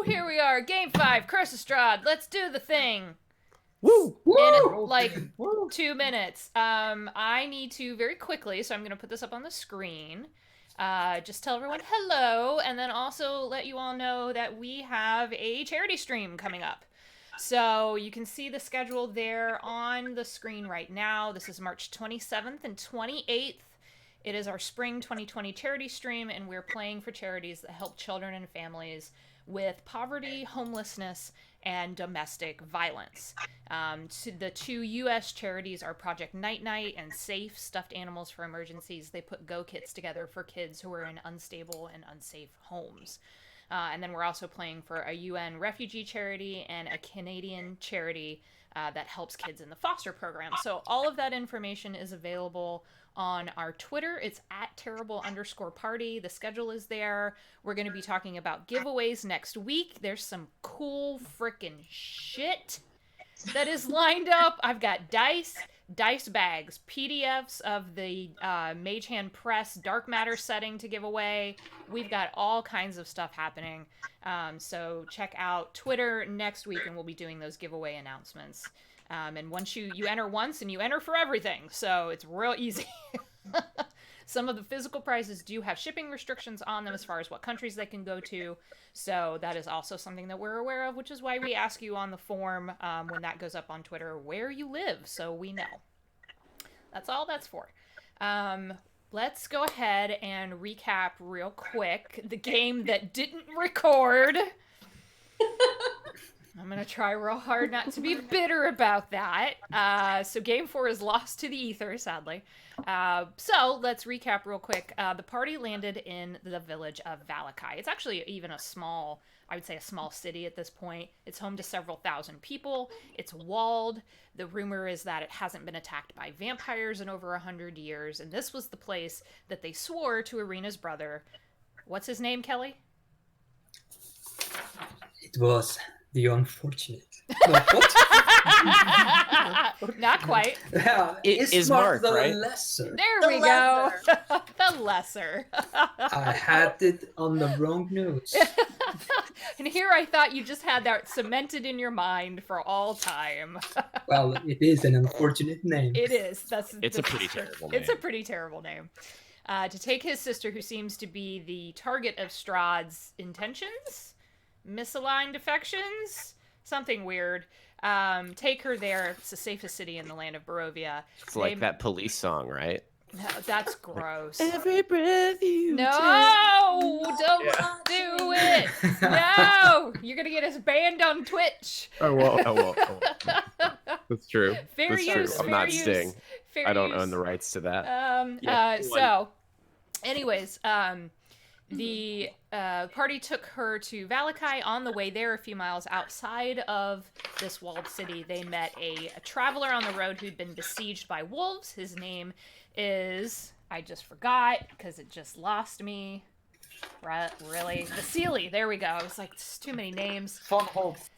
Here we are, Game 5, Curse of Strahd. Let's do the thing. Woo! In like 2 minutes. I need to very quickly, so I'm going to put this up on the screen. Just tell everyone hello, and then also let you all know that we have a charity stream coming up. So you can see the schedule there on the screen right now. This is March 27th and 28th. It is our Spring 2020 charity stream, and we're playing for charities that help children and families with poverty, homelessness, and domestic violence. The two U.S. charities are Project Night Night and Safe Stuffed Animals for Emergencies. They put Go Kits together for kids who are in unstable and unsafe homes. And then we're also playing for a UN refugee charity and a Canadian charity that helps kids in the foster program. So all of that information is available on our Twitter. It's at terrible_party. The schedule is there. We're going to be talking about giveaways next week. There's some cool freaking shit that is lined up. I've got dice bags, PDFs of the Mage Hand Press Dark Matter setting to give away. We've got all kinds of stuff happening. So check out Twitter next week, and we'll be doing those giveaway announcements. And once you enter once, and you enter for everything, so it's real easy. Some of the physical prizes do have shipping restrictions on them as far as what countries they can go to, so that is also something that we're aware of, which is why we ask you on the form when that goes up on Twitter where you live, so we know. That's all that's for. Let's go ahead and recap real quick the game that didn't record. I'm going to try real hard not to be bitter about that. So Game 4 is lost to the ether, sadly. So let's recap real quick. The party landed in the village of Valakai. It's actually even a small city at this point. It's home to several thousand people. It's walled. The rumor is that it hasn't been attacked by vampires in over 100 years. And this was the place that they swore to Irina's brother. What's his name, Kelly? It was the unfortunate. What? Not quite. Yeah, It is Mark, the right? lesser. There we go. The lesser. I had it on the wrong notes. And here I thought you just had that cemented in your mind for all time. Well, it is an unfortunate name. It is. It's a pretty terrible name. It's a pretty terrible name. To take his sister, who seems to be the target of Strahd's intentions, misaligned affections, something weird. Take her there. It's the safest city in the land of Barovia. It's like that Police song, right? No, that's gross. Every breath you No, take. don't do it. No, you're gonna get us banned on Twitch. I won't. That's true. Fair That's use. true. I'm fair not use, Sting. fair I don't use. own the rights to that. Anyways, the party took her to Valakai. On the way there, a few miles outside of this walled city, they met a traveler on the road who'd been besieged by wolves. His name is... I just forgot, because it just lost me. Really? Vasily, there we go. It's like, there's too many names. Von Holtz.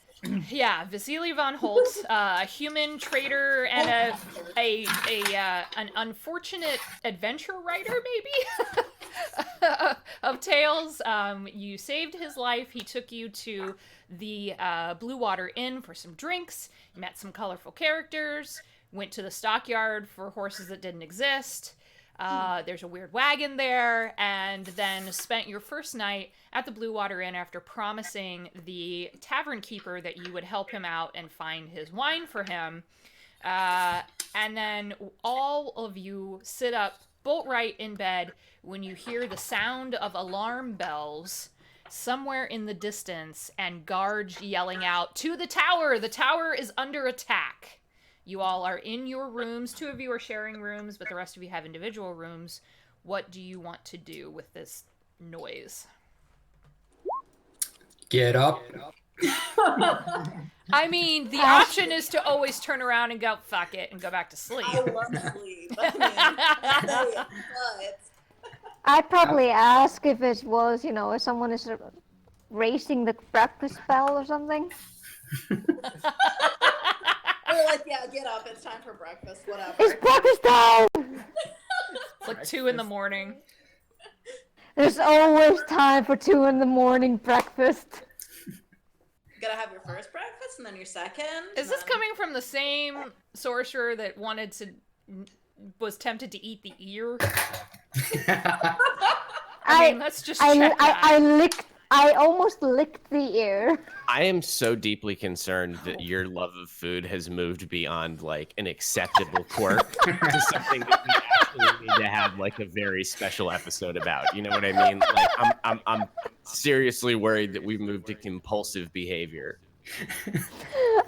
Yeah, Vasily von Holtz, a human trader and an unfortunate adventure writer, maybe, of tales. You saved his life. He took you to the Blue Water Inn for some drinks, met some colorful characters, went to the stockyard for horses that didn't exist. There's a weird wagon there, and then spent your first night at the Blue Water Inn after promising the tavern keeper that you would help him out and find his wine for him. And then all of you sit up bolt right in bed when you hear the sound of alarm bells somewhere in the distance and guards yelling out, "To the tower! The tower is under attack!" You all are in your rooms. 2 of you are sharing rooms, but the rest of you have individual rooms. What do you want to do with this noise? Get up. I mean, the option is to always turn around and go, fuck it, and go back to sleep. I love sleep. I mean, but I'd probably ask if it was, if someone is racing the breakfast bell or something. We're like, yeah, get up. It's time for breakfast. Whatever. It's breakfast time! It's like 2 a.m. There's always time for 2 a.m. breakfast. gotta have your first breakfast and then your second. Is this coming from the same sorcerer that was tempted to eat the ear? I mean, let's just check that. I almost licked the ear. I am so deeply concerned that your love of food has moved beyond like an acceptable quirk to something that we actually need to have like a very special episode about. You know what I mean? Like I'm seriously worried that we've moved to compulsive behavior.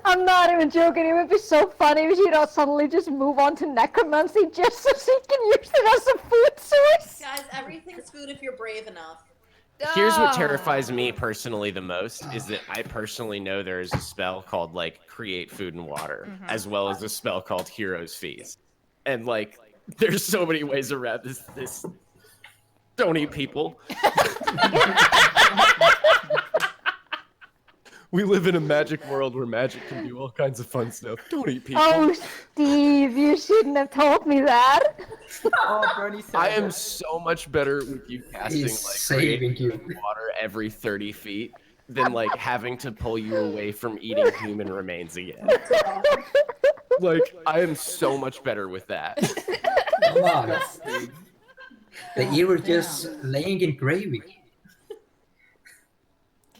I'm not even joking. It would be so funny if you don't suddenly just move on to necromancy just so she can use it as a food source. Guys, everything's food if you're brave enough. Here's what terrifies me personally the most is that I personally know there is a spell called like create food and water, as well as a spell called heroes feast. And like there's so many ways around this don't eat people. We live in a magic world where magic can do all kinds of fun stuff. Don't eat people. Oh, Steve, you shouldn't have told me that. Oh, Bernie said I am so much better with you casting He's like saving create you. food and water every 30 feet than like having to pull you away from eating human remains again. Like I am so much better with that. Come on. The ear was just laying in gravy.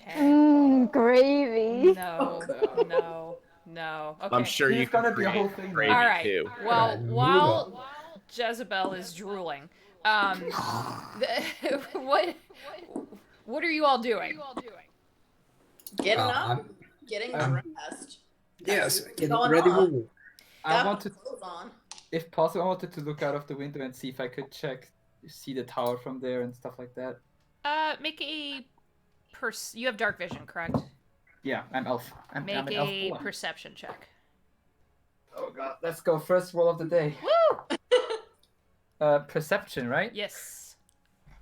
Okay. Gravy. No. Okay. I'm sure you He's can gonna be a whole create thing. gravy All right. too. Well, Move while Jezebel is drooling, what are you all doing? Getting Oh, up, I'm- getting I'm- dressed. Yes, get Going ready on. for war. I Got wanted, clothes on. if possible, I wanted to look out of the window and see if I could see the tower from there and stuff like that. Make a you have dark vision, correct? Yeah, I'm elf. I'm Make an elf a boy. perception check. Oh god, let's go. First roll of the day. Woo! Perception, right? Yes.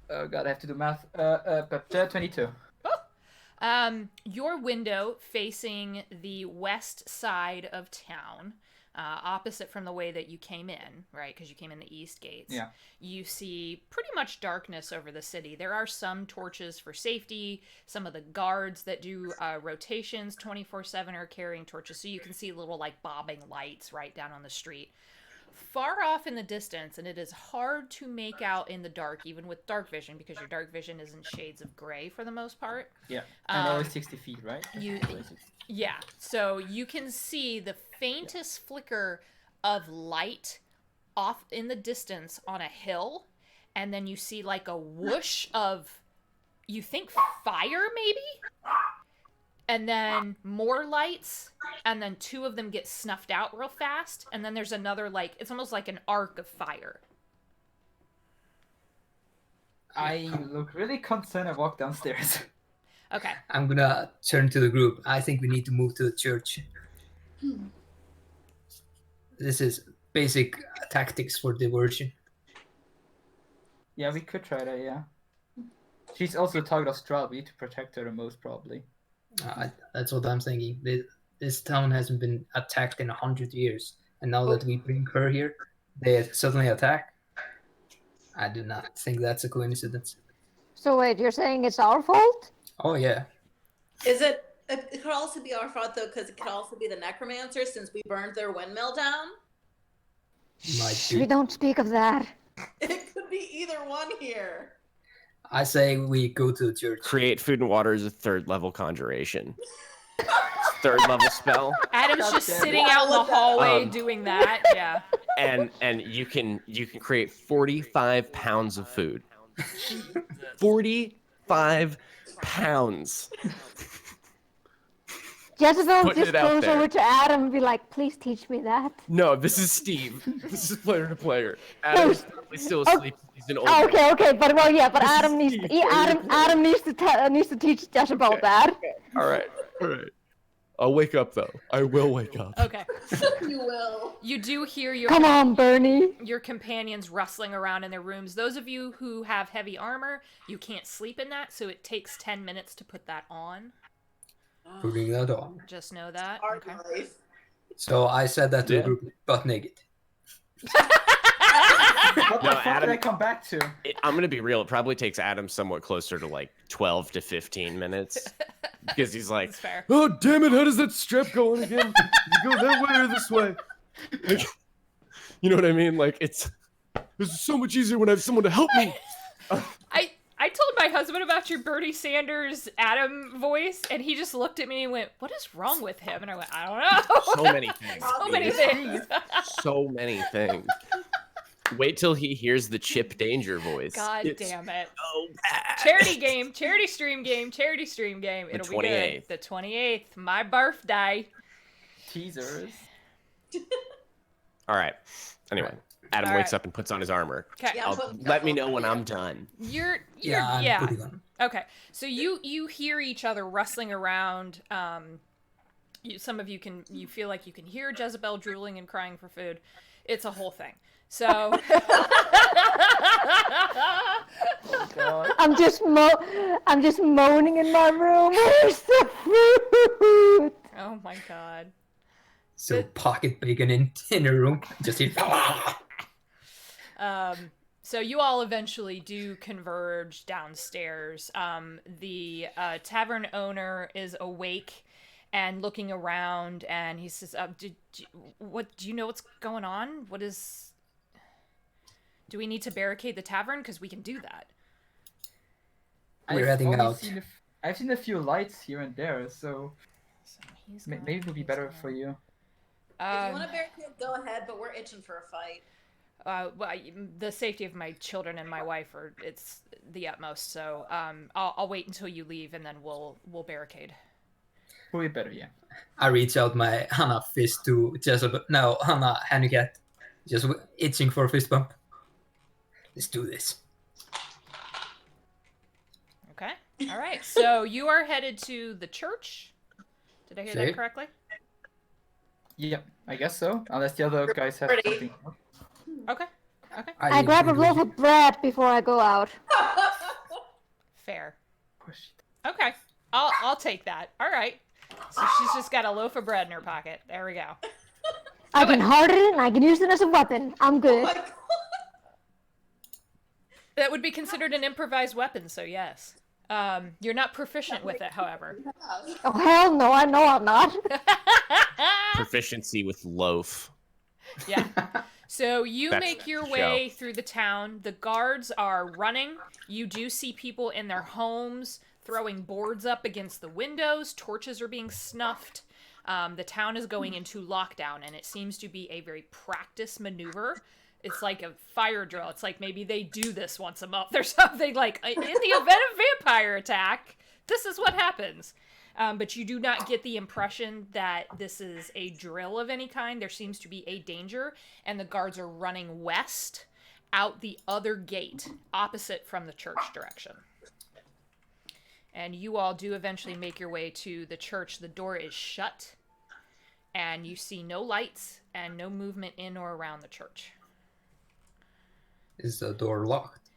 Oh god, I have to do math. But 22. Your window facing the west side of town, opposite from the way that you came in, right? Because you came in the east gates. Yeah. You see pretty much darkness over the city. There are some torches for safety. Some of the guards that do rotations 24/7 are carrying torches, so you can see little like bobbing lights right down on the street. Far off in the distance, and it is hard to make out in the dark, even with dark vision, because your dark vision is in shades of gray for the most part. Yeah. And always 60 feet, right? Yeah, so you can see the faintest flicker of light off in the distance on a hill, and then you see like a whoosh of, you think fire maybe? And then more lights, and then two of them get snuffed out real fast, and then there's another, like, it's almost like an arc of fire. I look really concerned and walk downstairs. Okay. I'm gonna turn to the group. I think we need to move to the church. This is basic tactics for diversion. Yeah, we could try that, yeah. She's also the target of Strahd. We need to protect her most probably. That's what I'm thinking. This town hasn't been attacked in 100 years, and now that we bring her here, they suddenly attack. I do not think that's a coincidence. So wait, you're saying it's our fault? Oh yeah. Is it? It could also be our fault though, because it could also be the necromancers since we burned their windmill down. Might We be. don't speak of that. It could be either one here. I say we go to the church. Create food and water is a 3rd level conjuration. 3rd level spell. Adam's God just damn it. sitting out in the Look that hallway doing that, yeah. And you can create 45 pounds of food. 45 pounds. Jezebel Putting just it out goes there. over to Adam and be like, please teach me that. No, this is Steve. This is player to player. Adam's probably still asleep. He's an old man. Okay, but well, yeah, but This is Adam needs Steve, to, Adam needs to teach Jezebel Okay. that. All right. I'll wake up though. I will wake up. Okay. You will. You do hear your Come on, Bernie. your companions rustling around in their rooms. Those of you who have heavy armor, you can't sleep in that, so it takes 10 minutes to put that on. Putting that on. Just know that. Hard Okay. life. So I said that to Yeah. the group, butt naked. What the fuck did I come back to? I'm gonna be real. It probably takes Adam somewhat closer to like 12 to 15 minutes because he's like, That's fair. Oh damn it! How does that strap go on again? Does it go that way or this way? Like, you know what I mean? Like it's so much easier when I have someone to help me. I told my husband about your Bernie Sanders Adam voice, and he just looked at me and went, "What is wrong with him?" And I went, "I don't know." So many things. So many things. So many things. Wait till he hears the Chip Danger voice. God It's damn it. so bad. Charity game, charity stream game, charity stream game. The It'll be 28th. good. The 28th, my birthday. Teasers. All right. Anyway, Adam All wakes right. up and puts on his armor. Okay. Yeah. Let me know when I'm done. You're I'm putting on. Okay, so you hear each other rustling around. Some of you feel like you can hear Jezebel drooling and crying for food. It's a whole thing. So Oh god. I'm just moaning in my room. Where's the food? oh my god. So pocket bacon in a room. Just eat. So you all eventually do converge downstairs. The tavern owner is awake and looking around, and he says, do you know what's going on? Do we need to barricade the tavern? Because we can do that. We're heading only out. I've seen a few lights here and there, so So he's maybe it would be better for you. If you want to barricade, go ahead, but we're itching for a fight. The safety of my children and my wife it's the utmost. So I'll wait until you leave, and then we'll barricade. Probably better, yeah. I reach out my Hannah fist to Jezebel. No, Hannah Hannigat. Just itching for a fist bump. Let's do this. Okay. All right. So you are headed to the church. Did I hear Sure. that correctly? Yep, I guess so. Unless the other guys have Pretty. something. Okay. Okay. I grab a loaf of bread before I go out. Fair. Push. Okay. I'll take that. All right. So she's just got a loaf of bread in her pocket. There we go. I can harden it and I can use it as a weapon. I'm Oh good. my god. That would be considered an improvised weapon, so yes. You're not proficient with it, however. Oh hell no, I know I'm not. Proficiency with loaf. Yeah. So you That's make your the way through the town. The guards are running. You do see people in their homes throwing boards up against the windows. Torches are being snuffed. The town is going into lockdown, and it seems to be a very practiced maneuver. It's like a fire drill. It's like maybe they do this once a month or something. Like, in the event of vampire attack, this is what happens. But you do not get the impression that this is a drill of any kind. There seems to be a danger, and the guards are running west out the other gate, opposite from the church direction. And you all do eventually make your way to the church. The door is shut, and you see no lights and no movement in or around the church. Is the door locked?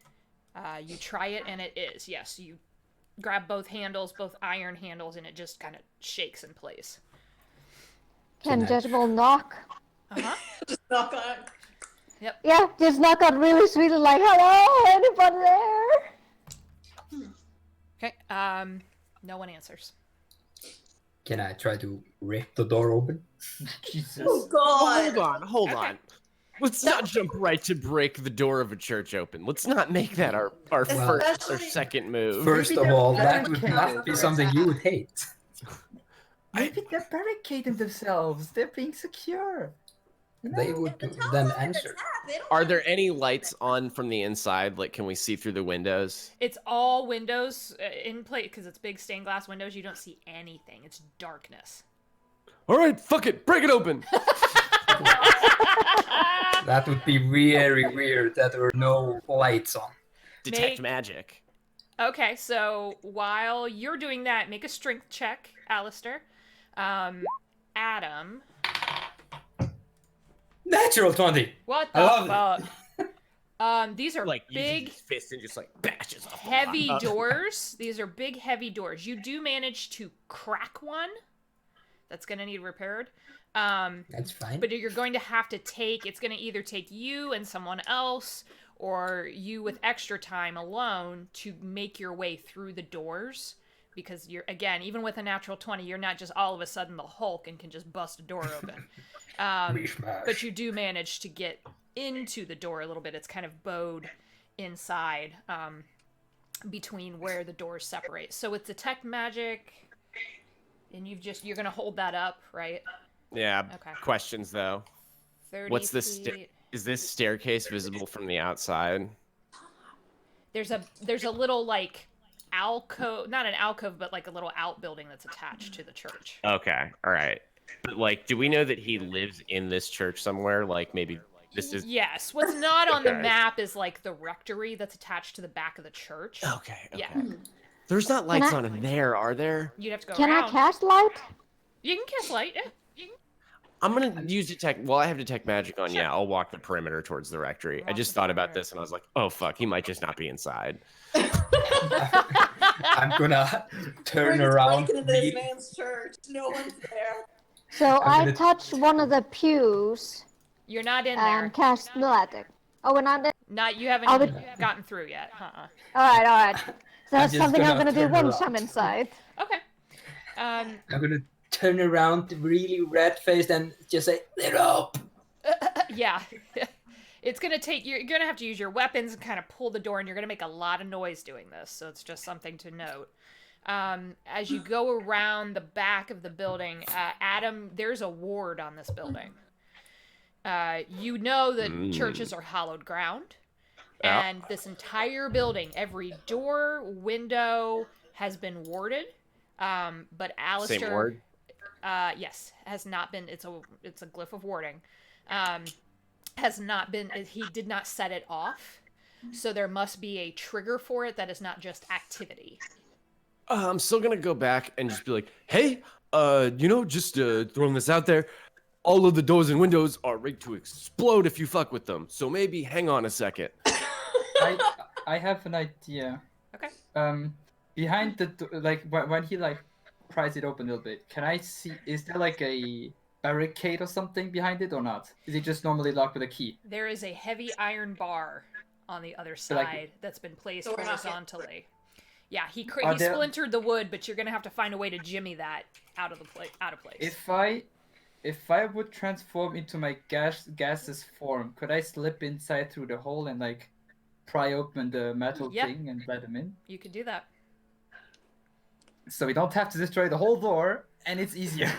You try it, and it is. Yes, you grab both handles, both iron handles, and it just kind of shakes in place. Can Can I- Jezebel knock? Uh-huh. Just knock on. Yeah, just knock out really sweetly like, hello, anybody there? Okay, no one answers. Can I try to rip the door open? Jesus. Oh god. Hold Okay. on. Let's not jump right to break the door of a church open. Let's not make that our Well- first or second move. First Maybe of they're all, that would barricaded. not be something you would hate. Maybe they're barricading themselves. They're being secure. You They know? would The town's then under answer. attack. They don't Are have- there any lights on from the inside? Like, can we see through the windows? It's all windows in place, because it's big stained glass windows. You don't see anything. It's darkness. All right, fuck it, break it open. That would be very weird that there were no lights on. Detect Make- magic. Okay, so while you're doing that, make a strength check, Alistair. Adam. Natural 20! What I the love fuck? These are Like, using big, his fist and just like bashes off. the heavy lock. doors. These are big, heavy doors. You do manage to crack one. that's going to need repaired. That's fine. But you're going to have to take, it's going to either take you and someone else, or you with extra time alone to make your way through the doors. Because you're, again, even with a natural 20, you're not just all of a sudden the Hulk and can just bust a door open. But you do manage to get into the door a little bit. It's kind of bowed inside between where the doors separate. So with detect magic, and you're going to hold that up, right? Yeah. Okay. Questions though. 30 What's this? feet. Is this staircase visible from the outside? There's a little like alcove, not an alcove, but like a little outbuilding that's attached to the church. Okay. All right. But like, do we know that he lives in this church somewhere? Like maybe this is. Yes. What's not on the Okay. map is like the rectory that's attached to the back of the church. Okay. Yeah. There's not lights I- on in there, are there? You'd have to go Can around. I cast light? You can cast light. Yeah. I'm gonna use detect. Well, I have detect magic on. Sure. Yeah, I'll walk the perimeter towards the rectory. I Walk just the thought about perimeter. this and I was like, oh fuck, he might just not be inside. I'm gonna turn We're just around. breaking into this really- man's church. No one's there. So I'm I gonna- touch one of the pews You're not in and there. cast light. Oh, we're not in. Not you haven't I'll even be- gotten through yet. All right. So that's just something I'm gonna gonna do turn once around. I'm inside. Okay. I'm gonna turn around, really red-faced, and just say, "Lit up." Yeah. It's gonna take you're gonna have to use your weapons and kind of pull the door, and you're gonna make a lot of noise doing this. So it's just something to note. As you go around the back of the building, Adam, there's a ward on this building. You know that churches are hallowed ground, Yeah. and this entire building, every door, window has been warded. But Alistair, Same word. yes, has not been. It's a glyph of warding. Has not been. He did not set it off, so there must be a trigger for it that is not just activity. I'm still gonna go back and just be like, hey, just throwing this out there. All of the doors and windows are rigged to explode if you fuck with them. So maybe hang on a second. I have an idea. Okay. Behind the like when he like pries it open a little bit, can I see? Is there like a barricade or something behind it or not? Is it just normally locked with a key? There is a heavy iron bar on the other So, like- side that's been placed So we're not getting- horizontally. Yeah, he Are he there- splintered the wood, but you're gonna have to find a way to jimmy that out of place. If I would transform into my gaseous form, could I slip inside through the hole and like pry open the metal Yeah. thing and let them in? You could do that. So we don't have to destroy the whole door, and it's easier.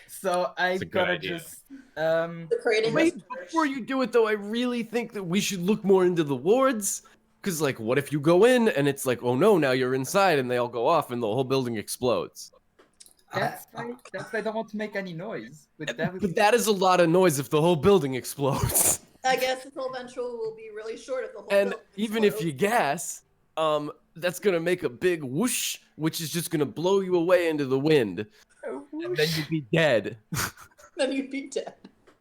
So I'm a good gonna idea. just The creating Wait, this church. before you do it though, I really think that we should look more into the wards. Cause like, what if you go in and it's like, oh no, now you're inside, and they all go off and the whole building explodes. that's why I don't want to make any noise. But that would But that is a lot of noise if the whole building explodes. I guess this whole ventral will be really short if the whole And building even if you explodes. gas, that's gonna make a big whoosh, which is just gonna blow you away into the wind, and then you'd be dead. then you'd be dead.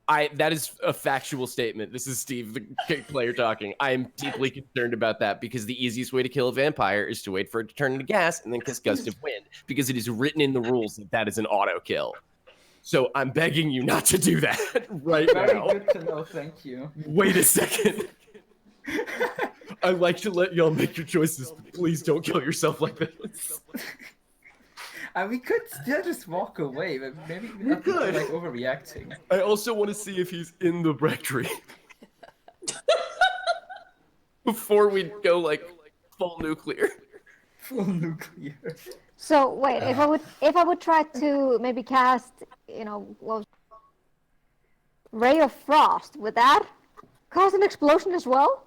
That is a factual statement. This is Steve, the player talking. I am deeply concerned about that because the easiest way to kill a vampire is to wait for it to turn into gas and then kiss gust of wind, because it is written in the rules that that is an auto kill. So I'm begging you not to do that right very now. good to know. Thank you. Wait a second. I like to let y'all make your choices, but please don't kill yourself like this. And we could still just walk away, but maybe we're not could. like overreacting. I also want to see if he's in the rectory. Before we go like full nuclear. Full nuclear. So wait, if I would try to maybe cast, what was Ray of Frost, would that cause an explosion as well?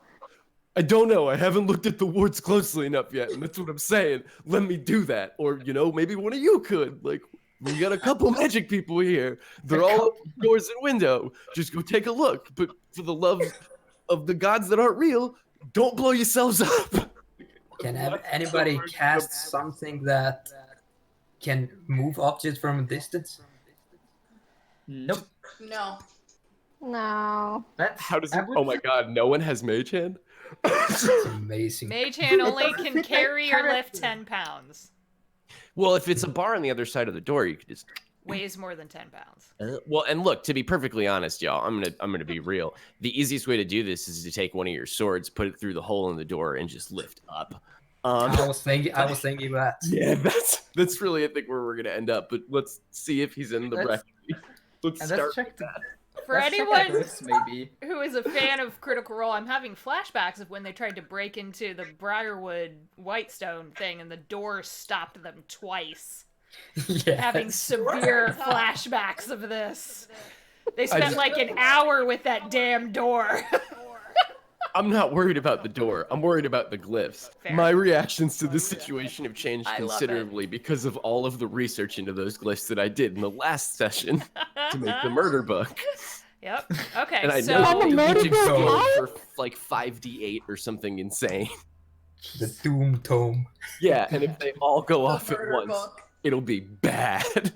I don't know. I haven't looked at the wards closely enough yet, and that's what I'm saying. Let me do that. Or, maybe one of you could. Like, we got a couple magic people here. They're all open doors and window. Just go take a look. But for the love of the gods that aren't real, don't blow yourselves up. Can anybody cast something that can move objects from a distance? Nope. No. No. That's How does I it? would Oh my god, no one has mage hand? It's amazing. Mage hand only doesn't can fit that carry or lift character. 10 pounds. Well, if it's a bar on the other side of the door, you could just. Weighs more than 10 pounds. Well, and look, to be perfectly honest, y'all, I'm gonna be real. The easiest way to do this is to take one of your swords, put it through the hole in the door, and just lift up. I was thinking that. Yeah, that's really I think where we're gonna end up. But let's see if he's in the Let's- rectory. Let's And start let's check with the, that. For let's check the anyone glyphs, maybe. who is a fan of Critical Role, I'm having flashbacks of when they tried to break into the Briarwood Whitestone thing and the door stopped them twice. Yeah. Having severe flashbacks of this. They spent like an hour with that damn door. I'm not worried about the door. I'm worried about the glyphs. Fair. My reactions to this situation have changed I love it. considerably because of all of the research into those glyphs that I did in the last session to make the murder book. Yep. Okay, And I so know the that murder each book explode out? for like 5d8 or something insane. The Doom Tome. Yeah, and if they all go The off at murder once, book. it'll be bad.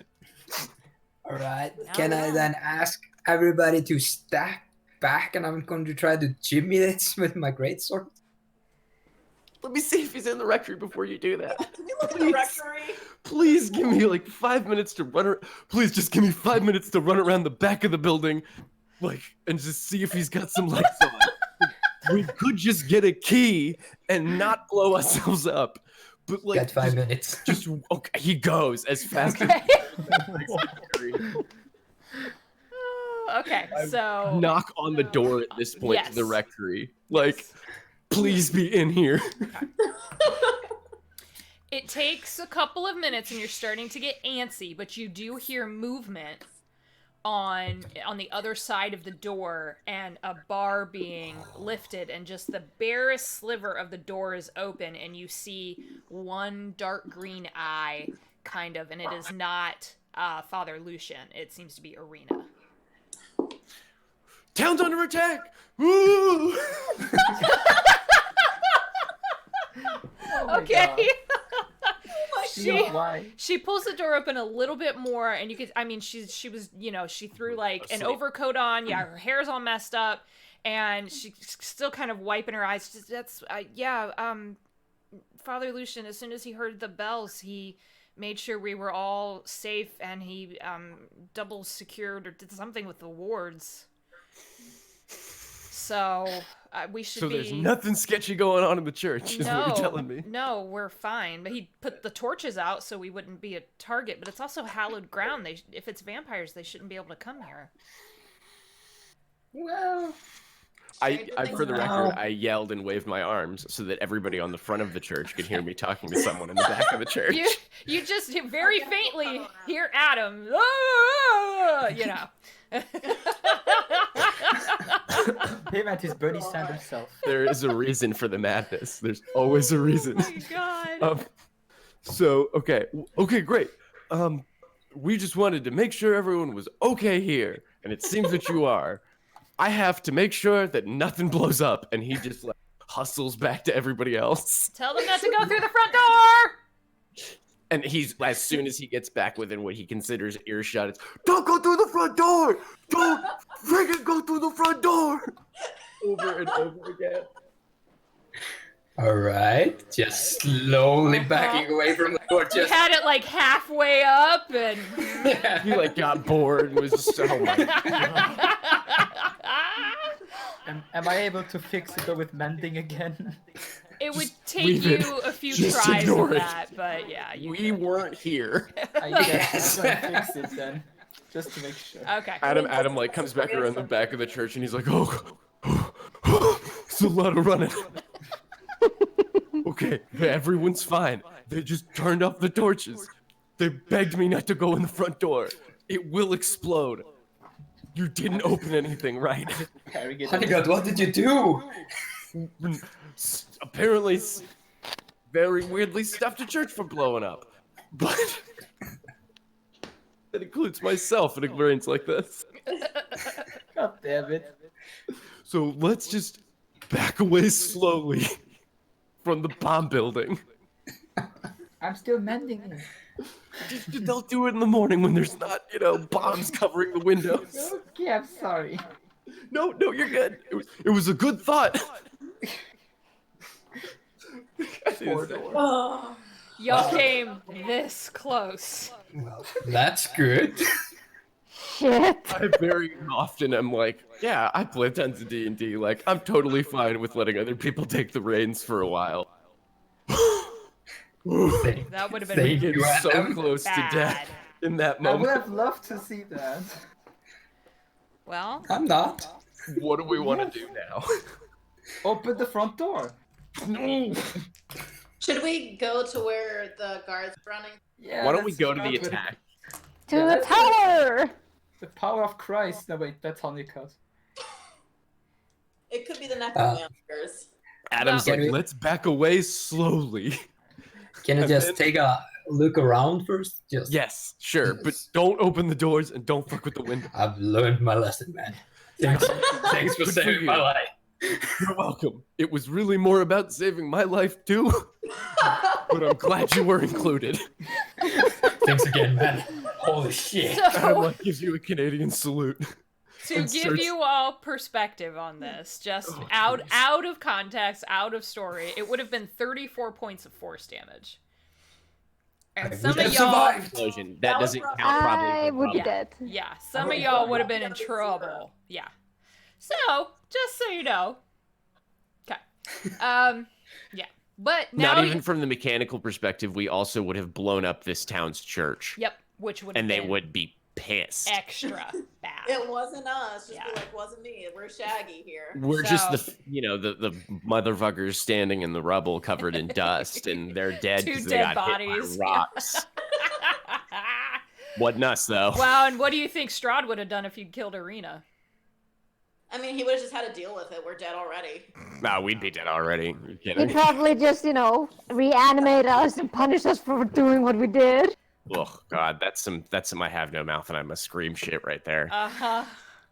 All right. Now Can we I know. then ask everybody to stack back, and I'm going to try to jimmy this with my greatsword? Let me see if he's in the rectory before you do that. Can we look at the rectory? Please give me like 5 minutes to run. Please just give me 5 minutes to run around the back of the building, like, and just see if he's got some lights on. We could just get a key and not blow ourselves up, but like, Got 5 minutes. just okay. He goes as fast Okay. as Okay, so knock on the door at this point to the Yes. rectory. Like, please be in here. it takes a couple of minutes and you're starting to get antsy, but you do hear movement on the other side of the door and a bar being lifted, and just the barest sliver of the door is open and you see one dark green eye kind of, and it is not Father Lucian. It seems to be Arena. Town's under attack. Woo! Okay. Shield, why? She pulls the door open a little bit more, and you could, I mean, she was, she threw like an Asleep. overcoat on. Yeah, her hair's all messed up, and she's still kind of wiping her eyes. That's, Father Lucian, as soon as he heard the bells, he made sure we were all safe, and he, double secured or did something with the wards. So, we should So be... there's nothing sketchy going on in the church, is what you're telling me. No, we're fine. But he put the torches out so we wouldn't be a target. But it's also hallowed ground. If it's vampires, they shouldn't be able to come here. Well, I for the Wow. record, I yelled and waved my arms so that everybody on the front of the church could hear me talking to someone in the back of the church. You just very faintly hear Adam. "Ah!" Him and his Bernie Sanders self. There is a reason for the madness. There's always a reason. Oh my god. So okay, great. We just wanted to make sure everyone was okay here, and it seems that you are. I have to make sure that nothing blows up, and he just like hustles back to everybody else. Tell them not to go through the front door. And he's, as soon as he gets back within what he considers earshot, it's, don't go through the front door! Don't friggin' go through the front door! Over and over again. all right. Just slowly backing away from the door. You Just had it like halfway up, and He like got bored and was just, oh my god. Am I able to fix the door with mending again? it would Just take leave it. you a few Just tries ignore of it. that. But yeah, you We weren't here. I guess I'm gonna fix it then, just to make sure. okay. Adam like comes back around the back of the church and he's like, oh, it's a lot of running. Okay, everyone's fine. They just turned off the torches. They begged me not to go in the front door. It will explode. You didn't open anything, right? Carrying it honey God, what did you do? Apparently, very weirdly stopped a church from blowing up. But that includes myself in ignorance like this. God damn it. So let's just back away slowly from the bomb building. I'm still mending it. They'll do it in the morning when there's not, bombs covering the windows. Okay, I'm sorry. No, you're good. It was a good thought. Oh. Y'all came this close. Well, that's good. Shit. I very often am like, yeah, I play tons of D&D. Like, I'm totally fine with letting other people take the reins for a while. That would have been Thank Get you, so Adam. close to bad. death in that I would moment. have loved to see that. Well, I'm not. What do we want to do now? Open the front door. No. Should we go to where the guards are running? Yeah. Why don't we let's go to the start with attack? To Yeah, the let's- tower! The power of Christ. No, wait, that's Honeycutt. It could be the necromancers. Adam's Well- like, Let's back away slowly. Can you And just then- take a look around first? Just Yes, sure, but don't open the doors and don't fuck with the window. I've learned my lesson, man. Thanks for Good for saving you. my life. You're welcome. It was really more about saving my life too, but I'm glad you were included. Thanks again, man. Holy shit. Adam so like gives you a Canadian salute. to and give starts- you all perspective on this, just Oh, out of context, out of story, it would have been 34 points of force damage. And I some would of have y'all, survived. explosion. That That was doesn't rough. count probably. I for would be problem. dead. yeah, some Oh, of y'all yeah. would have been in That was trouble. zero. Yeah. So, just so you know. Okay. Yeah. But now Not even from the mechanical perspective, we also would have blown up this town's church, Yep, which would have and they been would be pissed. extra bad. It wasn't us. Just Yeah. be like, wasn't me. We're Shaggy here. We're just So- the motherfuckers standing in the rubble covered in dust, and they're dead Two because they dead got bodies. hit by rocks. Wasn't us though. Wow, and what do you think Strahd would have done if you'd killed Arena? I mean, he would have just had to deal with it. We're dead already. No, we'd be dead already. You He'd kidding? probably just, reanimate us and punish us for doing what we did. Oh God, that's some I have no mouth and I must scream shit right there. Uh-huh.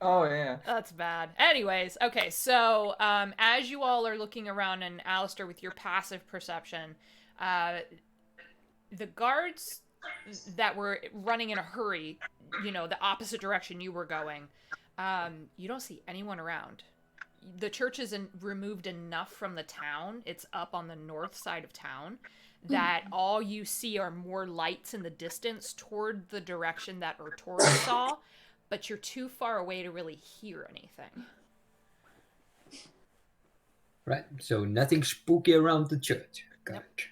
Oh yeah. That's bad. Anyways, okay, so as you all are looking around, and Alistair, with your passive perception, the guards that were running in a hurry, the opposite direction you were going, you don't see anyone around. The church is removed enough from the town. It's up on the north side of town that all you see are more lights in the distance toward the direction that Arturo saw, but you're too far away to really hear anything. Right, so nothing spooky around the church. Got it.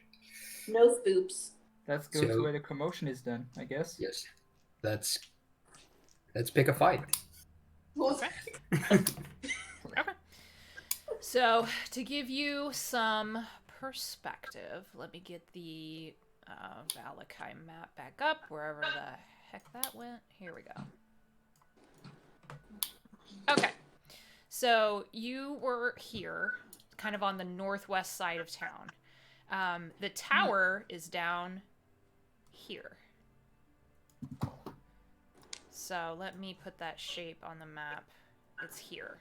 No spoops. Let's go So- to where the commotion is then, I guess. Yes. Let's pick a fight. Okay. So, to give you some perspective, let me get the Valakai map back up, wherever the heck that went. Here we go. Okay. So, you were here, kind of on the northwest side of town. The tower is down here. So, let me put that shape on the map. It's here.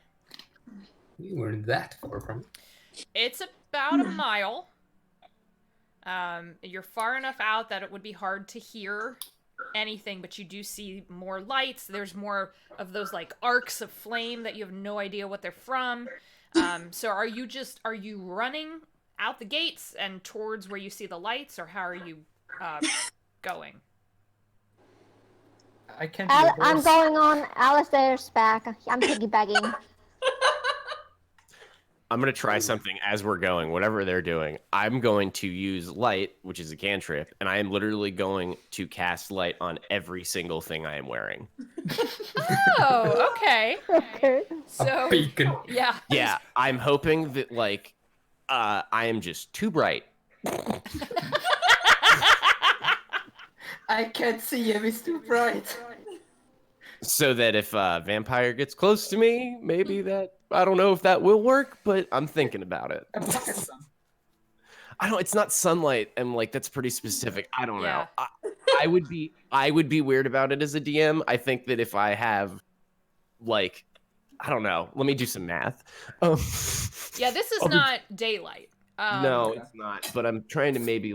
We weren't that far from it. It's about a mile. You're far enough out that it would be hard to hear anything, but you do see more lights. There's more of those like arcs of flame that you have no idea what they're from. So are you running out the gates and towards where you see the lights, or how are you going? I can't. Be a I'm horse. going on Alistair's back. I'm piggybacking. I'm gonna try something as we're going, whatever they're doing. I'm going to use light, which is a cantrip, and I am literally going to cast light on every single thing I am wearing. Oh, okay. Okay. So A beacon. yeah. Yeah, I'm hoping that I am just too bright. I can't see him. It's too bright. So that if a vampire gets close to me, maybe that, I don't know if that will work, but I'm thinking about it. A pocket sun. It's not sunlight, and that's pretty specific. I don't know. Yeah. I would be weird about it as a DM. I think that if I have I don't know, let me do some math. Yeah, this is I'll be- not daylight. No, it's not. But I'm trying to maybe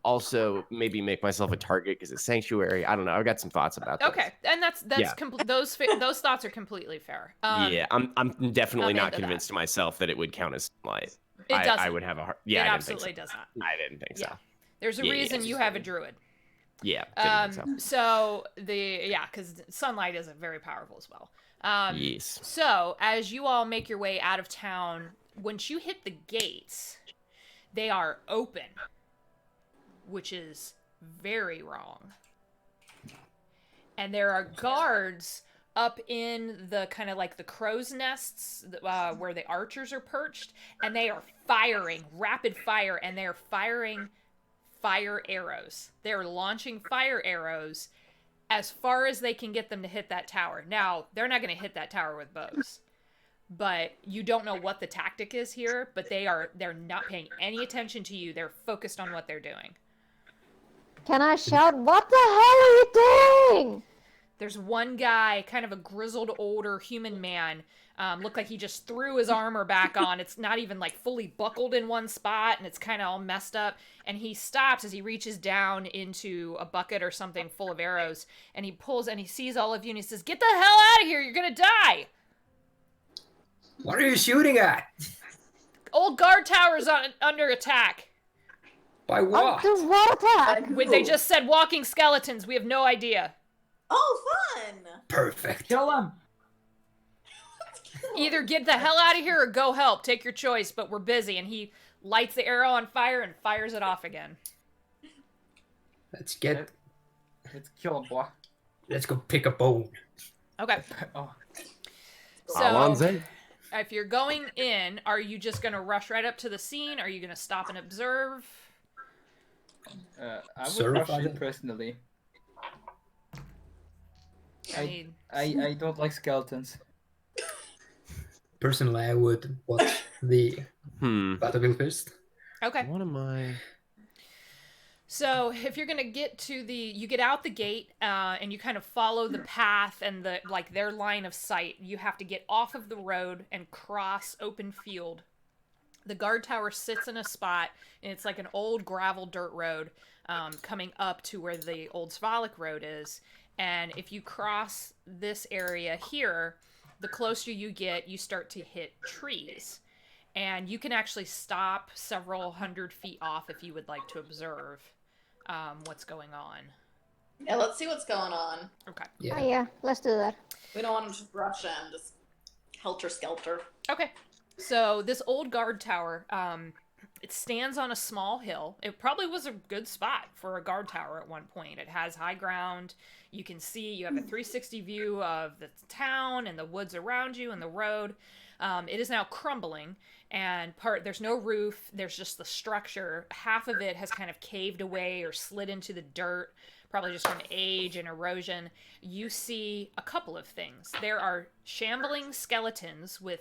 also maybe make myself a target because it's sanctuary. I don't know. I've got some thoughts about this. Okay, and that's Yeah. those thoughts are completely fair. Yeah, I'm definitely I'm not into convinced to myself that it would count as light. It doesn't. I would have a hard. Yeah, it I didn't think absolutely so. does not. I didn't think so. There's a Yeah, reason yes. you have a druid. Yeah. couldn't think So because sunlight isn't very powerful as well. Yes. So as you all make your way out of town, once you hit the gates, they are open, which is very wrong. And there are guards up in the kind of like the crow's nests where the archers are perched, and they are firing rapid fire, and they are firing fire arrows. They're launching fire arrows as far as they can get them to hit that tower. Now, they're not going to hit that tower with bows. But you don't know what the tactic is here, but they're not paying any attention to you. They're focused on what they're doing. Can I shout, what the hell are you doing? There's one guy, kind of a grizzled older human man, looked like he just threw his armor back on. It's not even like fully buckled in one spot, and it's kind of all messed up. And he stops as he reaches down into a bucket or something full of arrows, and he pulls and he sees all of you and he says, "Get the hell out of here! You're gonna die!" What are you shooting at? Old guard tower's under attack. By what? Under what attack? They just said walking skeletons. We have no idea. Oh, fun! Perfect. Kill him. Either get the hell out of here or go help. Take your choice, but we're busy. And he lights the arrow on fire and fires it off again. Let's kill him, boy. Let's go pick a bone. Okay. Oh. So, if you're going in, are you just going to rush right up to the scene? Are you going to stop and observe? I would Certified. rush in personally. I mean, I don't like skeletons. Personally, I would watch the battlefield first. okay. What am I? So if you're gonna get to you get out the gate, and you kind of follow the path and their line of sight. You have to get off of the road and cross open field. The guard tower sits in a spot, and it's like an old gravel dirt road, coming up to where the old Svalak road is. And if you cross this area here, the closer you get, you start to hit trees. And you can actually stop several hundred feet off if you would like to observe what's going on. Yeah, let's see what's going on. Okay. Yeah. Oh, yeah, let's do that. We don't want to just rush in, just helter-skelter. Okay. So this old guard tower, it stands on a small hill. It probably was a good spot for a guard tower at one point. It has high ground. You can see, you have a 360 view of the town and the woods around you and the road. It is now crumbling, and there's no roof. There's just the structure. Half of it has kind of caved away or slid into the dirt, probably just from age and erosion. You see a couple of things. There are shambling skeletons with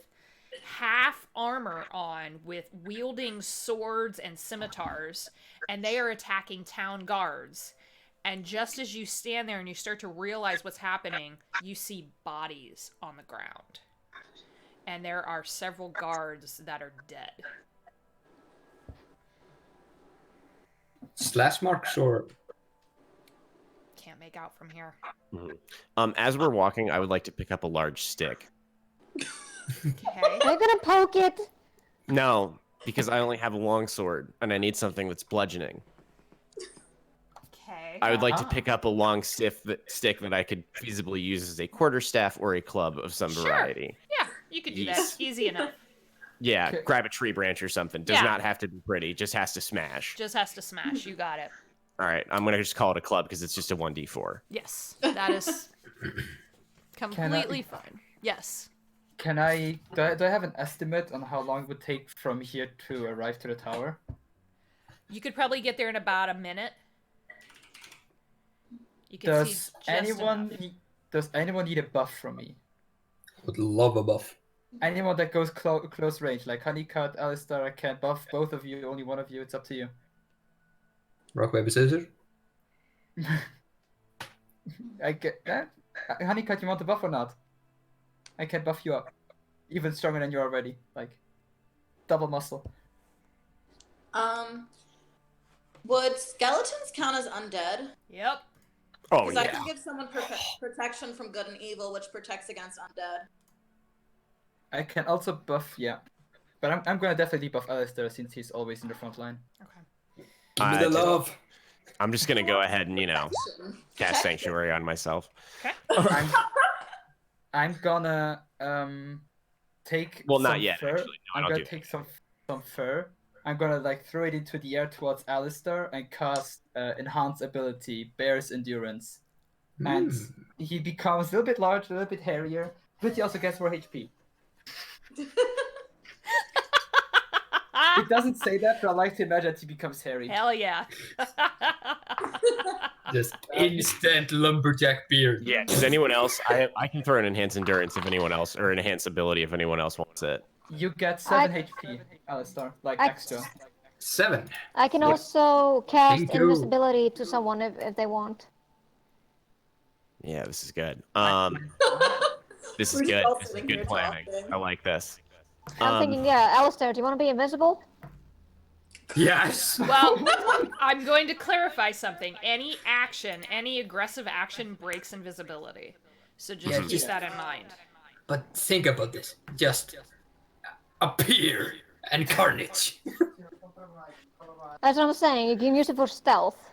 half armor on, with wielding swords and scimitars, and they are attacking town guards. And just as you stand there and you start to realize what's happening, you see bodies on the ground. And there are several guards that are dead. Slash marks or Can't make out from here. As we're walking, I would like to pick up a large stick. Okay. Are you gonna poke it? No, because I only have a long sword, and I need something that's bludgeoning. Okay. I would like to pick up a long stick that I could feasibly use as a quarterstaff or a club of some Sure. variety. Yeah, you could do Yes. that. Easy enough. Yeah, Okay. grab a tree branch or something. Does Yeah. not have to be pretty, just has to smash. Just has to smash. You got it. All right, I'm going to just call it a club because it's just a 1d4. Yes, that is completely fine. Yes. Can I do I have an estimate on how long it would take from here to arrive to the tower? You could probably get there in about a minute. You can Does see just anyone enough. does anyone need a buff from me? would love a buff. Anyone that goes close range, like Honeycut, Alistair, I can't buff both of you, only one of you, it's up to you. Rock, paper, scissors. I get that. Honeycut, you want the buff or not? I can buff you up. Even stronger than you are already. Like, double muscle. Would skeletons count as undead? Yep. Oh, Because I yeah. can give someone protection from good and evil, which protects against undead. I can also buff, yeah. But I'm gonna definitely buff Alistair since he's always in the front line. Okay. Give me the love. I'm just gonna go ahead and cast Sanctuary on myself. Okay. I'm gonna take. Well, not some yet, Fur. actually. No, I I'm don't gonna do take some fur. I'm gonna like throw it into the air towards Alistair and cast enhance ability, Bear's Endurance, and he becomes a little bit larger, a little bit hairier, but he also gets more HP. It doesn't say that, but I like to imagine that he becomes hairy. Hell yeah. Just instant lumberjack beard. Yeah. Does anyone else? I can throw an enhance endurance if anyone else, or enhance ability if anyone else wants it. You get 7 HP, Alistair, like extra. 7. I can also cast Thank you. invisibility to someone if they want. Yeah, this is good. This is We're just good. all This is sitting good here planning. talking. I like this. I'm thinking, yeah, Alistair, do you want to be invisible? Yes. Well, I'm going to clarify something. Any aggressive action breaks invisibility. So just Yeah, keep that in mind. But think about this. Just appear and carnage. That's what I'm saying. You can use it for stealth.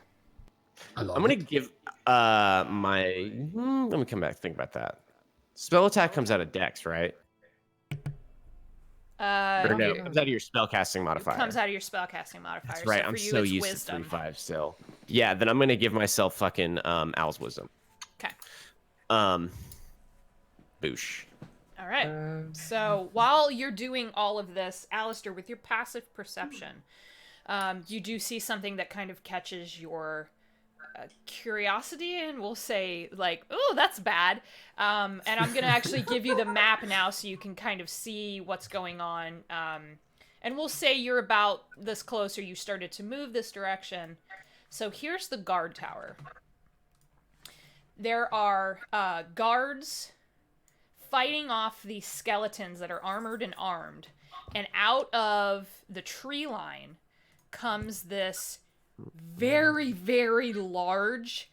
I love I'm gonna it. give my. Let me come back. Think about that. Spell attack comes out of Dex, right? Or no, it comes out of your spellcasting modifier. It comes out of your spellcasting modifier. That's right. So I'm for you, so it's used wisdom. to 3/5 still. Yeah, then I'm gonna give myself fucking Owl's Wisdom. Okay. Boosh. All right. So while you're doing all of this, Alistair, with your passive perception, you do see something that kind of catches your curiosity, and we'll say like, "Oh, that's bad." And I'm gonna actually give you the map now, so you can kind of see what's going on. And we'll say you're about this close, or you started to move this direction. So here's the guard tower. There are guards fighting off these skeletons that are armored and armed, and out of the tree line comes this very, very large,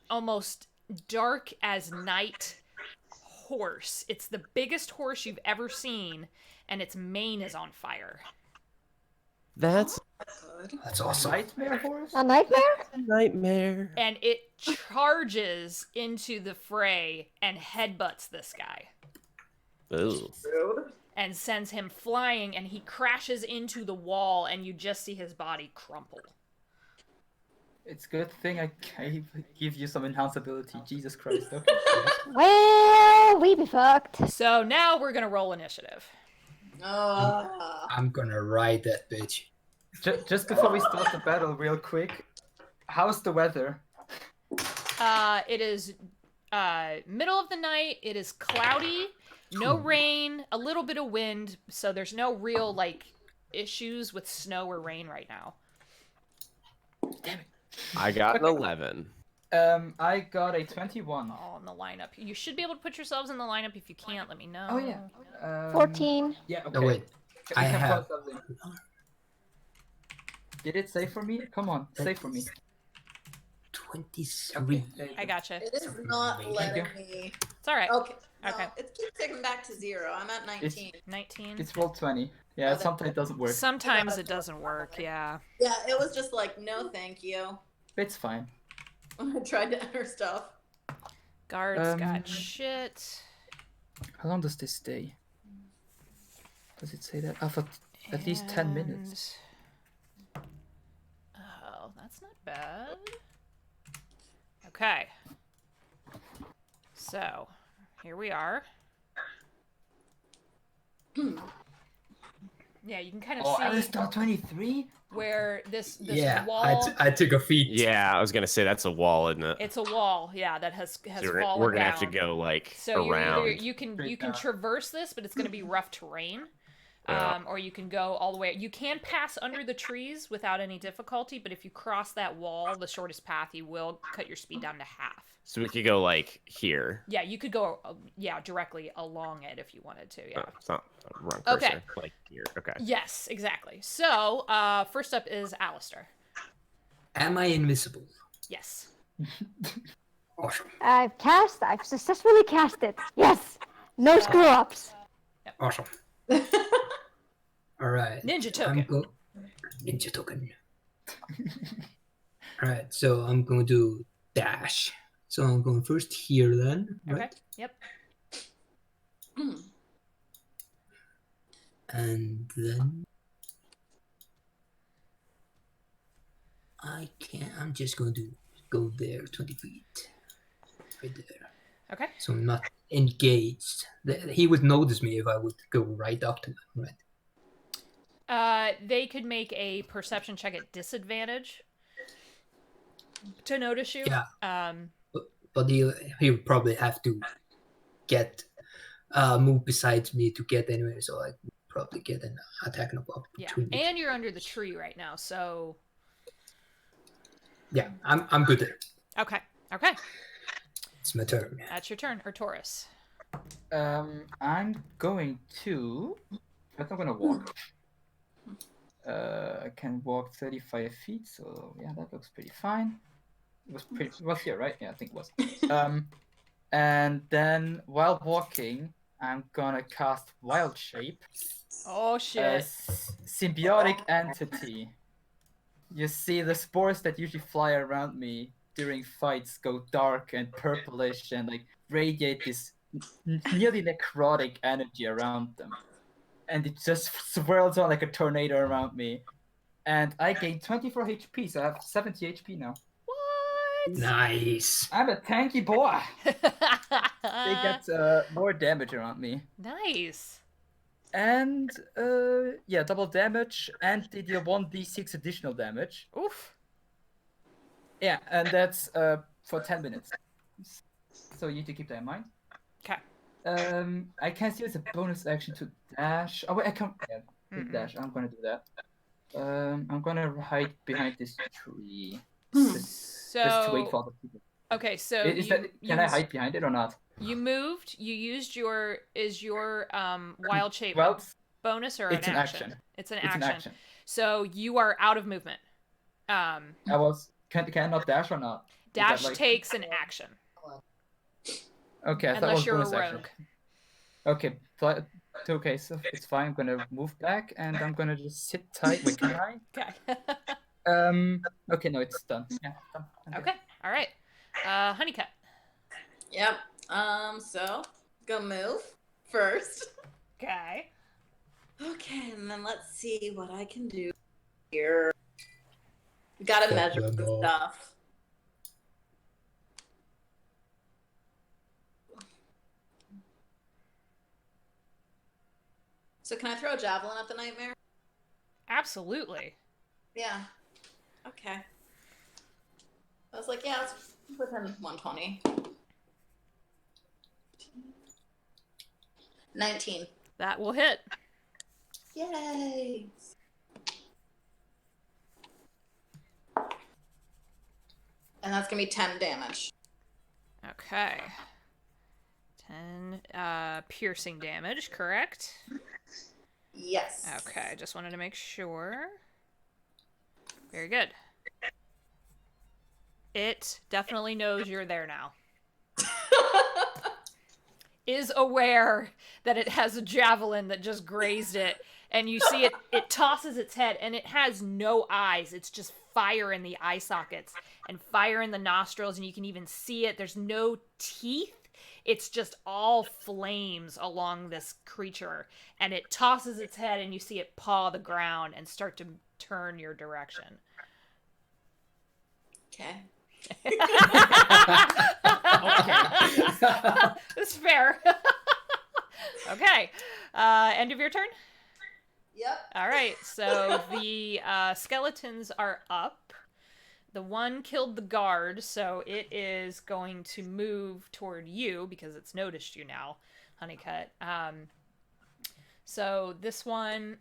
almost dark as night horse. It's the biggest horse you've ever seen, and its mane is on fire. That's That's awesome. Nightmare horse? A nightmare? a nightmare. And it charges into the fray and headbutts this guy Ooh. and sends him flying, and he crashes into the wall, and you just see his body crumple. It's a good thing I give you some enhanced ability. Jesus Christ. Okay. Well, we be fucked. So now we're gonna roll initiative. I'm gonna ride that bitch. Just before we start the battle, real quick, how's the weather? It is middle of the night. It is cloudy, no rain, a little bit of wind, so there's no real like issues with snow or rain right now. Damn it. I got an 11. I got a 21. All in the lineup. You should be able to put yourselves in the lineup. If you can't, let me know. Oh yeah. 14. Yeah. Okay. No, wait. We I can have- pause that link. Did it say for me? Come on, say for me. 23. There you I go. gotcha. It is not letting me. It's all right. Okay. No, Okay. it keeps taking back to 0. I'm at 19. 19. It's roll 20. Yeah, Oh, sometimes it doesn't work. Sometimes it doesn't work. Yeah. Yeah, it was just like, no, thank you. It's fine. When I tried to enter stuff. Guards got shit. How long does this stay? Does it say that? I thought at least 10 minutes. Oh, that's not bad. Okay. So, here we are. Yeah, you can kind of Oh, see Alistair 23? where this Yeah, wall. I took a feat. Yeah, I was gonna say that's a wall, isn't it? It's a wall, yeah, that has So we're fallen gonna have to down. go like So you around. you can Straight can down. traverse this, but it's going to be rough terrain. Yeah. Or you can go all the way. You can pass under the trees without any difficulty, but if you cross that wall, the shortest path, you will cut your speed down to half. So we could go like here. Yeah, you could go directly along it if you wanted to. Yeah. Oh, it's not wrong cursor. Okay. Like here. Okay. Yes, exactly. So, first up is Alistair. Am I invisible? Yes. Awesome. I've successfully cast it. Yes! No screw ups. Awesome. All right. Ninja I'm token. Ninja token. Alright, so I'm going to dash. So I'm going first here then, right? Okay. Yep. And then I'm just going to go there 20 feet. Right there. Okay. So I'm not engaged. He would notice me if I would go right up to him, right? They could make a perception check at disadvantage to notice you. Yeah. Um, But he would probably have to get move besides me to get anywhere, so I would probably get an attack of yeah. opportunity. And you're under the tree right now, so Yeah, I'm good there. okay. Okay. It's my turn. That's your turn, or Taurus. I'm going to. First, I'm gonna walk. I can walk 35 feet, so yeah, that looks pretty fine. It was here, right? Yeah, I think it was. And then while walking, I'm gonna cast Wild Shape. Oh shit. Symbiotic entity. You see the spores that usually fly around me during fights go dark and purplish and like radiate this nearly necrotic energy around them. And it just swirls on like a tornado around me. And I gain 24 HP, so I have 70 HP now. What? Nice. I'm a tanky boy. They get more damage around me. Nice. And yeah, double damage, and they deal 1d6 additional damage. Oof. Yeah, and that's for 10 minutes. So you need to keep that in mind. Okay. I can use a bonus action to dash. Oh wait, I can't. Yeah, dash. I'm gonna do that. I'm gonna hide behind this tree. Just to wait for other people. Okay, so can I hide behind it or not? You moved. You used your wild shape bonus or it's an action? It's an action. So you are out of movement. I was. Can I not dash or not? Dash takes an action. Okay, unless you're a rogue. Action. Okay, so it's fine. I'm gonna move back and I'm gonna just sit tight. Wait, can I? Okay. Okay, no, it's done. Yeah, done. Okay. All right. Honeycut. Yep. So go move first. Okay. Okay, and then let's see what I can do here. Gotta measure some stuff. So can I throw a javelin at the nightmare? Absolutely. Yeah. Okay. I was like, yeah, it's within 120. 19. That will hit. Yay! And that's gonna be 10 damage. Okay. 10 piercing damage, correct? Yes. Okay, just wanted to make sure. Very good. It definitely knows you're there now. Is aware that it has a javelin that just grazed it, and you see it tosses its head, and it has no eyes. It's just fire in the eye sockets and fire in the nostrils, and you can even see it. There's no teeth. It's just all flames along this creature, and it tosses its head, and you see it paw the ground and start to turn your direction. Okay. That's fair. Okay. End of your turn? Yep. All right. So the skeletons are up. The one killed the guard, so it is going to move toward you because it's noticed you now, Honeycut. So this one...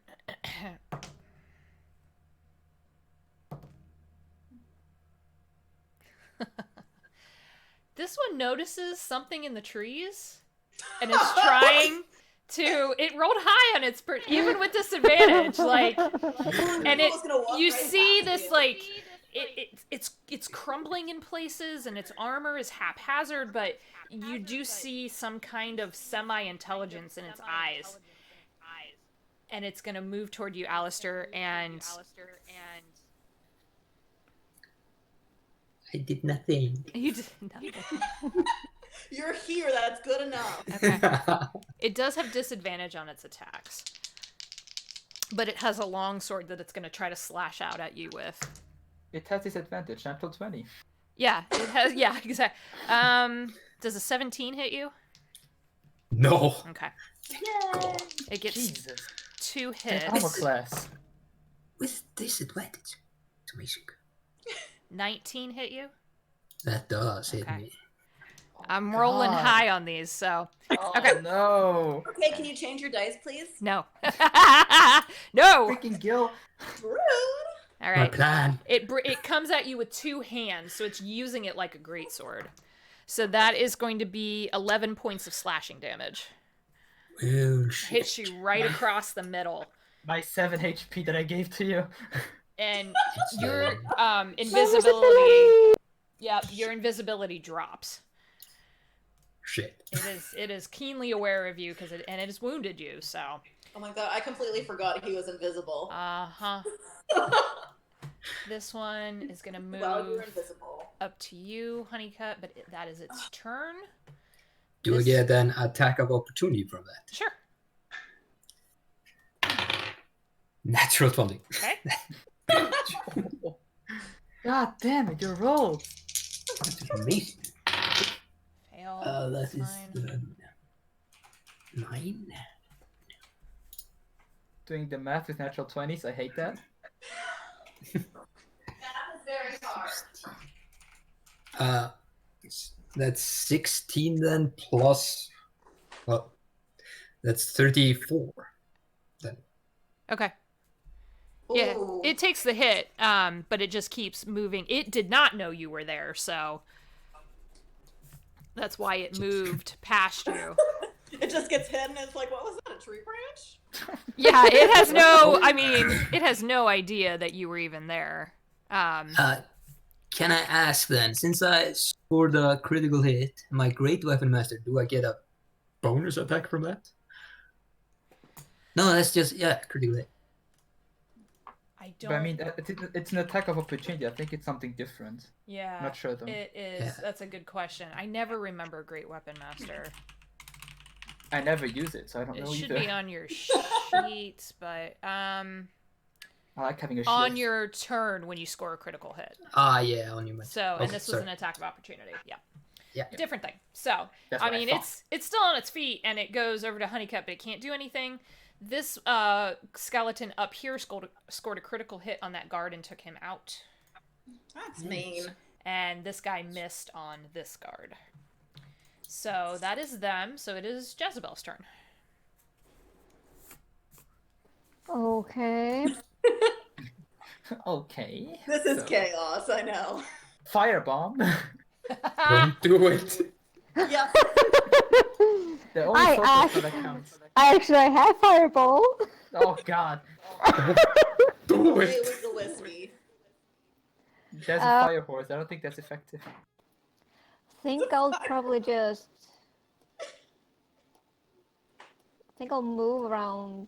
This one notices something in the trees and is trying to... It rolled high on its... even with disadvantage, like... And you see this, like... It's crumbling in places, and its armor is haphazard, but you do see some kind of semi-intelligence in its eyes. And it's going to move toward you, Alistair, and I did nothing. You did nothing. You're here. That's good enough. Okay. It does have disadvantage on its attacks. But it has a long sword that it's going to try to slash out at you with. It has disadvantage, natural 20. Yeah, it has. Yeah, exactly. Does a 17 hit you? No. Okay. Yay! It gets Jesus. 2 An hits. armor class. With disadvantage. It's amazing. 19 hit you? That does hit Okay. me. I'm rolling God. high on these, so. Oh, Okay. no. Okay, can you change your dice, please? No. No! Freaking Gil. Rude. All My right. plan. It comes at you with 2 hands, so it's using it like a greatsword. So that is going to be 11 points of slashing damage. Oh, shit. Hits you right across the middle. My 7 HP that I gave to you. And your invisibility... Yep, your invisibility drops. Shit. It is keenly aware of you because it has wounded you. So. Oh my god, I completely forgot he was invisible. This one is gonna move Wow, you're invisible. up to you, Honeycut, but that is its turn. Do I get an attack of opportunity from that? Sure. Natural 20. Okay. God damn it, you rolled. That's amazing. Fail. That is fine. 9. Doing the math with natural 20s, I hate that. That is very hard. That's 16 then plus. Well, that's 34. Then. Okay. Yeah, Ooh. it takes the hit, but it just keeps moving. It did not know you were there, so that's why it moved past you. It just gets hit and it's like, what was that, a tree branch? Yeah, it has no, I mean, it has no idea that you were even there. Can I ask then, since I scored a critical hit, my great weapon master, do I get a bonus attack from that? No, that's just, critical hit. I don't. But I mean, it's an attack of opportunity. I think it's something different. Yeah, Not sure though. it is. Yeah. That's a good question. I never remember Great Weapon Master. I never use it, so I don't It know should either. be on your sheet, but I like having a shield. on your turn when you score a critical hit. Yeah, on your So, and this was an attack of opportunity. Yeah. Yeah. Different thing. So, That's I what I mean, thought. it's still on its feet and it goes over to Honeycut, but it can't do anything. This skeleton up here scored a critical hit on that guard and took him out. That's mean. And this guy missed on this guard. So that is them. So it is Jezebel's turn. Okay. Okay. This is so- chaos, I know. Firebomb. Don't do it. Yeah. The only I focus that counts. Actually, I have fireball. Oh god. Do It it. was the whiskey. There's a fire horse. I don't think that's effective. Think I'll probably just. I think I'll move around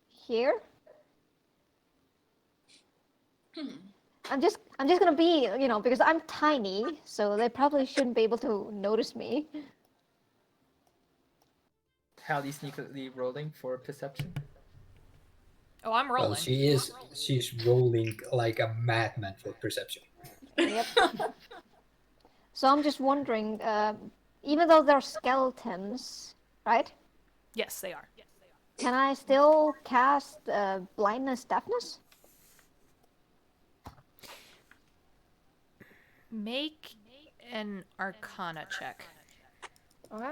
here. I'm just gonna be, because I'm tiny, so they probably shouldn't be able to notice me. Hallie sneakily rolling for perception. Oh, I'm rolling. Well, she's rolling like a madman for perception. Yep. So I'm just wondering, even though they're skeletons, right? Yes, they are. Can I still cast blindness, deafness? Make an Arcana check. Okay.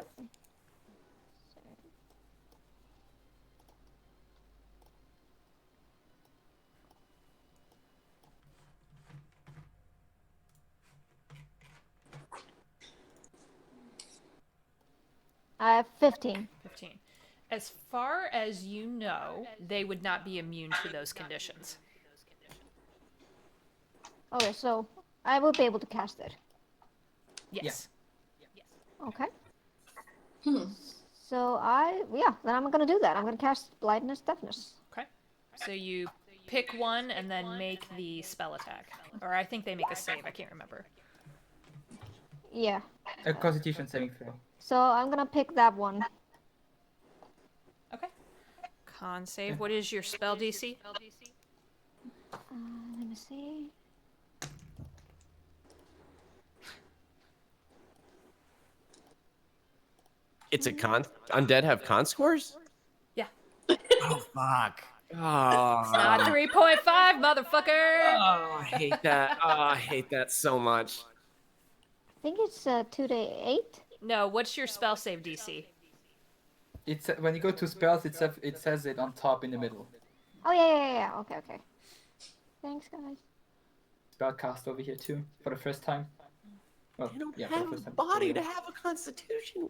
I have 15. 15. As far as you know, they would not be immune to those conditions. Okay, so I will be able to cast it. Yes. Okay. Hmm. So then I'm gonna do that. I'm gonna cast blindness, deafness. Okay. So you pick one and then make the spell attack. Or I think they make a save. I can't remember. Yeah. A Constitution saving throw. So I'm gonna pick that one. Okay. Con save. What is your spell DC? Let me see. It's a con. Undead have con scores? Yeah. Oh fuck. Oh. It's not 3.5, motherfucker. Oh, I hate that. Oh, I hate that so much. I think it's 2d8. No, what's your spell save DC? It's when you go to spells, it says it on top in the middle. Oh yeah. Okay. Thanks, guys. Spell cast over here too for the first time. Well, You don't yeah, for the have first a time. body to have a constitution.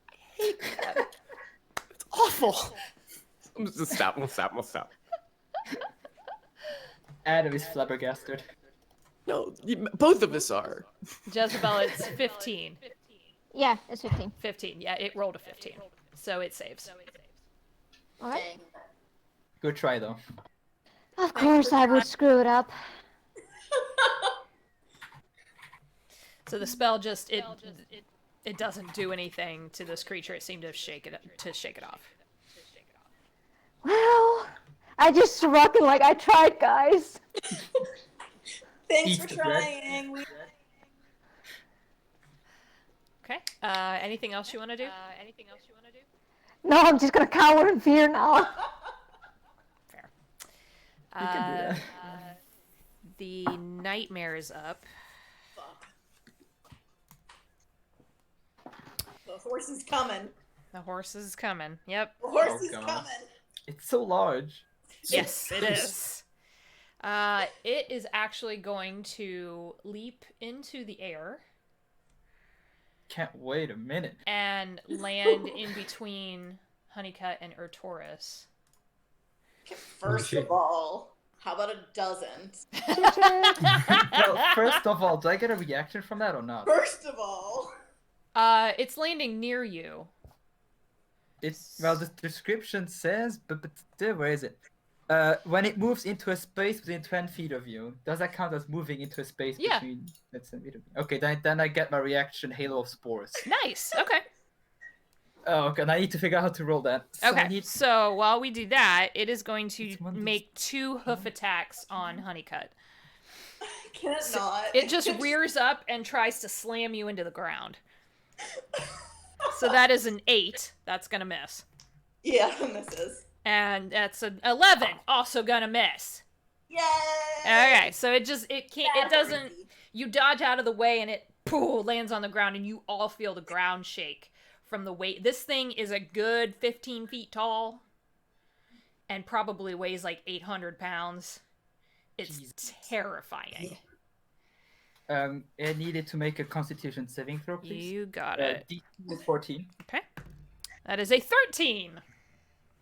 I hate that. It's awful. Just stop. We'll stop. Adam is flabbergasted. No, both of us are. Jezebel, it's 15. Yeah, it's 15. 15. Yeah, it rolled a 15. So it saves. Alright. Dang. Good try though. Of course I would screw it up. So the spell just it doesn't do anything to this creature. It seemed to shake it off. Well, I just struck and like I tried, guys. Thanks Eat for the bread. trying. Okay. Anything else you want to do? No, I'm just gonna cower in fear now. Fair. You can do that. The nightmare is up. Fuck. The horse is coming. The horse is coming. Yep. The horse Oh, is God. coming. It's so large. Yes, it is. It is actually going to leap into the air Can't wait a minute. and land in between Honeycut and Ertorus. First shit. of all, how about a dozen? Well, first of all, do I get a reaction from that or not? First of all. It's landing near you. It's well, the description says, but still, where is it? When it moves into a space within 10 feet of you, does that count as moving into a space Yeah. between 10 feet of me? Okay, then I get my reaction, Halo of Spores. Nice. Okay. Oh, okay, and I need to figure out how to roll that. So I Okay. need- So while we do that, it is going to It's one of these- make 2 hoof attacks on Honeycut. Can it not? It just rears up and tries to slam you into the ground. So that is an 8. That's gonna miss. Yeah, misses. And that's an 11. Also gonna miss. Yay! Okay, so it can't, it That's doesn't, easy. you dodge out of the way and it lands on the ground and you all feel the ground shake from the weight. This thing is a good 15 feet tall and probably weighs like 800 pounds. It's Jesus. terrifying. I needed to make a Constitution saving throw, please. You got it. DC is 14. Okay. That is a 13.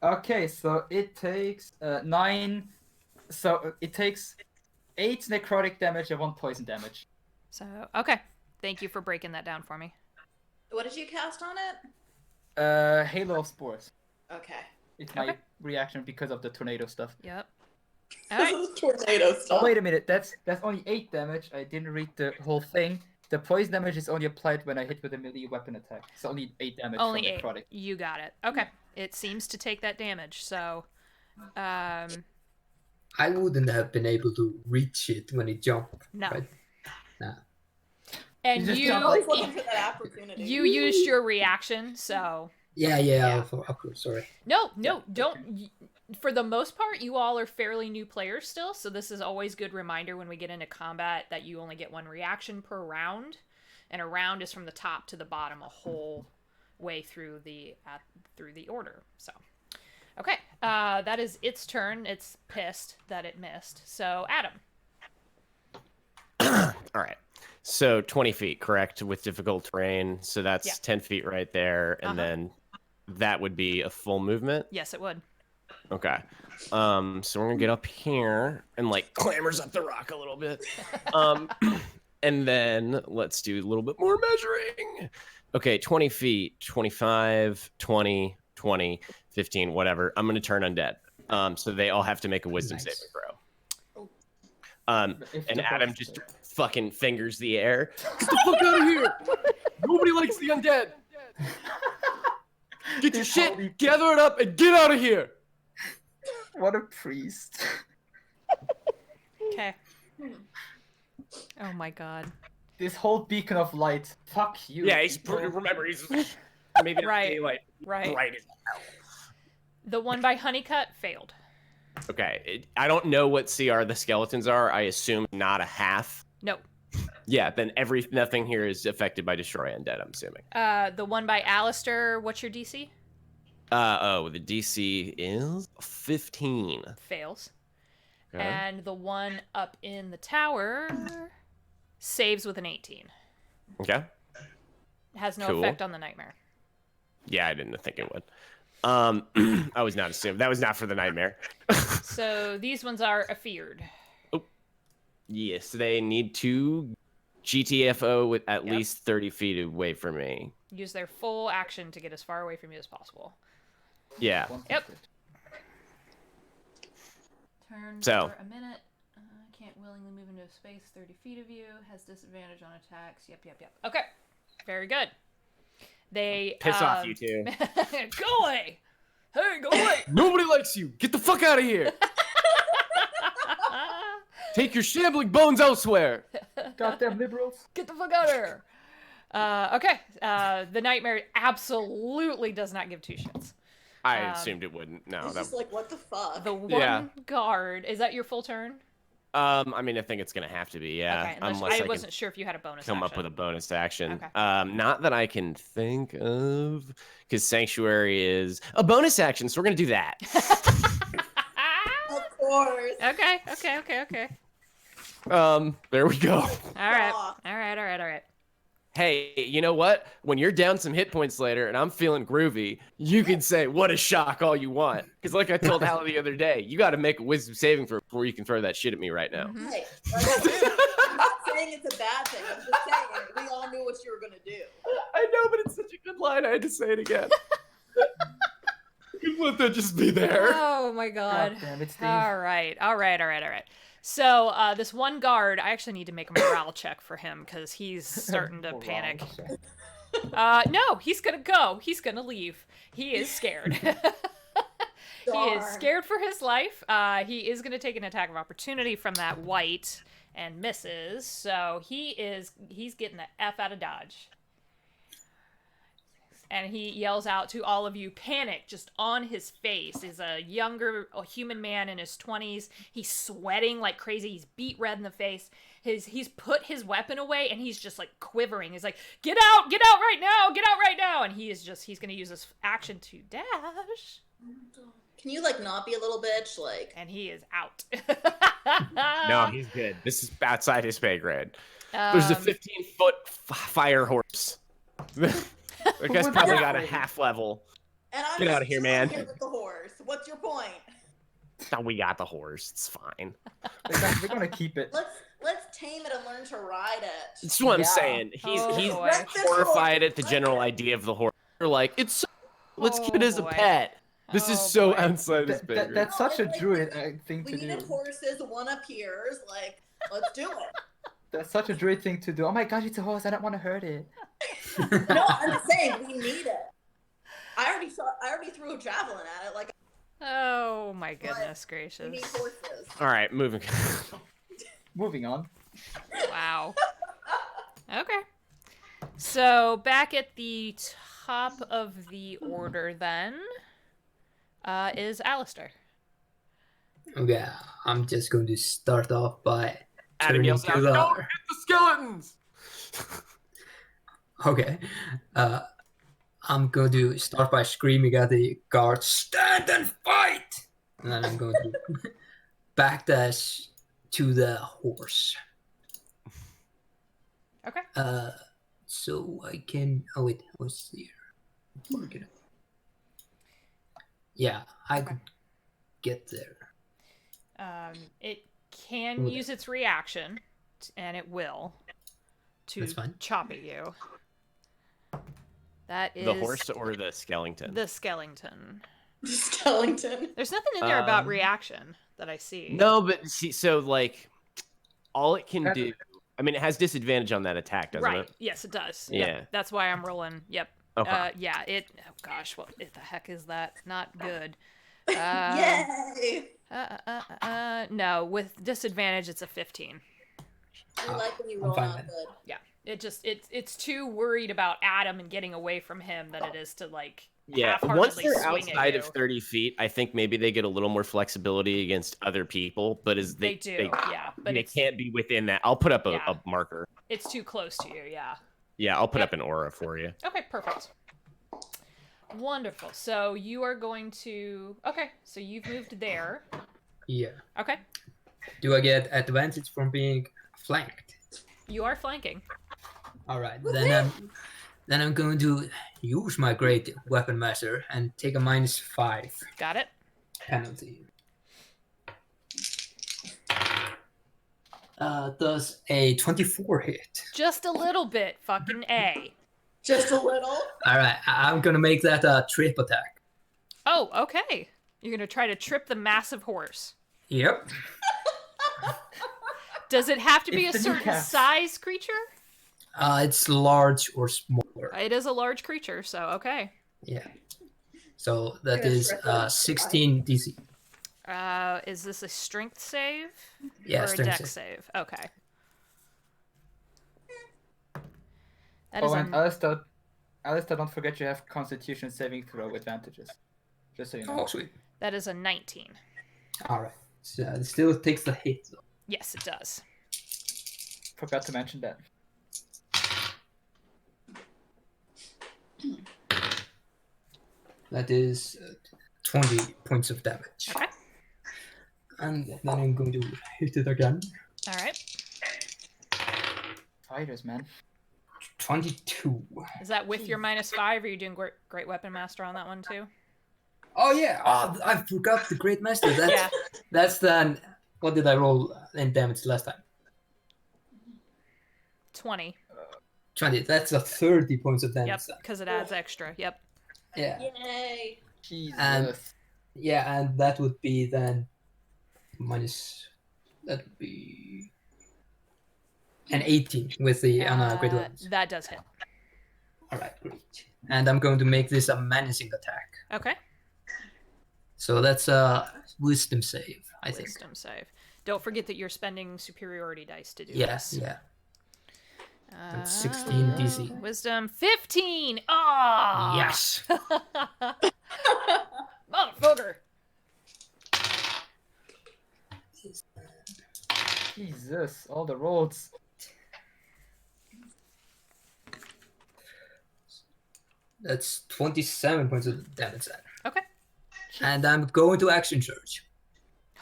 Okay, so it takes 9. So it takes 8 necrotic damage and 1 poison damage. So, okay. Thank you for breaking that down for me. What did you cast on it? Halo of Spores. Okay. It's my Okay. reaction because of the tornado stuff. Yep. All right. This is tornado stuff. Oh wait a minute, that's only 8 damage. I didn't read the whole thing. The poison damage is only applied when I hit with a melee weapon attack. It's only 8 damage Only from 8. necrotic. You got it. Okay. It seems to take that damage. So, I wouldn't have been able to reach it when it jumped. no. Right? Nah. And You just you I'm always looking for that opportunity. you used your reaction, so Yeah. Of course. Sorry. no, don't. For the most part, you all are fairly new players still, so this is always good reminder when we get into combat that you only get 1 reaction per round, and a round is from the top to the bottom, a whole way through the order. So, okay, that is its turn. It's pissed that it missed. So, Adam. All right. So 20 feet, correct, with difficult terrain. So that's Yeah. 10 feet right there. And then that would be a full movement. Yes, it would. Okay. So we're going to get up here and like clambers up the rock a little bit. And then let's do a little bit more measuring. Okay, 20 feet, 25, 20, 20, 15, whatever. I'm going to turn undead. So they all have to make a wisdom Nice. saving throw. If And the Adam horse- just fucking fingers the air. Get the fuck out of here! Nobody likes the undead. Get your This shit, holy- gather it up, and get out of here. What a priest. Okay. Oh my god. This whole beacon of light. Fuck you. Yeah, he's people. remember he's maybe not Right. daylight, Right. bright as The one by Honeycut failed. Okay, I don't know what CR the skeletons are. I assume not a half. No. Yeah, then nothing here is affected by Destroy Undead, I'm assuming. The one by Alistair, what's your DC? The DC is 15. Fails. Okay. And the one up in the tower saves with an 18. Okay. Has no Cool. effect on the nightmare. Yeah, I didn't think it would. I was not assuming. That was not for the nightmare. So these ones are afeared. Yes, they need to GTFO with at Yep. least 30 feet away from me. Use their full action to get as far away from you as possible. Yeah. Yep. Turn So. for a minute. Can't willingly move into a space 30 feet of you. Has disadvantage on attacks. Yep. Okay. Very good. They Piss off, you two. Go away. Hey, go away. Nobody likes you. Get the fuck out of here. Take your shambling bones elsewhere. Goddamn liberals. Get the fuck out of here. Okay. The nightmare absolutely does not give two shits. I assumed it wouldn't. No, It's that. just like, what the fuck? The one Yeah. guard. Is that your full turn? I mean, I think it's gonna have to be. Yeah. Okay. Unless I I can wasn't sure if you had a bonus come up action. with a bonus action. Okay. Not that I can think of, because Sanctuary is a bonus action, so we're gonna do that. Of course. Okay. There we go. All right. Hey, you know what? When you're down some hit points later and I'm feeling groovy, you can say, what a shock, all you want. Because like I told Hallie the other day, you got to make a wisdom saving throw before you can throw that shit at me right now. Mhm. Hey, I'm not saying it's a bad thing. I'm just saying we all knew what you were gonna do. I know, but it's such a good line. I had to say it again. You let that just be there. Oh my god. God damn it, Steve. All right. So this one guard, I actually need to make a morale check for him because he's starting to panic. No, he's gonna go. He's gonna leave. He is scared. He is Darn. scared for his life. He is gonna take an attack of opportunity from that white and misses. So he's getting the F out of Dodge. And he yells out to all of you, panic, just on his face. He's a human man in his 20s. He's sweating like crazy. He's beat red in the face. He's put his weapon away and he's just like quivering. He's like, get out right now. And he's going to use his action to dash. Can you like not be a little bitch? Like, And he is out. No, he's good. This is outside his pay grade. There's a 15-foot fire horse. That guy's probably got a half level. and I'm Get just outta here, chilling man. Here with the horse. What's your point? Oh, we got the horse. It's fine. We're gonna keep it. Let's tame it and learn to ride it. That's what I'm Yeah. saying. He's Oh, boy. horrified at the general idea of the horse. We're like, let's keep it as a boy. pet. This is Oh, so boy. outside his pay grade. That's such a druid thing We to needed do. horses. One appears. Like, let's do it. That's such a druid thing to do. Oh my gosh, it's a horse. I don't want to hurt it. No, I'm just saying we need it. I already threw a javelin at it. Like, Oh my goodness we gracious. need horses. All right, moving. Moving on. Wow. Okay. So back at the top of the order then is Alistair. Okay, I'm just going to start off by Adam turning yells to out, the... Don't hit the skeletons! Okay. I'm going to start by screaming at the guard, stand and fight! And then I'm going to backdash to the horse. Okay. So I can... Oh wait, what's here? Okay. Yeah, I could get there. It can use its reaction, and it will, to That's fine. chop at you. That is The horse or the skeleton? the skeleton. Skeleton. There's nothing in there about reaction that I see. No, but see, so like, all it can do. I mean, it has disadvantage on that attack, doesn't Right. it? Yes, it does. Yeah. Yep. That's why I'm rolling. Yep. Okay. Yeah. Oh gosh. What the heck is that? Not good. Yay! No, with disadvantage, it's a 15. I like when you I'm roll fine out then. good. Yeah. It's too worried about Adam and getting away from him than it is to like. Yeah, once half-heartedly they're swing at outside you. of 30 feet, I think maybe they get a little more flexibility against other people. But as They do, yeah. But they it's can't be within that. I'll put up Yeah. a marker. it's too close to you. Yeah. Yeah, I'll put Yep. up an aura for you. Okay. Perfect. Wonderful. So you are going to. Okay. So you've moved there. Yeah. Okay. Do I get advantage from being flanked? You are flanking. All right. Then I'm going to use my great weapon master and take a -5 Got it. penalty. Does a 24 hit? Just a little bit. Fucking A. Just a little. All right. I'm gonna make that a trip attack. Oh, okay. You're gonna try to trip the massive horse. Yep. Does it have to be a It's the certain kneecaps. size creature? It's large or smaller. It is a large creature, so okay. Yeah. So that Yeah, is sure. 16 DC. Is this a strength save? Yeah, or a strength dex save. save? Okay. That is Oh, a and Alistair, don't forget you have Constitution saving throw advantages. Just so you know. Oh, sweet. that is a 19. All right. So it still takes the hit. Though. Yes, it does. Forgot to mention that. That is 20 points of damage. Okay. And then I'm going to hit it again. All right. Fighters, man. 22. Is that with your -5? Or are you doing great weapon master on that one too? Oh yeah. Oh, I forgot the great master. That's Yeah. that's the. What did I roll in damage last time? 20. 20. That's a 30 points of damage. Yep, then. because it adds extra. Yep. Yeah. Yay! Jesus. And- Yeah, and that would be then minus. That would be an 18 with the great weapons. That does hit. All right, great. And I'm going to make this a menacing attack. Okay. So that's a wisdom save, I think. Wisdom save. Don't forget that you're spending superiority dice to do Yes, this. yeah. That's 16 DC. Wisdom 15. Ah. Yes. Motherfucker. Jesus, all the rolls. That's 27 points of damage then. Okay. And I'm going to action surge.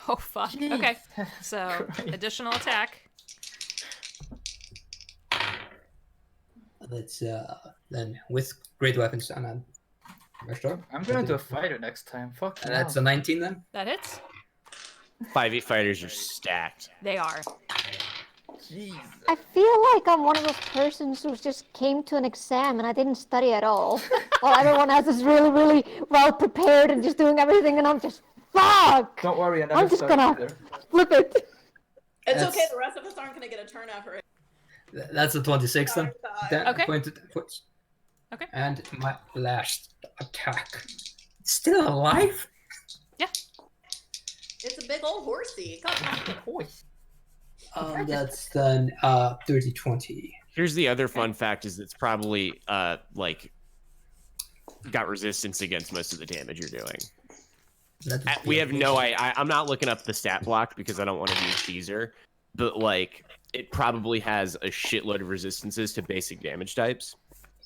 Oh fuck. Okay. Jesus So Christ. additional attack. Let's then with great weapons and I'm I'm gonna do a fighter next time. Fuck And that's a 19 then. That hits. 5e fighters are stacked. They are. Jesus. I feel like I'm one of those persons who just came to an exam and I didn't study at all. While everyone else is really, really well prepared and just doing everything, and I'm just, fuck! Don't worry, I never I'm just studied gonna either. flip it. It's That's- okay. The rest of us aren't gonna get a turn out for it. That's a 26 then. Okay. Points. Okay. And my last attack. Still alive? It's a big old horsey. Come on. That's then 30-20. Here's the other fun fact: is it's probably like got resistance against most of the damage you're doing. We have no I'm not looking up the stat block because I don't want to be a teaser, but like it probably has a shitload of resistances to basic damage types,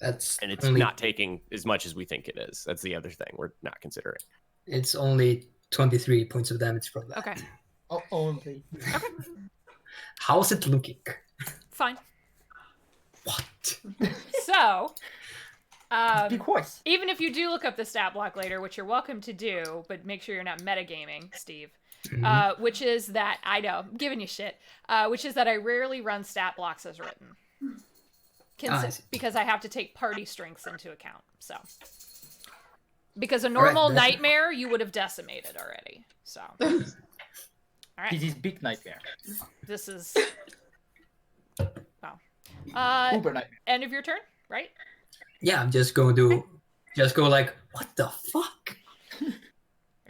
That's and it's only, not taking as much as we think it is. That's the other thing we're not considering. It's only 23 points of damage from that. Okay. Oh, only. How's it looking? Fine. What? So, Be quiet. even if you do look up the stat block later, which you're welcome to do, but make sure you're not metagaming, Steve. Which is that I know, I'm giving you shit. Which is that I rarely run stat blocks as written, I see. because I have to take party strengths into account. So, because a normal that's- nightmare you would have decimated already. So, right. He's big nightmare. This is wow. Uber nightmare. End of your turn, right? Yeah, I'm just going to just go like, what the fuck?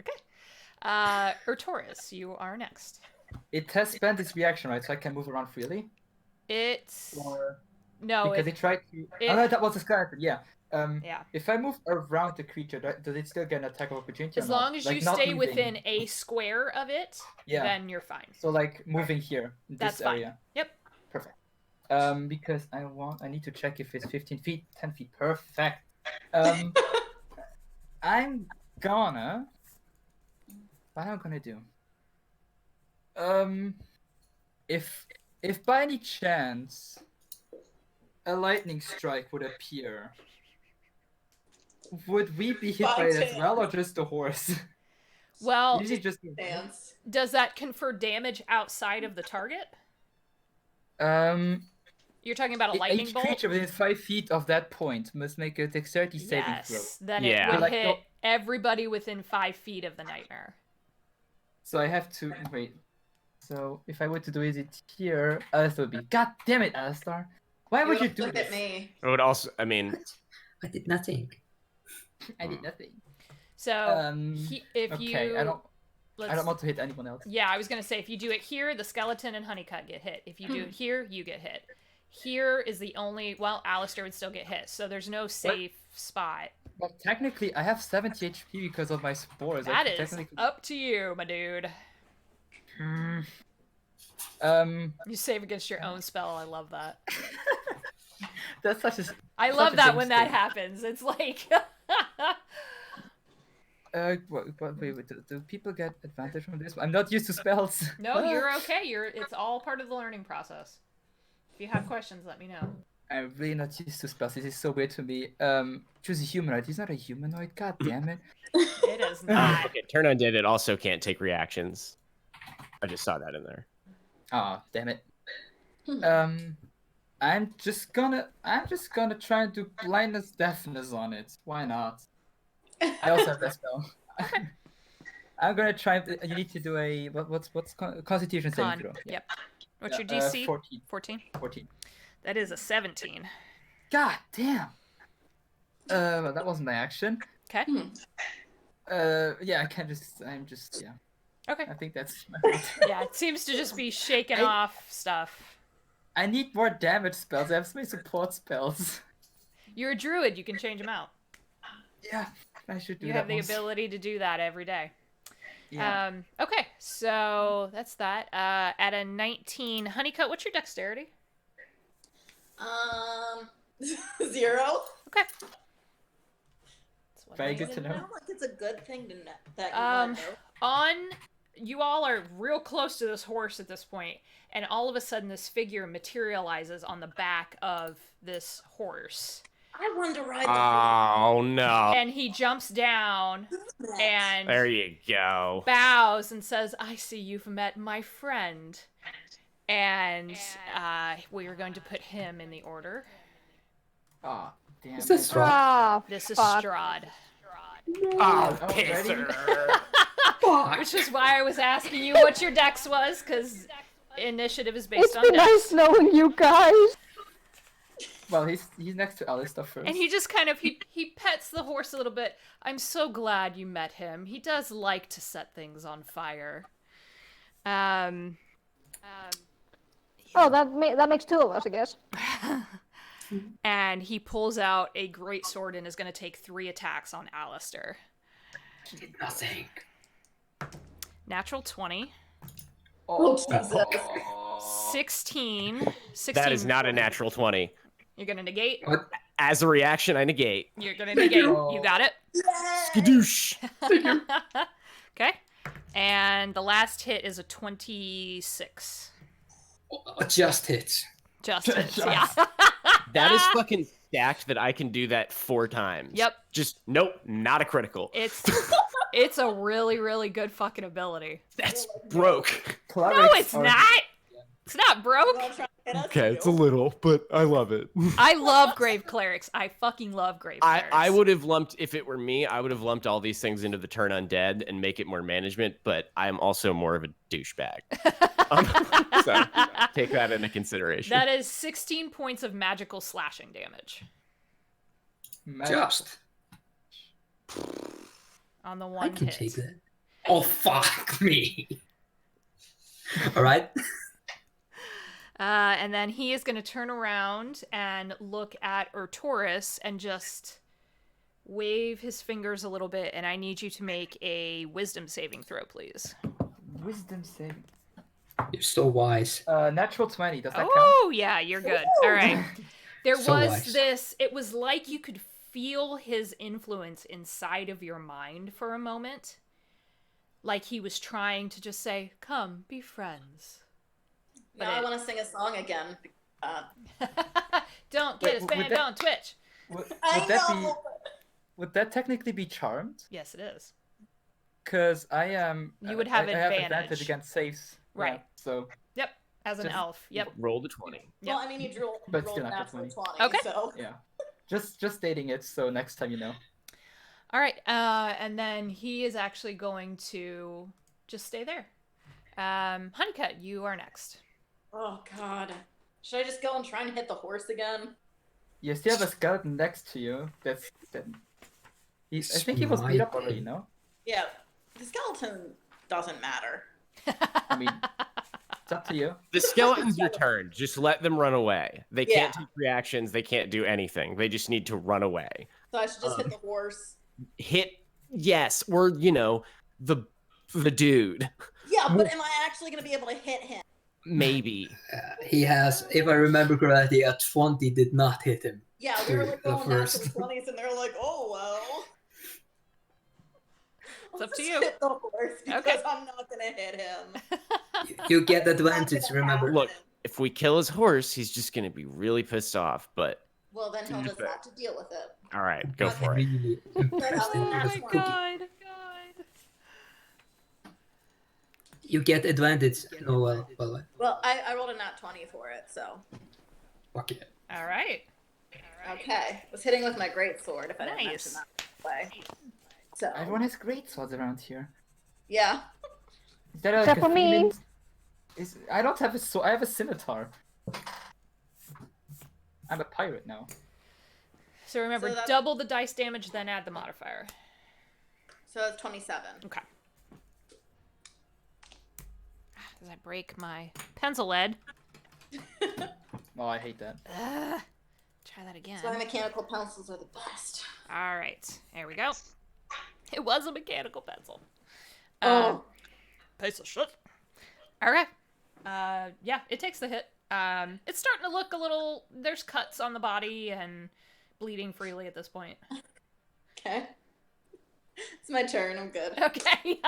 Okay. Ertoris, you are next. It has spent its reaction, right? So I can move around freely. It's Or no. because it tried to. it- Oh no, that was a skeleton. Yeah. Yeah. If I move around the creature, does it still get an attack of opportunity? As or not? long as Like, you not stay moving. within a square of it, Yeah. then you're fine. So like moving here, in That's this fine. area. Yep. Perfect. Because I need to check if it's 15 feet, 10 feet. Perfect. I'm gonna. What am I gonna do? If by any chance a lightning strike would appear, would we be hit by it as well, or just the horse? Well, Usually just. Dance. does that confer damage outside of the target? You're talking about a lightning Each bolt? creature within 5 feet of that point must make a dexterity saving throw. Yes. Then Yeah. it would Like, hit no- everybody within 5 feet of the nightmare. So I have to wait. So if I were to do it here, Alistar would be. God damn it, Alistar! Why would you do look this? at me? It would also, I mean, I did nothing. I did nothing. So if Okay, you I don't let's- want to hit anyone else. Yeah, I was gonna say if you do it here, the skeleton and Honeycut get hit. If you do it here, you get hit. Here is the only Alistair would still get hit, so there's no safe spot. Well, technically, I have 70 HP because of my spores. That I is technically... up to you, my dude. You save against your own spell. I love that. That's such a. I such love a that dumb when that thing. happens. It's like Wait, do people get advantage from this? I'm not used to spells. no, you're okay. It's all part of the learning process. If you have questions, let me know. I'm really not used to spells. This is so weird to me. Choose a humanoid. He's not a humanoid. God damn it. It is not. okay, turn undead, it also can't take reactions. I just saw that in there. Ah, damn it. I'm just gonna try and do blindness deafness on it. Why not? I also have that spell. I'm gonna try. You need to do a what's Constitution saving Con. throw. Yeah. Yep. What's your Yeah, DC? 14. 14. 14. That is a 17. God damn. Well, that wasn't my action. Okay. Yeah, I'm just yeah. Okay. I think that's. Yeah, it seems to just be shaking off stuff. I need more damage spells. I have so many support spells. You're a druid. You can change them out. Yeah, I should do You that. have the once. ability to do that every day. Yeah. Okay, so that's that. At a 19, Honeycut, what's your dexterity? 0. Okay. That's what Very I good need. to know. Like it's a good thing to know that you wanna know. On, you all are real close to this horse at this point, and all of a sudden this figure materializes on the back of this horse. I wanted to ride the Oh no! And he jumps down horse. and There you go. bows and says, I see you've met my friend. And we are going to put him in the order. Oh, damn. Is this it. wrong? Ah, This is fuck. Strahd. Oh, Already? pisser! Which is why I was asking you what your dex was, because initiative is based It's on been dex. nice knowing you guys. Well, he's next to Alistar first. And he just kind of he pets the horse a little bit. I'm so glad you met him. He does like to set things on fire. Oh, that makes two of us, I guess. And he pulls out a great sword and is going to take 3 attacks on Alistair. Did nothing. Natural 20, Oh, Jesus. 16. That is not a natural 20. You're going to negate. What? As a reaction, I negate. You're going to negate. You got it. Skadoosh! Okay. And the last hit is a 26. Just hit. Just hits, yeah. That is fucking stacked that I can do that 4 times. Yep. Just, nope, not a critical. It's a really, really good fucking ability. That's broke. No, it's not. It's not broke. You wanna try That's Okay, it's a you. little, but I love it. I love grave clerics. I fucking love grave clerics. I would have lumped, if it were me, I would have lumped all these things into the turn undead and make it more management, but I'm also more of a douchebag. So take that into consideration. That is 16 points of magical slashing damage Just. on the I one can hit. take that. Oh, fuck me. All right. And then he is going to turn around and look at Taurus and just wave his fingers a little bit, and I need you to make a wisdom saving throw, please. Wisdom saving. You're so wise. Natural 20. Does that count? Oh, yeah, you're good. All right. There So was wise. this, it was like you could feel his influence inside of your mind for a moment. Like he was trying to just say, come, be friends. Now I want to sing a song again. Don't get Wait, us would banned that- on Twitch. Would that technically be charmed? Yes, it is. Because I am. You would have I have advantage. advantage against saves. Right. Yeah, so. Yep, as an Just- elf. Yep. Roll the 20. Yep. Well, I mean, you But rolled still a not natural 20. 20. Okay. So. Yeah. Just stating it so next time you know. All right, and then he is actually going to just stay there. Honeycut, you are next. Oh God. Should I just go and try and hit the horse again? You still have a skeleton next to you. I think he was beat up Smite. already, no? Yeah. The skeleton doesn't matter. I mean, it's up to you. The skeleton's your turn. Just let them run away. They can't Yeah. take reactions. They can't do anything. They just need to run away. So I should just hit the horse. Hit, yes, or, the dude. Yeah, but am I actually going to be able to hit him? Maybe. He has, if I remember correctly, a 20 did not hit him. Yeah, we were like The going natural first. 20s and they're like, oh, well. It's up to Let's you. hit the horse because Okay. I'm not going to hit him. You get It's not advantage, gonna remember. happen. Look, if we kill his horse, he's just going to be really pissed off. But, Well, then he'll do just that. have to deal with it. all right, go for it. Really interesting. Oh because my Cookie, god. you get advantage. No, well, Well, I rolled a nat 20 for it, so. fuck it. All right. Okay. Was hitting with my great sword if I didn't Nice. mention that way. So, Everyone has great swords around here. yeah. Is that like Except a for me. feeling- I don't have a sword. I have a scimitar. I'm a pirate now. So remember, So that's- double the dice damage, then add the modifier. So that's 27. Okay. As I break my pencil lead. Oh, I hate that. Try that again. So my mechanical pencils are the best. All right. There we go. It was a mechanical pencil. Oh. Piece of shit. All right. Yeah, it takes the hit. It's starting to look a little. There's cuts on the body and bleeding freely at this point. Okay. It's my turn. I'm good. Okay.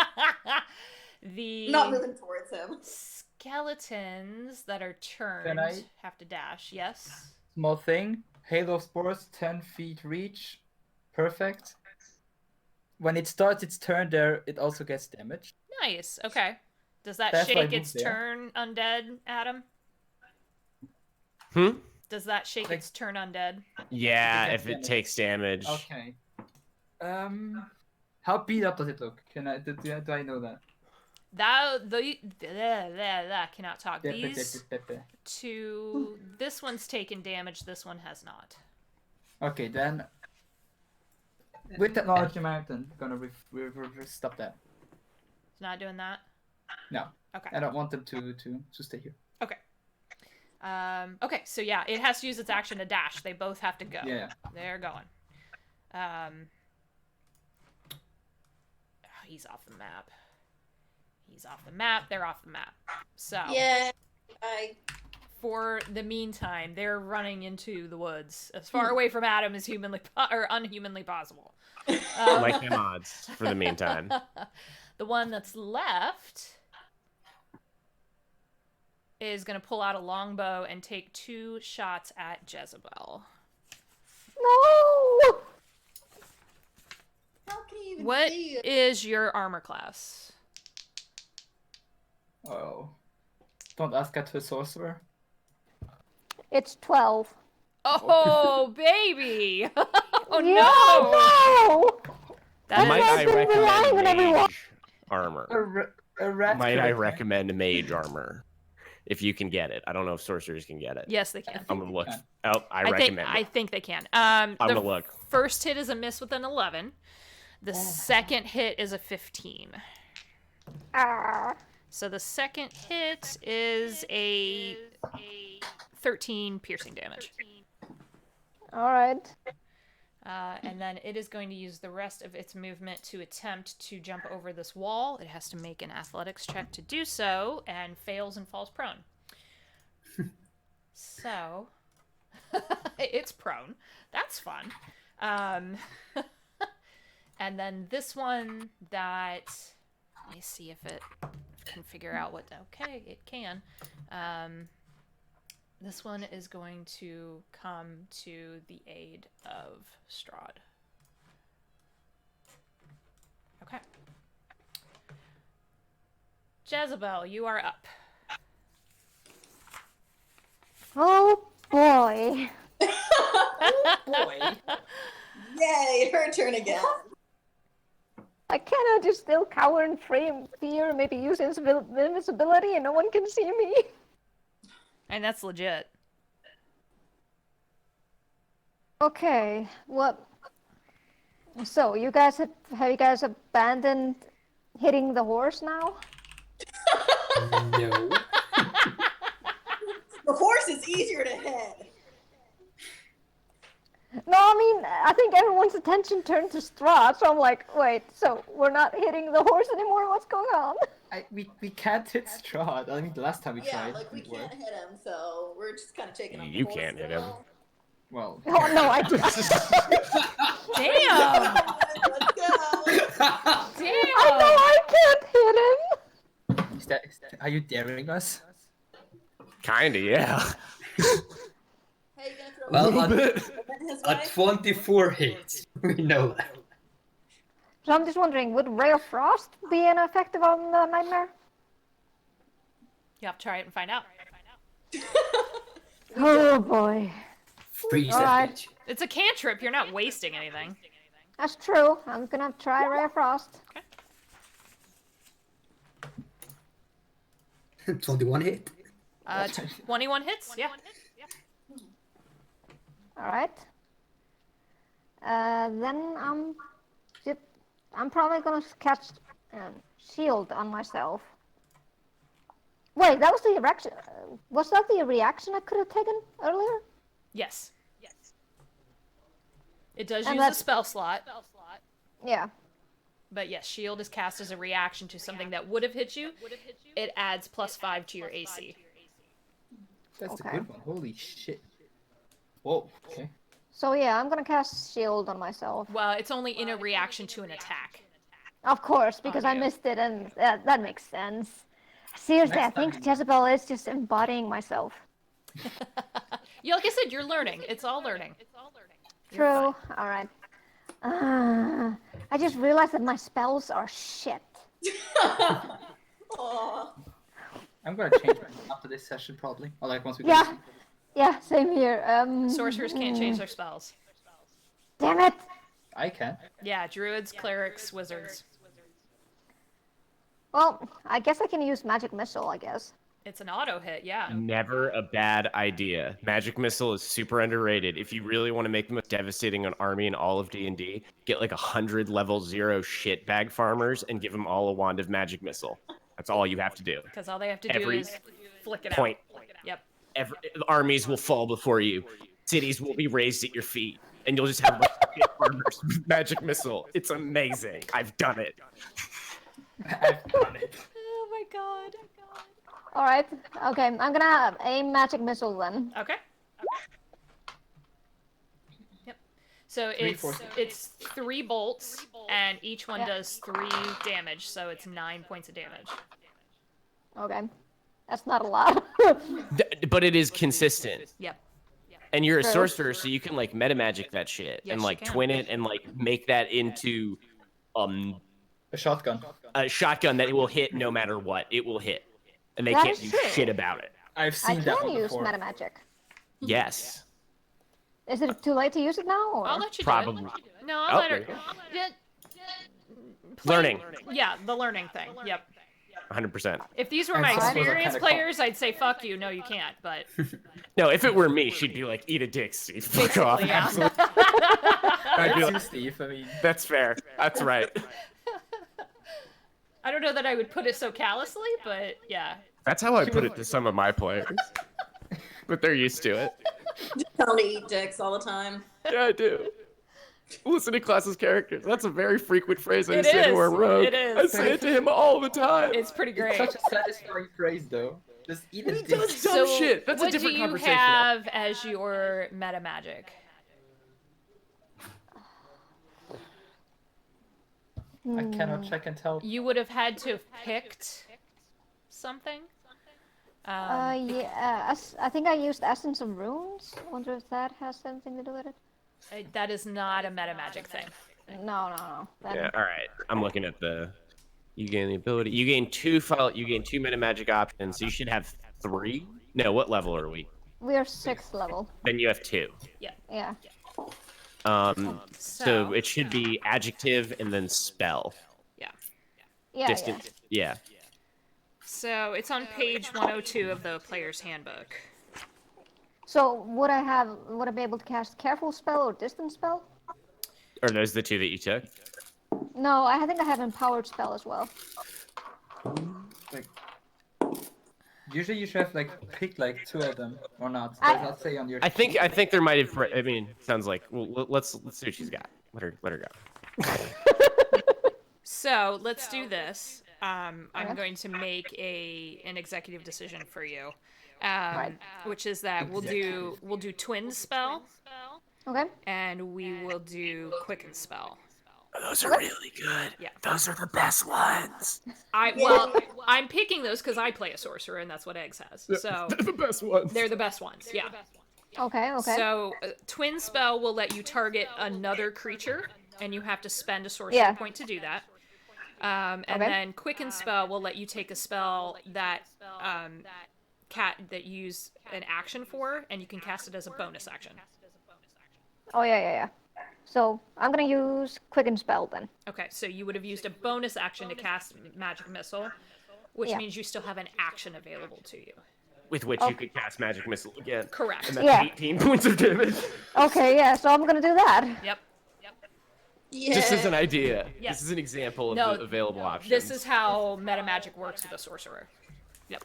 The Not moving towards him. skeletons that are turned Can I- have to dash. Yes. Small thing. Halo of Spores, 10 feet reach. Perfect. When it starts its turn there, it also gets damaged. Nice. Okay. Does that That's why I shake moved its there. turn undead, Adam? Hmm? Does that shake Like- its turn undead? Yeah, It gets if it damage. takes damage. Okay. How beat up does it look? Do I know that? Cannot talk. These two. This one's taken damage. This one has not. Okay, then. With that knowledge in mind, I'm gonna stop that. It's not doing that. No. Okay. I don't want them to stay here. Okay. Okay. So yeah, it has to use its action to dash. They both have to go. Yeah. They're going. He's off the map. He's off the map. They're off the map. So Yeah. for the meantime, they're running into the woods as far away from Adam as humanly or unhumanly possible. Like them odds for the meantime. The one that's left is going to pull out a longbow and take 2 shots at Jezebel. No! How can you even What see it? is your armor class? Oh. Don't ask that to a sorcerer. It's 12. Oh, baby! Oh Yeah, no! no! That Might is- I been relying on recommend everyone. mage armor? A rat Might I critter. recommend mage armor? If you can get it. I don't know if sorcerers can get it. Yes, they can. I'm gonna look. can. Oh, I recommend it. think they can. I'm The gonna look. first hit is a miss with an 11. The second hit is a 15. Ah. So the second hit is a 13 piercing damage. Alright. And then it is going to use the rest of its movement to attempt to jump over this wall. It has to make an athletics check to do so, and fails and falls prone. So, it's prone. That's fun. And then this one that... Let me see if it can figure out what... Okay, it can. This one is going to come to the aid of Strahd. Okay. Jezebel, you are up. Oh boy. Boy. Yay, her turn again. I cannot just still cower in fear, maybe use invisibility and no one can see me. And that's legit. Okay, what? So, you guys have you guys abandoned hitting the horse now? No. The horse is easier to hit. No, I mean, I think everyone's attention turned to Strahd, so I'm like, wait, so we're not hitting the horse anymore? What's going on? We can't hit Strahd. I mean, the last time we Yeah, tried. like we it worked. can't hit him, so we're just kind of taking him. You can't hit him. Well, Oh no, I Damn! Let's go. I know I can't hit him! is that, are you daring us? Kinda, yeah. Hey, you gonna throw Well, his a wife? 24 hits. We know that. So I'm just wondering, would Ray of Frost be an effective on the nightmare? You have to try it and find out. Oh boy. Freeze Alright. that bitch. It's a cantrip. You're not wasting anything. That's true. I'm gonna try Ray of Frost. 21 hit. 21 hits? Yeah. Alright. Then I'm probably gonna cast shield on myself. Wait, that was the reaction. Was that the reaction I could have taken earlier? Yes. It does And use a that's- spell slot. Yeah. But yes, shield is cast as a reaction to something that would have hit you. It adds +5 to your AC. That's Okay. a good one. Holy shit. Whoa. Okay. So yeah, I'm gonna cast shield on myself. Well, it's only in a reaction to an attack. Of course, because I yeah. missed it, and that makes sense. Seriously, Next I think time. Jezebel is just embodying myself. Yeah, like I said, you're learning. It's all learning. True. All right. I just realized that my spells are shit. Aw. I'm gonna change mine after this session probably. Or like once we do Yeah. this. Yeah, same here. Sorcerers can't change their spells. Damn it! I can. Yeah, druids, clerics, wizards. Well, I guess I can use magic missile. I guess. It's an auto hit, yeah. Never a bad idea. Magic Missile is super underrated. If you really want to make the most devastating an army in all of D&D, get like 100 level 0 shitbag farmers and give them all a wand of Magic Missile. That's all you have to do. Because all they have to do Every is flick it point. out. Yep. Armies will fall before you. Cities will be raised at your feet. And you'll just have like shit farmers with Magic Missile. It's amazing. I've done it. I've done it. Oh my god. All right. Okay, I'm gonna aim magic missile then. Okay. Yep. So it's 3 bolts, and each one Yeah. does 3 damage, so it's 9 points of damage. Okay, that's not a lot. But it is consistent. Yep. And you're a True. sorcerer, so you can like meta magic that shit Yes, and you like can. twin it and like make that into A shotgun. a shotgun that it will hit no matter what. It will hit. And they That can't is do true. shit about it. I've I seen that can one use before. meta magic. Yes. Is it too late to use it now? Or? I'll let you Probably. do it. No, I'll let her. there you go. Play- Learning. Yeah, the learning thing. Yep. 100%. If these were And my some of those are experienced kinda cool. players, I'd say fuck you. No, you can't. But No, if it were me, she'd be like, eat a dick, Steve. Fuck off. basically, yeah. I'd be Right, like, Steve. I mean, that's fair. That's right. I don't know that I would put it so callously, but yeah. That's how I put it to some of my players. But they're used to it. Tell me to eat dicks all the time. Yeah, I do. Listen to Class's characters. That's a very frequent phrase I It say to is. our rogue. It is. I say it to him all the time. It's pretty it's great. such a satisfying phrase, though. Just eat a He dick. does dumb So, shit. That's a what different do you conversation. have as your meta magic? I cannot check and tell. You would have had to have picked something. Yeah, I think I used Essence of Runes. I wonder if that has anything to do with it. That is not a meta magic thing. No. That, Yeah, all right. I'm looking at the. You gain the ability. You gain two meta magic options. So you should have 3. No, what level are we? We are 6th level. Then you have 2. Yeah. So it should be adjective and then spell. Yeah. Distance. Yeah. So it's on page 102 of the player's handbook. So would I be able to cast Careful Spell or Distance Spell? Are those the 2 that you took? No, I think I have Empowered Spell as well. Like, usually you should have pick 2 of them or not. I- Does not say on your. I think there might have. I mean, sounds like. Well, let's see what she's got. Let her go. So let's do this. I'm going to make an executive decision for you, which is that we'll do Twin Spell, Okay. and we will do Quicken Spell. Those are really good. Yeah. Those are the best ones. I'm picking those because I play a sorcerer, and that's what Eggs has. So They're the best ones. they're the best ones. Yeah. Okay. So Twin Spell will let you target another creature, and you have to spend a sorcery Yeah. point to do that. And Okay. then Quicken Spell will let you take a spell that that you use an action for, and you can cast it as a bonus action. Oh yeah. So I'm gonna use Quicken Spell then. Okay, so you would have used a bonus action to cast Magic Missile, which Yeah. means you still have an action available to you. With which you could cast Magic Missile again. Correct. And that's Yeah. 18 points of damage. Okay, yeah. So I'm gonna do that. Yep. Yeah. Just as an idea. Yeah. This is an example of No, the available options. This is how meta magic works with a sorcerer.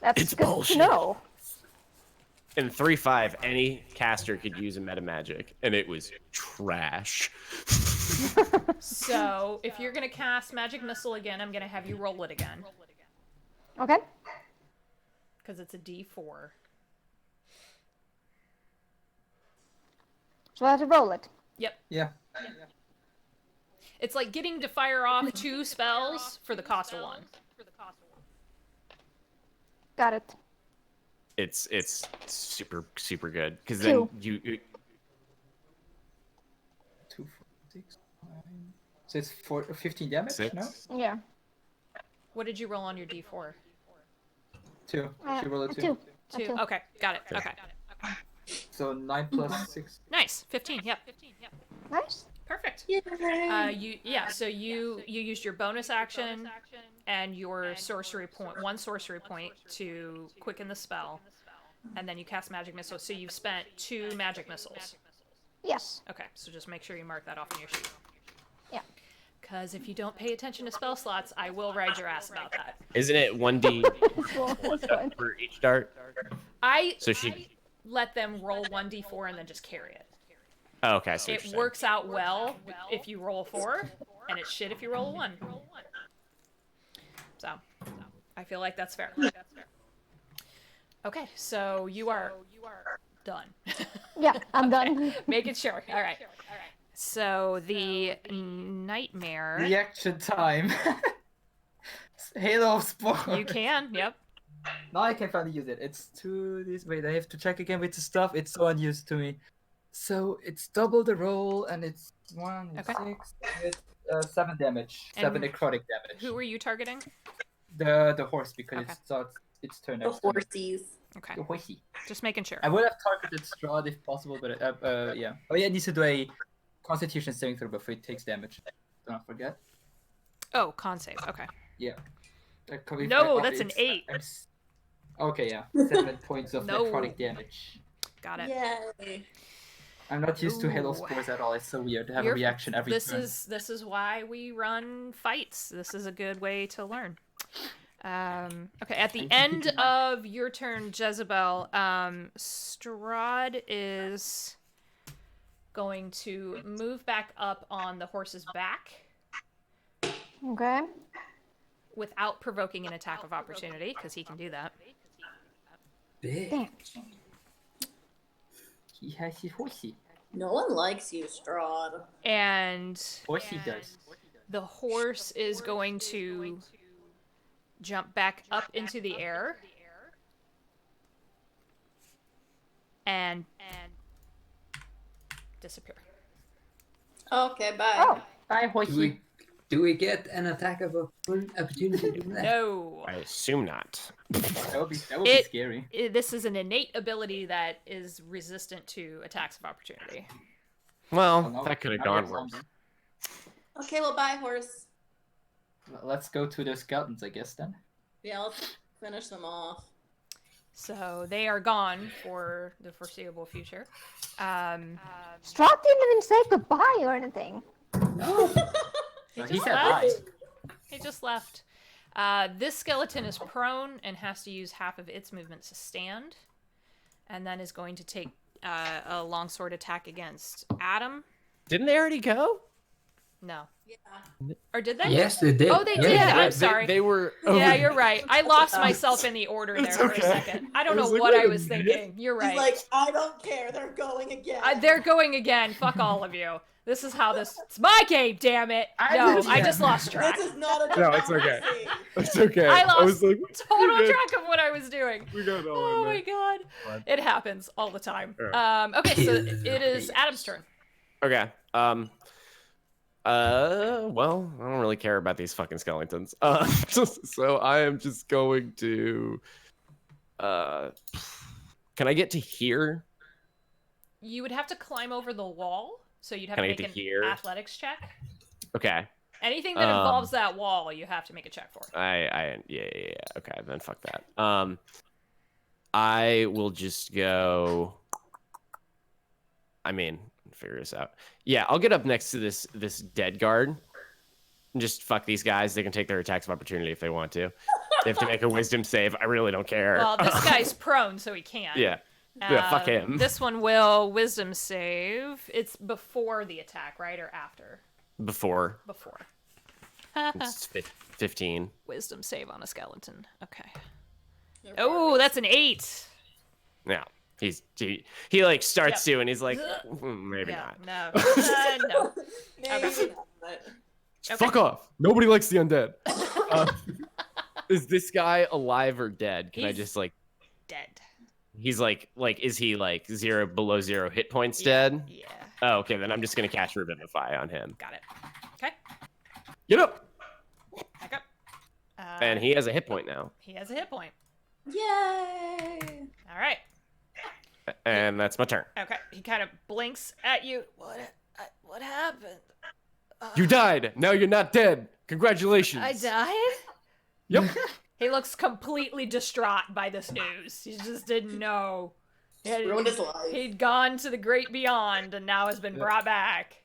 That's It's good bullshit. to know. In 3.5, any caster could use a meta magic, and it was trash. So if you're gonna cast Magic Missile again, I'm gonna have you roll it again Okay. because it's a D4. So I have to roll it. Yep. Yeah. It's like getting to fire off 2 spells for the cost of 1. Got it. It's super good because then 2. you 2, 4, 6, 9. So it's 15 damage. 6. No. Yeah. What did you roll on your D4? 2. She rolled a 2. 2. 2. Okay, got it. Okay. So 9 plus 6. Nice. 15. Yep. Nice. Perfect. Yeah. So you used your bonus action and your sorcery point, 1 sorcery point to quicken the spell, and then you cast Magic Missile. So you've spent 2 Magic Missiles. Yes. Okay, so just make sure you mark that off on your sheet. Yeah. Because if you don't pay attention to spell slots, I will ride your ass about that. Isn't it 1d Well, that's fine. for each dart? I So she. let them roll 1d4 and then just carry it. Oh, okay. So It works out well if you roll a 4, and it's shit if you roll a 1. So, I feel like that's fair. Okay, so you are done. Yeah, I'm done. Making sure. All right. So the nightmare. Reaction time. Halo of Spawn. You can. Yep. Now I can finally use it. It's 2 this. Wait, I have to check again with the stuff. It's so unused to me. So it's double the roll, and it's 1, it's Okay. 6, it's 7 damage, And 7 necrotic damage. Who were you targeting? The horse because Okay. it's turn The next. turn. horsies. Okay. Go horsey. Just making sure. I would have targeted Strahd if possible, but yeah. Oh yeah, it needs to do a Constitution saving throw before it takes damage. Do not forget. Oh, con save. Okay. Yeah. No, that's an 8. Okay, yeah. 7 points of No. necrotic damage. Got it. Yay. I'm not used to Halo Ooh. Spores at all. It's so weird to have a You're- reaction every This turn. is why we run fights. This is a good way to learn. Okay, at the end of your turn, Jezebel, Strahd is going to move back up on the horse's back Okay. without provoking an attack of opportunity, because he can do that. Damn. He has his horsey. No one likes you, Strahd. And Horsey does. the horse is going to jump back up into the air and disappear. Okay, bye. Oh. Bye, horsey. Do we get an attack of opportunity doing that? No. I assume not. That would be scary. This is an innate ability that is resistant to attacks of opportunity. Well, no, that could have now gone it's worse. longer. Okay, well, bye, horse. Let's go to the skeletons, I guess, then. Yeah, let's finish them off. So they are gone for the foreseeable future. Strahd didn't even say goodbye or anything. No. He He just said left. bye. He just left. This skeleton is prone and has to use half of its movement to stand, and then is going to take a longsword attack against Adam. Didn't they already go? No. Yeah. Or did they? Yes, they did. Oh, they Yeah, did. they I'm did. sorry. They were. Yeah, you're right. I lost myself in the order there It's for okay. a second. I don't I know was like, what wait I a was minute. thinking. You're right. He's like, I don't care. They're going again. They're going again. Fuck all of you. This is how this. It's my game, damn it. No, I just lost track. This is not a No, it's okay. democracy. It's okay. I lost was like, total we got- track of what I was doing. We got all Oh in my there. god. Fine. It happens all the time. Yeah. Okay, so it is Adam's turn. Okay. Well, I don't really care about these fucking skeletons. So I am just going to. Can I get to here? You would have to climb over the wall, so you'd have Can to I make get an to here? athletics check. Okay. Anything that involves that wall, you have to make a check for. Yeah. Okay, then fuck that. I will just go. I mean, figure this out. Yeah, I'll get up next to this dead guard. And just fuck these guys. They can take their attacks of opportunity if they want to. They have to make a wisdom save. I really don't care. Well, this guy's prone, so he can't. Yeah. Yeah, fuck him. This one will wisdom save. It's before the attack, right? Or after? Before. Before. It's 15. Wisdom save on a skeleton. Okay. They're Oh, that's an 8. Yeah. He like starts Yep. to and he's like, maybe Yeah, not. no. No. Maybe Okay. not. Okay. Fuck off. Nobody likes the undead. Is this guy alive or dead? Can I He's- just like Dead. he's like is he like below 0 hit points Yeah. dead? Yeah. Oh, okay, then I'm just gonna cast Revivify on him. Got it. Okay. Get up! Back up. And he has a hit point now. He has a hit point. Yay! All right. And that's my turn. Okay. He kind of blinks at you. What happened? You died! Now you're not dead! Congratulations! I died? Yep. He looks completely distraught by this news. He just didn't know. Ruined his life. He'd gone to the great beyond and now has been brought back.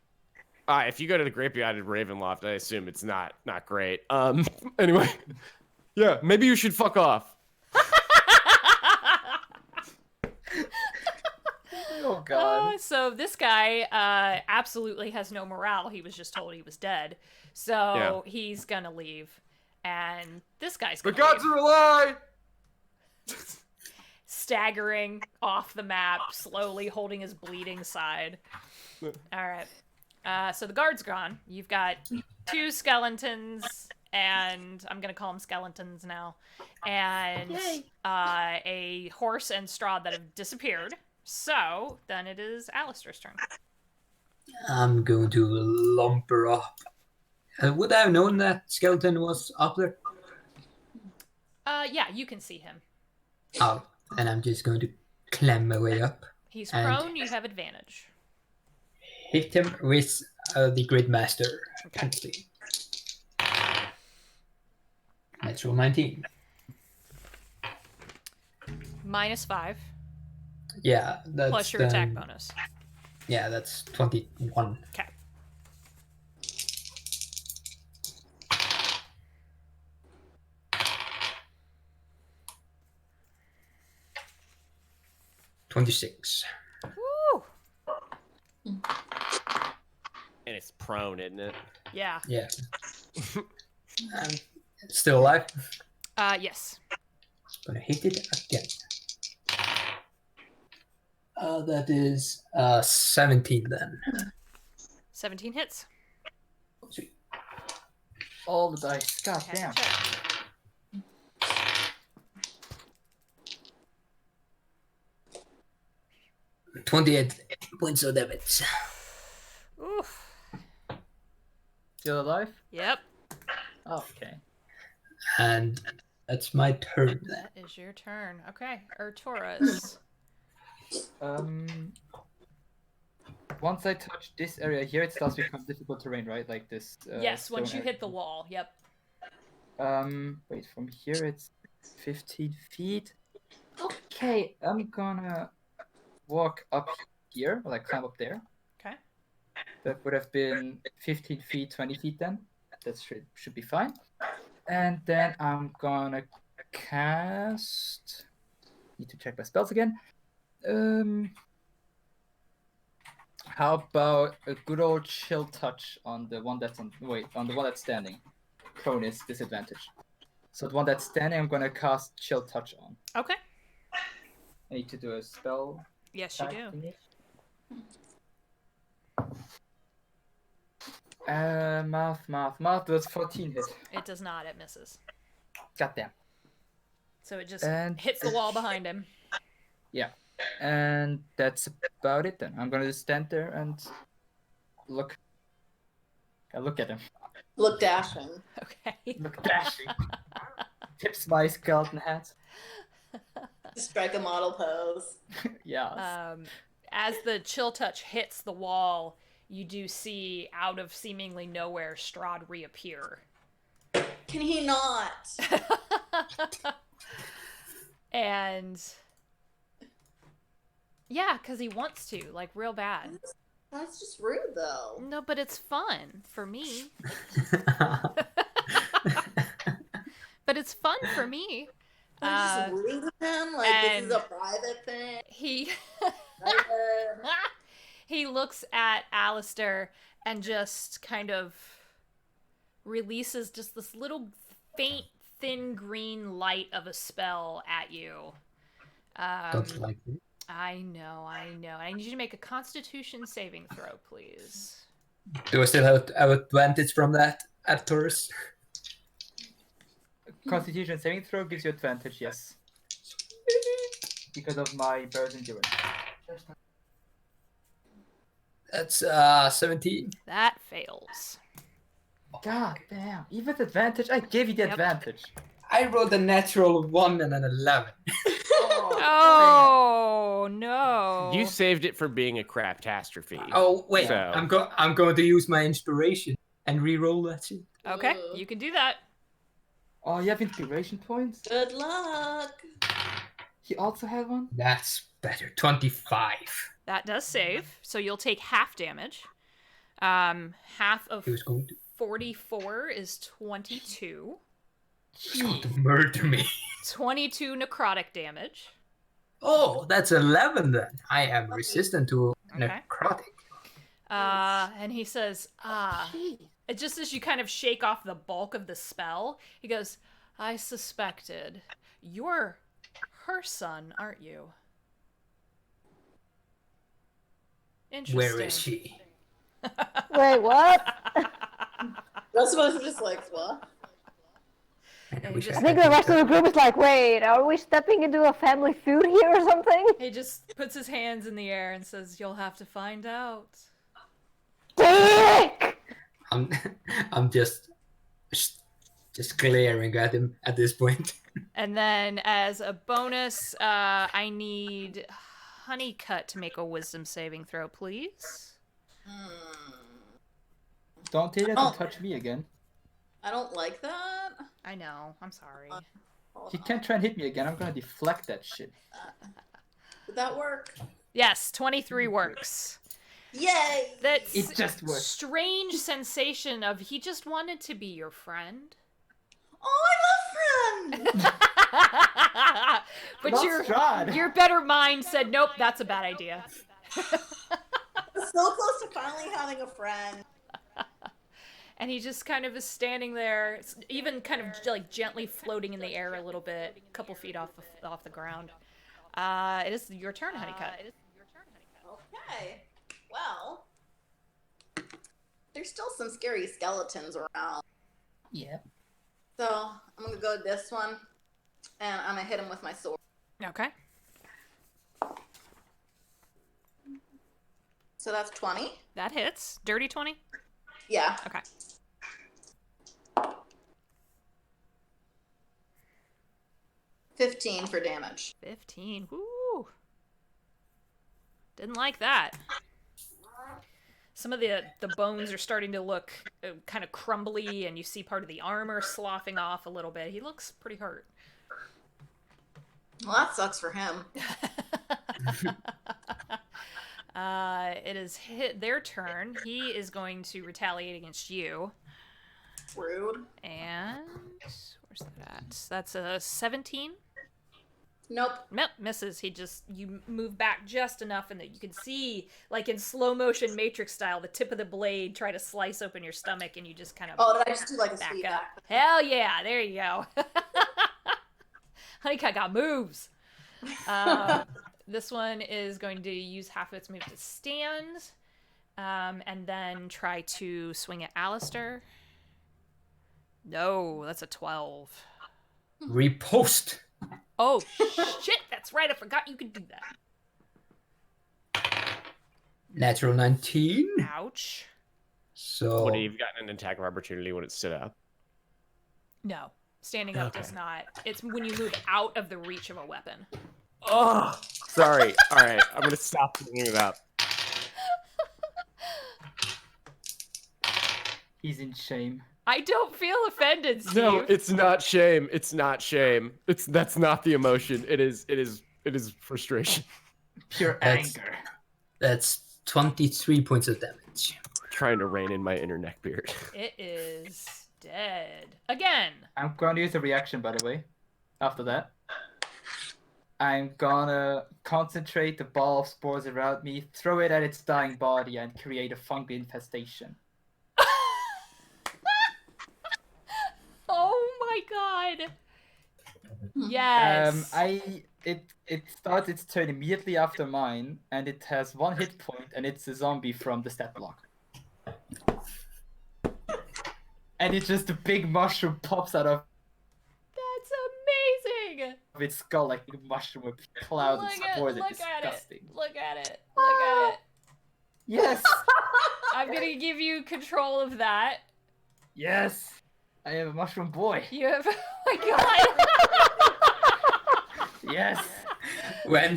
If you go to the Great Beyond Ravenloft, I assume it's not great. Anyway. Yeah, maybe you should fuck off. Oh god. So this guy absolutely has no morale. He was just told he was dead. So he's gonna leave. And this guy's The gonna gods leave. are a lie! Staggering off the map, slowly holding his bleeding side. Alright. So the guard's gone. You've got 2 skeletons, and I'm gonna call them skeletons now. And a horse and Strahd that have disappeared. So then it is Alistair's turn. I'm going to lumber up. Would I have known that skeleton was up there? Yeah, you can see him. Oh, And I'm just going to climb my way up. He's And prone, you have advantage. hit him with the Great Master. Okay. Penalty. Natural 19. -5 Yeah, that's plus your attack bonus. Yeah, that's 21. Okay. $26. Woo! And it's prone, isn't it? Yeah. Yeah. It's still alive. Yes. Gonna hit it again. That is 17 then. 17 hits. Sweet. All the dice. God Has to damn. check. $28 points of damage. Oof. Still alive? Yep. Okay. And that's my turn then. That is your turn. Okay. Taurus. Once I touch this area here, it starts to become difficult terrain, right? Like this. Yes, once stone you area. hit the wall. Yep. Wait, from here it's 15 feet. Okay, I'm gonna walk up here, like climb up there. Okay. That would have been 15 feet, 20 feet then. That should be fine. And then I'm gonna cast. Need to check my spells again. How about a good old chill touch on the one that's on the one that's standing? Prone is disadvantage. So the one that's standing, I'm gonna cast chill touch on. Okay. I need to do a spell. Yes, you type do. thingy. Math. That's 14 hit. It does not. It misses. Goddamn. So it just And hits the wall behind him. yeah, and that's about it then. I'm gonna just stand there and look. I look at him. Look dashing. Okay. Look dashing. Tips my skeleton hat. Strike a model pose. Yeah. As the chill touch hits the wall, you do see out of seemingly nowhere Strahd reappear. Can he not? And yeah, because he wants to, like, real bad. That's just rude, though. No, but it's fun for me. But it's fun for me. Can I just rude with him? Like, this is a private thing. He looks at Alistair and just kind of releases just this little faint, thin green light of a spell at you. Don't like it. I know. I need you to make a Constitution saving throw, please. Do I still have advantage from that at Taurus? Constitution saving throw gives you advantage, yes. Because of my Bear's Endurance. That's 17. That fails. God damn. Even with advantage, I gave you the Yep. advantage. I rolled a natural 1 and an 11. Oh no! You saved it for being a craptastrophe. Oh wait, So- I'm going to use my inspiration and re-roll that shit. Okay, you can do that. Oh, you have inspiration points? Good luck. He also had one? That's better. 25. That does save, so you'll take half damage. Half of He was going to, 44 is 22. he's going to murder me. 22 necrotic damage. Oh, that's 11 then. I am resistant to Okay. necrotic. And he says, just as you kind of shake off the bulk of the spell, he goes, I suspected. You're her son, aren't you? Interesting. Where is she? Wait, what? That's supposed to just like, what? I you wish just- I think the rest of the group is like, wait, are we stepping into a family feud here or something? He just puts his hands in the air and says, you'll have to find out. Dick! I'm just glaring at him at this point. And then as a bonus, I need Honeycut to make a wisdom saving throw, please. Don't dare Oh. to touch me again. I don't like that. I know. I'm sorry. Hold He on. can't try and hit me again. I'm gonna deflect that shit. Did that work? Yes, 23 works. Yay! That's It just worked. strange sensation of he just wanted to be your friend. Oh, I love friends. But Not your Strahd. better mind said, nope, that's a bad idea. So close to finally having a friend. And he just kind of is standing there, even kind of like gently floating in the air a little bit, a couple feet off the ground. It is your turn, Honeycut. Okay. Well, there's still some scary skeletons around. Yeah. So I'm gonna go this one, and I'm gonna hit him with my sword. Okay. So that's 20. That hits. Dirty 20? Yeah. Okay. $15 for damage. 15. Woo! Didn't like that. Some of the bones are starting to look kind of crumbly, and you see part of the armor sloughing off a little bit. He looks pretty hurt. Well, that sucks for him. It is their turn. He is going to retaliate against you. Rude. And where's that at? That's a 17. Nope. Nope, misses. You move back just enough, and that you can see, like in slow motion Matrix style, the tip of the blade try to slice open your stomach, and you just kind of Oh, did I just do like a back sweet up. back? Hell yeah! There you go. Honeycut got moves. This one is going to use half of its move to stand, and then try to swing at Alistair. No, that's a 12. Repost. Oh, shit, that's right. I forgot you could do that. Natural 19. Ouch. So Would he have gotten an attack of opportunity when it stood up? No, standing up Okay. does not. It's when you move out of the reach of a weapon. Oh, sorry. All right, I'm gonna stop bringing it up. He's in shame. I don't feel offended, Steve. No, it's not shame. It's not shame. That's not the emotion. It is frustration. Pure That's- anger. that's 23 points of damage. Trying to rein in my inner neckbeard. It is dead. Again. I'm going to use a reaction, by the way. After that, I'm gonna concentrate the ball of spores around me, throw it at its dying body, and create a fungi infestation. Oh my god. Yes. It starts its turn immediately after mine, and it has 1 hit point, and it's a zombie from the stat block. And it's just a big mushroom pops out of That's amazing. its skull like a mushroom with clouds of spores. It's Look at it. disgusting. Look at it. Look at it. Yes! I'm gonna give you control of that. Yes! I am a mushroom boy. You have. Oh my god. Yes! When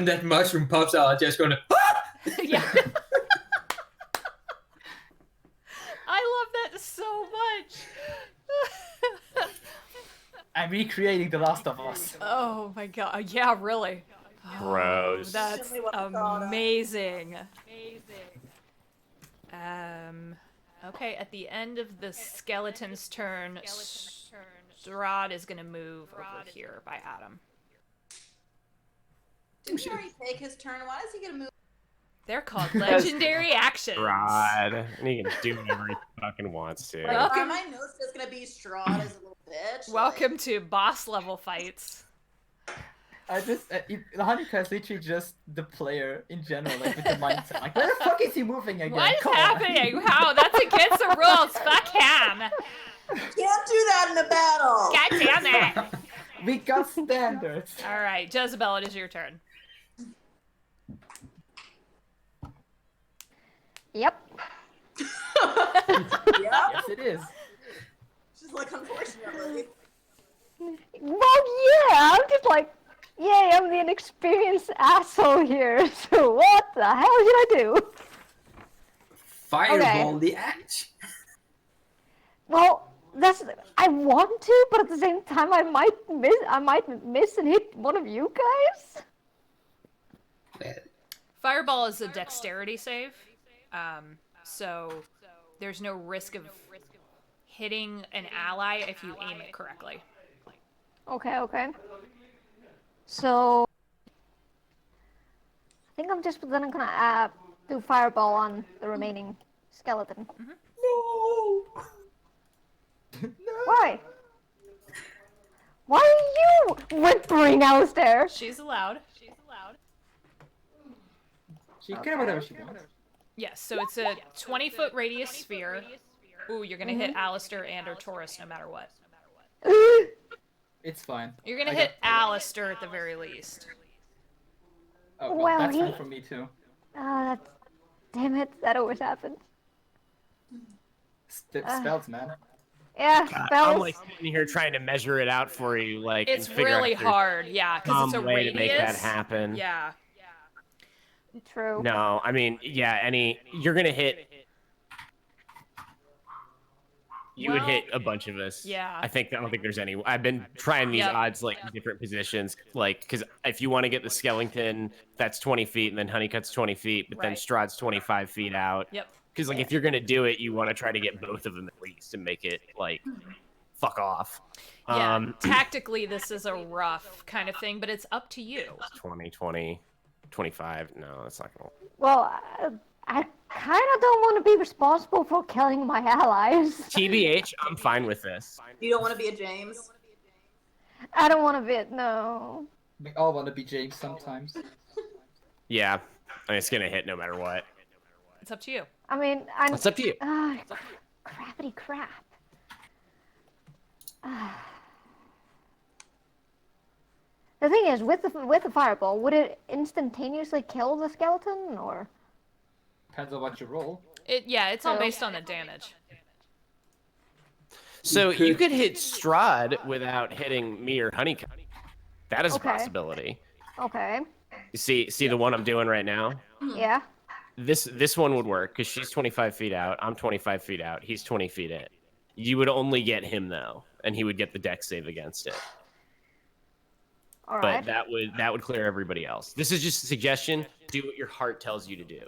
that mushroom pops out, I'm just gonna. Yeah. I love that so much. I'm recreating The Last of Us. Oh my god. Yeah, really. Gross. Oh, that's Definitely what I thought of. amazing. Okay, at the end of the skeleton's turn, Strahd is gonna move over here by Adam. Did he already take his turn? Why does he get a move? They're called legendary actions. Rod, and he can do whatever he fucking wants to. Like, Welcome- are my notes just gonna be Strahd as a little bitch? Welcome to boss level fights. The Honeycut is literally just the player in general, like with the mindset. Like, where the fuck is he moving again? What is Come on. happening? How? That's against the rules. Fuck him. Can't do that in a battle. God damn it. We got standards. All right, Jezebel, it is your turn. Yep. Yeah. Yes, it is. She's like, unfortunately. just like, yay, I'm the inexperienced asshole here. So what the hell did I do? Fireball the axe. Well, I want to, but at the same time, I might miss and hit one of you guys. Fireball is a dexterity save, so there's no risk of hitting an ally if you aim it correctly. Okay. So I think I'm just gonna do fireball on the remaining skeleton. No. Why? Why are you whimpering, Alistair? She's allowed. She can have whatever she wants. Yes, so it's a 20-foot radius sphere. Ooh, you're gonna hit Alistair and or Taurus no matter what. It's fine. You're gonna hit Alistair at the very least. Oh, Well, that's fine for me too. Damn it, that always happens. Spells, man. Yeah, God, spells. I'm like sitting here trying to measure it out for you, like It's and figure out really if there's hard, yeah, because it's a some way radius. to make that happen. Yeah. True. No, I mean, yeah, you're gonna hit. You would hit a bunch of us. Yeah. I don't think there's any. I've been trying these odds like in different positions, like because if you want to get the skeleton, that's 20 feet, and then Honeycut's 20 feet, but then Strahd's 25 feet out. Yep. Because like if you're gonna do it, you want to try to get both of them at least and make it like fuck off. Yeah. Tactically, this is a rough kind of thing, but it's up to you. 20, 20, 25. No, that's not gonna. Well, I kind of don't want to be responsible for killing my allies. TBH, I'm fine with this. You don't want to be a James? I don't want to be. No. We all want to be James sometimes. Yeah, I mean, it's gonna hit no matter what. It's up to you. I mean, It's up to you. Crappity crap. The thing is, with the fireball, would it instantaneously kill the skeleton, or? Depends on what you roll. It's all based on the damage. So you could hit Strahd without hitting me or Honeycut. That is a possibility. Okay. You see the one I'm doing right now? Yeah. This one would work because she's 25 feet out. I'm 25 feet out. He's 20 feet in. You would only get him though, and he would get the dex save against it. All But right. that would clear everybody else. This is just a suggestion. Do what your heart tells you to do.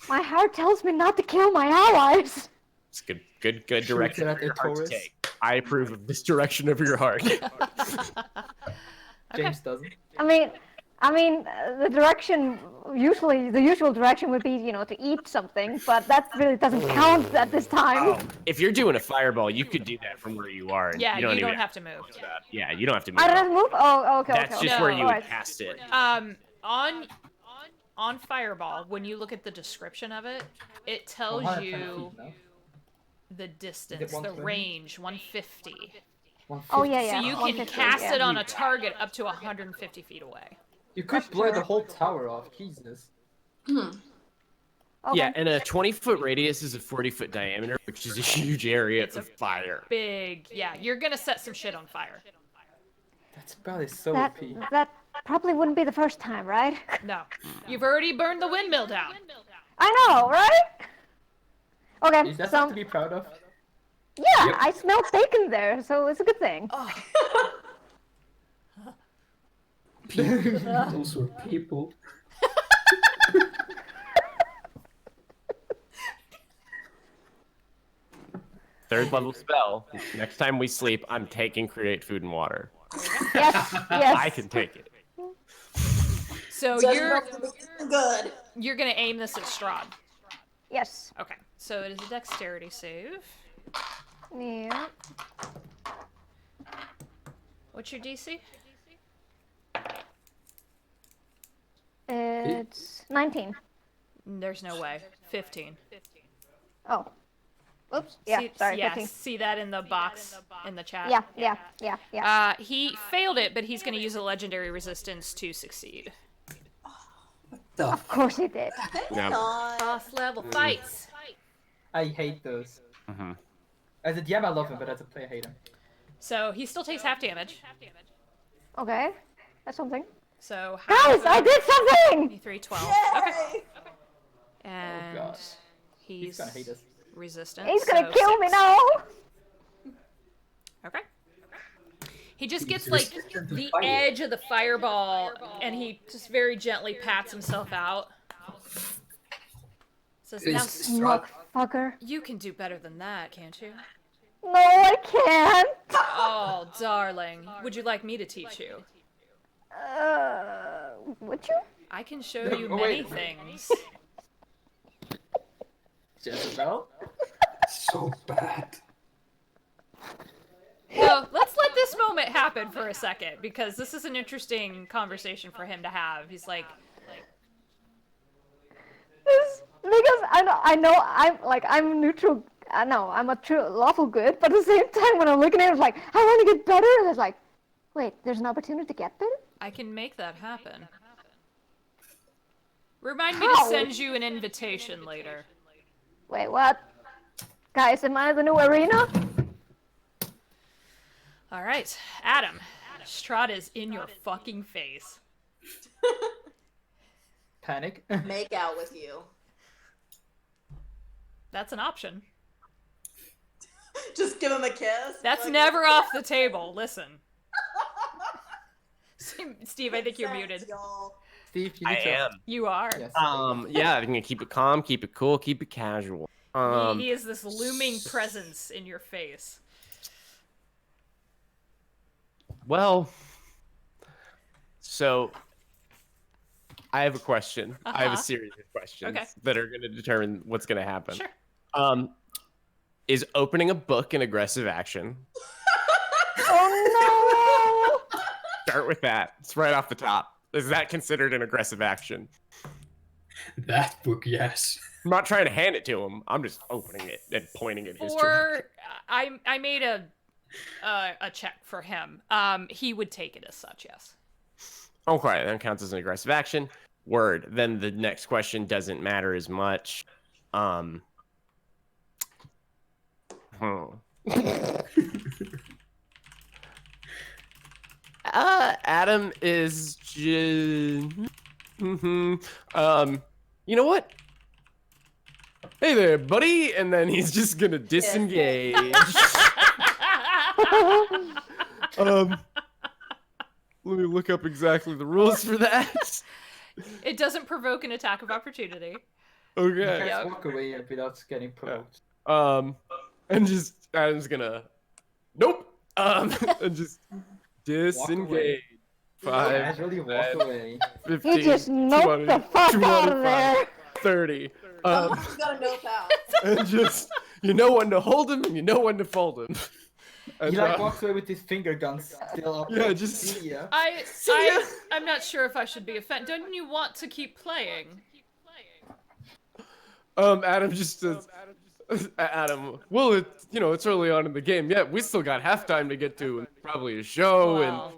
My heart tells me not to kill my allies. It's good direction at for your the heart to Taurus. take. I approve of this direction of your heart. James doesn't. I mean, the usual direction would be, to eat something, but that really doesn't count at this time. If you're doing a fireball, you could do that from where you are. And Yeah, you don't, have to move. Yeah, you don't have to move. I don't have to move? Oh, okay, That's okay. just where you would Alright. cast it. On Fireball, when you look at the description of it, it tells 110 you feet, no? the distance, the 120? range, 150. 150. Oh, yeah. So you can 150, cast yeah. it on a target up to 150 feet away. You could blow the whole tower off. Jesus. Okay. Yeah, and a 20-foot radius is a 40-foot diameter, which is a huge area of fire. Big, yeah. You're gonna set some shit on fire. That's probably so That OP. that probably wouldn't be the first time, right? No, you've already burned the windmill down. I know, right? Okay, Is that so something to be proud of? yeah, Yep. I smell bacon there, so it's a good thing. Those were people. Third level spell. Next time we sleep, I'm taking create food and water. Yes, yes. I can take it. So Just you're good. gonna aim this at Strahd. Yes. Okay, so it is a dexterity save. Yeah. What's your DC? It's 19. There's no way. 15. Oh. Oops. Yeah, sorry, yeah, 15. see that in the box in the chat? Yeah. He failed it, but he's going to use a legendary resistance to succeed. Of course he did. Yeah. Boss level fights. I hate those. Mm-hmm. As a DM, I love him, but as a player, I hate him. So he still takes half damage. Okay, that's something. So how Guys, I did something! 23, 12. Okay. Yay! And God. he's gonna hate us. resistant. He's gonna so kill me 6. now! Okay. He just He's gets like resistant to the fire. edge of the fireball, and he just very gently pats himself out. Says, Is "Now Strahd Motherfucker. you can do better than that, can't you?" No, I can't! Oh, darling, would you like me to teach you? Would you? I can show No, you oh, many wait. things. Jezebel? so bad? So let's let this moment happen for a second, because this is an interesting conversation for him to have. He's like, Because I'm neutral. I know I'm a true lawful good, but at the same time, when I'm looking at it, it's like I want to get better, and it's like, wait, there's an opportunity to get better. I can make that happen. Remind me How? to send you an invitation later. Wait, what? Guys, am I the new arena? All right, Adam. Strahd is in your fucking face. Panic? Make out with you. That's an option. Just give him a kiss. That's Like, never off the table. Listen. Steve, I think you're consent, muted. y'all. Steve, you need I to... am. You are. Yes. Yeah, I'm gonna keep it calm, keep it cool, keep it casual. He is this looming presence in your face. Well, so I have a question. I have a series of questions Okay. that are going to determine what's going to happen. Sure. Is opening a book an aggressive action? Oh no! Start with that. It's right off the top. Is that considered an aggressive action? That book, yes. I'm not trying to hand it to him. I'm just opening it and pointing at his direction. I made a check for him. He would take it as such, yes. Okay, that counts as an aggressive action. Word. Then the next question doesn't matter as much. Adam is just... you know what? Hey there, buddy. And then he's just gonna disengage. Let me look up exactly the rules for that. It doesn't provoke an attack of opportunity. You Okay. guys Yep. walk away without getting provoked. And just Adam's gonna nope. And just disengage. Casually 5, walk 10, away. 15, He just noped 20, the fuck out of 25, there. 30. Someone's gotta nope out. And just you know when to hold him and you know when to fold him. And, He like walks away with his finger guns still up. Yeah, just- See ya. I'm not sure if I should be offended. Don't you want to keep playing? Adam just says, Adam, well, it's early on in the game. Yeah, we still got halftime to get to, and probably a show, Wow.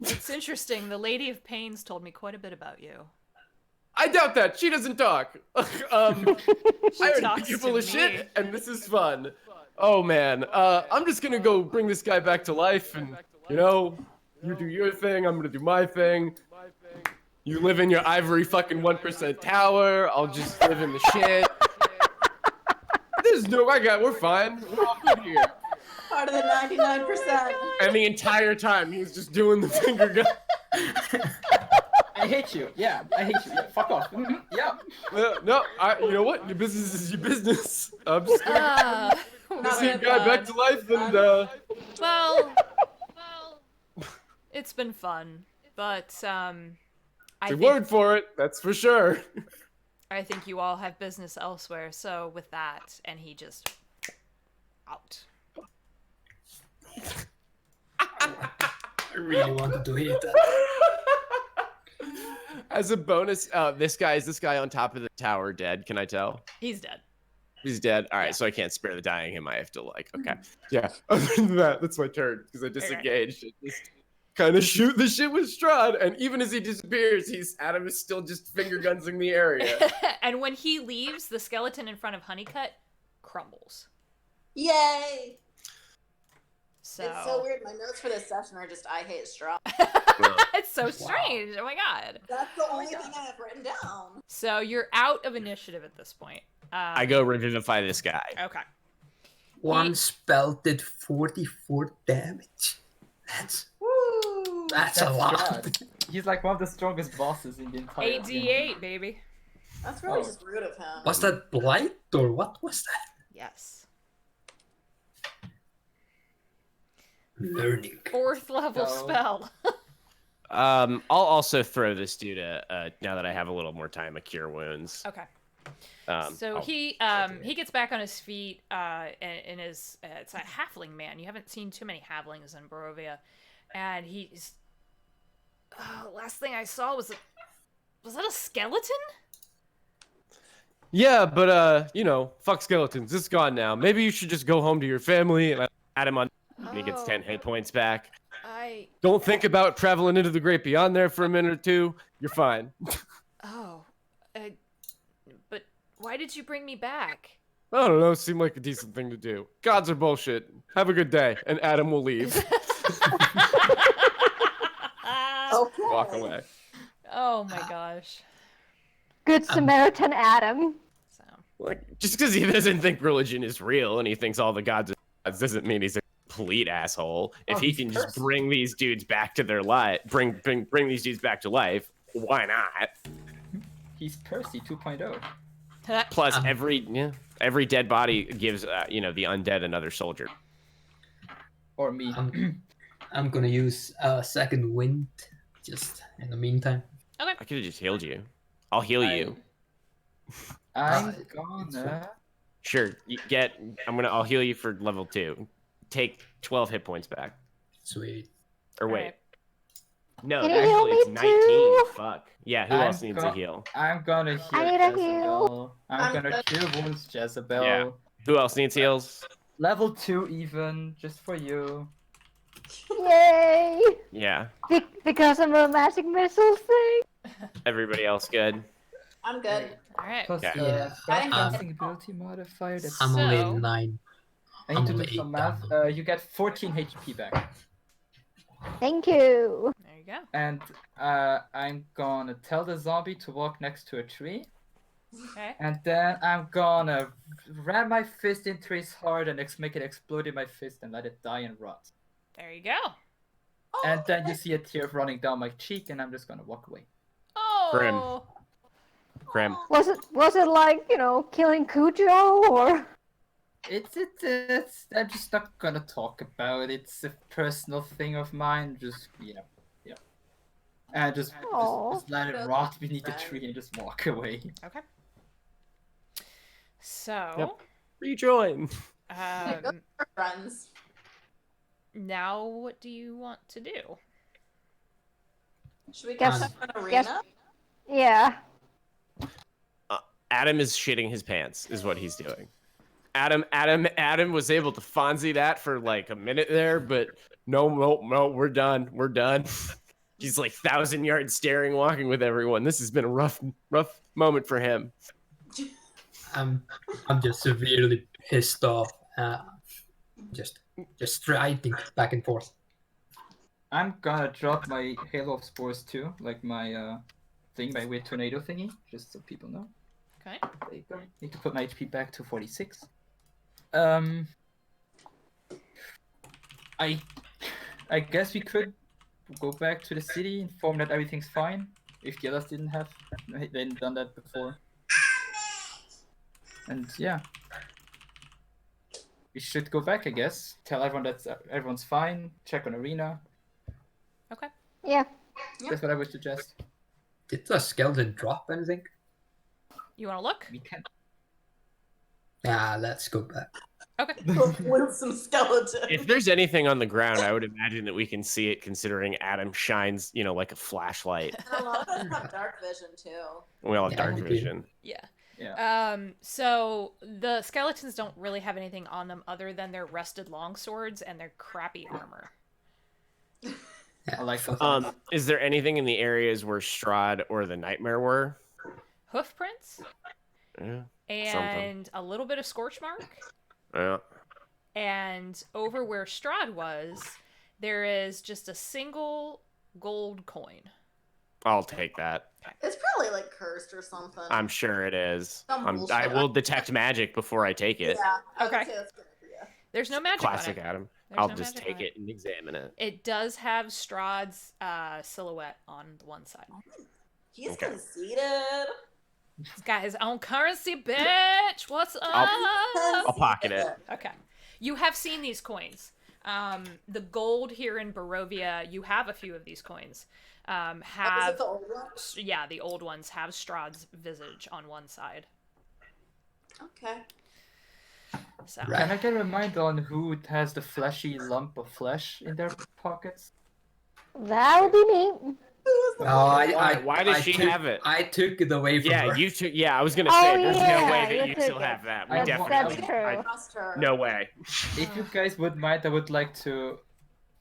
It's interesting. The Lady of Pains told me quite a bit about you. I doubt that. She doesn't talk. I already talks think you're to full of me. shit, and this is fun. Oh, man. I'm just gonna go bring this guy back to life, and, you do your thing, I'm gonna do my thing. You live in your ivory fucking 1% tower, I'll just live in the shit. We're fine. We're all good here. Part of the 99%. And the entire time, he's just doing the finger gun. I hate you. Yeah, I hate you. Yeah, fuck off. Mhm, yeah. No, you know what? Your business is your business. I'm just gonna Not see a bad, guy back bud. to life, and Well, it's been fun, but it's a word for it. That's for sure. I think you all have business elsewhere. So with that, and he just out. I really wanted to hit that. As a bonus, this guy on top of the tower dead? Can I tell? He's dead. He's dead. All right, Yeah. so I can't spare the dying him. I have to okay. Yeah. Other than that, that's my turn because I disengaged. I just kind of shoot the shit with Strahd, and even as he disappears, Adam is still just finger gunsing the area. And when he leaves, the skeleton in front of Honeycut crumbles. Yay! It's so weird. My notes for this session are just I hate Strahd. It's so strange. Oh my god. That's the only thing I have written down. So you're out of initiative at this point. I go revivify this guy. Okay. One spell did 44 damage. That's a lot. Strahd. He's like one of the strongest bosses in the entire game. 8d8, baby. That's really just rude of him. Was that blight or what was that? Yes. Learning. 4th level So- spell. I'll also throw this dude now that I have a little more time, a cure wounds. Okay. I'll- he gets back on his feet and is it's a halfling man. You haven't seen too many halflings in Barovia, and he's last thing I saw was that a skeleton? Yeah, but fuck skeletons. It's gone now. Maybe you should just go home to your family. And I add him on, and he gets 10 hit points back. Don't think about traveling into the great beyond there for a minute or two. You're fine. But why did you bring me back? I don't know. Seemed like a decent thing to do. Gods are bullshit. Have a good day. And Adam will leave. Okay. Walk away. Oh my gosh. Good Samaritan Adam. So Like, just because he doesn't think religion is real and he thinks all the gods are gods doesn't mean he's a complete asshole. If he he's can just cursed. bring these dudes back to their life, bring these dudes back to life, why not? He's Percy 2.0. Plus, every dead body gives the undead another soldier. Or me. I'm gonna use second wind just in the meantime. I could have just healed you. I'll heal you. I'm It's gonna... Sure, I'll heal you for level 2. Take 12 hit points back. Sweet. Or wait. Alright. No, Can you heal actually it's me 19. too? Fuck. Yeah, who I'm else needs a heal? I'm gonna heal I need a Jezebel. I'm I'm gonna gonna- cure wounds Jezebel. Yeah. Who else needs heals? Level 2 even, just for you. Yay! Yeah. Because I'm a magic missile thing. Everybody else good? I'm good. Alright. Plus Okay. Yeah. spellcasting ability modifier. That's I'm only So- at 9. I need to I'm do on some 8 math. down. You get 14 HP back. Thank you. There you go. And I'm gonna tell the zombie to walk next to a tree. Okay. And then I'm gonna ram my fist into his heart and make it explode in my fist and let it die and rot. There you go. And then you see a tear running down my cheek, and I'm just gonna walk away. Oh. Grim. Was it like, killing Cujo or? It's I'm just not gonna talk about it. It's a personal thing of mine. Just and just let it rot beneath the tree and just walk away. Okay. So, Yep. Rejoin. Go for friends. now what do you want to do? Should we go Guess- check an guess- arena? Yeah. Adam is shitting his pants, is what he's doing. Adam was able to Fonzie that for like a minute there, but no, we're done. We're done. He's like 1,000-yard staring, walking with everyone. This has been a rough moment for him. I'm just severely pissed off. Just striding back and forth. I'm gonna drop my Halo of Spores too, like my my weird tornado thingy, just so people know. Okay. There you go. Need to put my HP back to 46. I guess we could go back to the city, inform that everything's fine. If the others didn't done that before. And yeah. We should go back, I guess. Tell everyone that everyone's fine. Check on arena. Okay. Yeah. That's what I would suggest. Did the skeleton drop anything? You want to look? We can. Let's go back. Okay. With some skeletons. If there's anything on the ground, I would imagine that we can see it, considering Adam shines, like a flashlight. And a lot of us have dark vision too. We all have Yeah, dark we do. vision. Yeah. Yeah. So the skeletons don't really have anything on them other than their rusted longswords and their crappy armor. I like those. Is there anything in the areas where Strahd or the Nightmare were? Hoof prints Yeah. and a little bit of scorch mark Yeah. And over where Strahd was, there is just a single gold coin. I'll take that. It's probably like cursed or something. I'm sure it is. Some bullshit. I will detect magic before I take it. Yeah. I would Okay. say that's a good idea. There's no magic Classic on it. Adam. There's I'll no just magic on take it and examine it. It does have Strahd's silhouette on the one side. He's Okay. conceited. This guy is on currency, bitch. What's up? I'll pocket it. Okay. You have seen these coins. The gold here in Barovia, you have a few of these coins. Is Have it the old one? yeah, the old ones have Strahd's visage on one side. Okay. So Right. Can I get a reminder on who has the fleshy lump of flesh in their pockets? That would be me. No, Why does she took- have it? I took it away from Yeah, her. you took. Yeah, I was gonna Oh, say there's no yeah, way you that you took still it. have that. We That's definitely. true. I- Trust her. no way. If you guys wouldn't mind, I would like to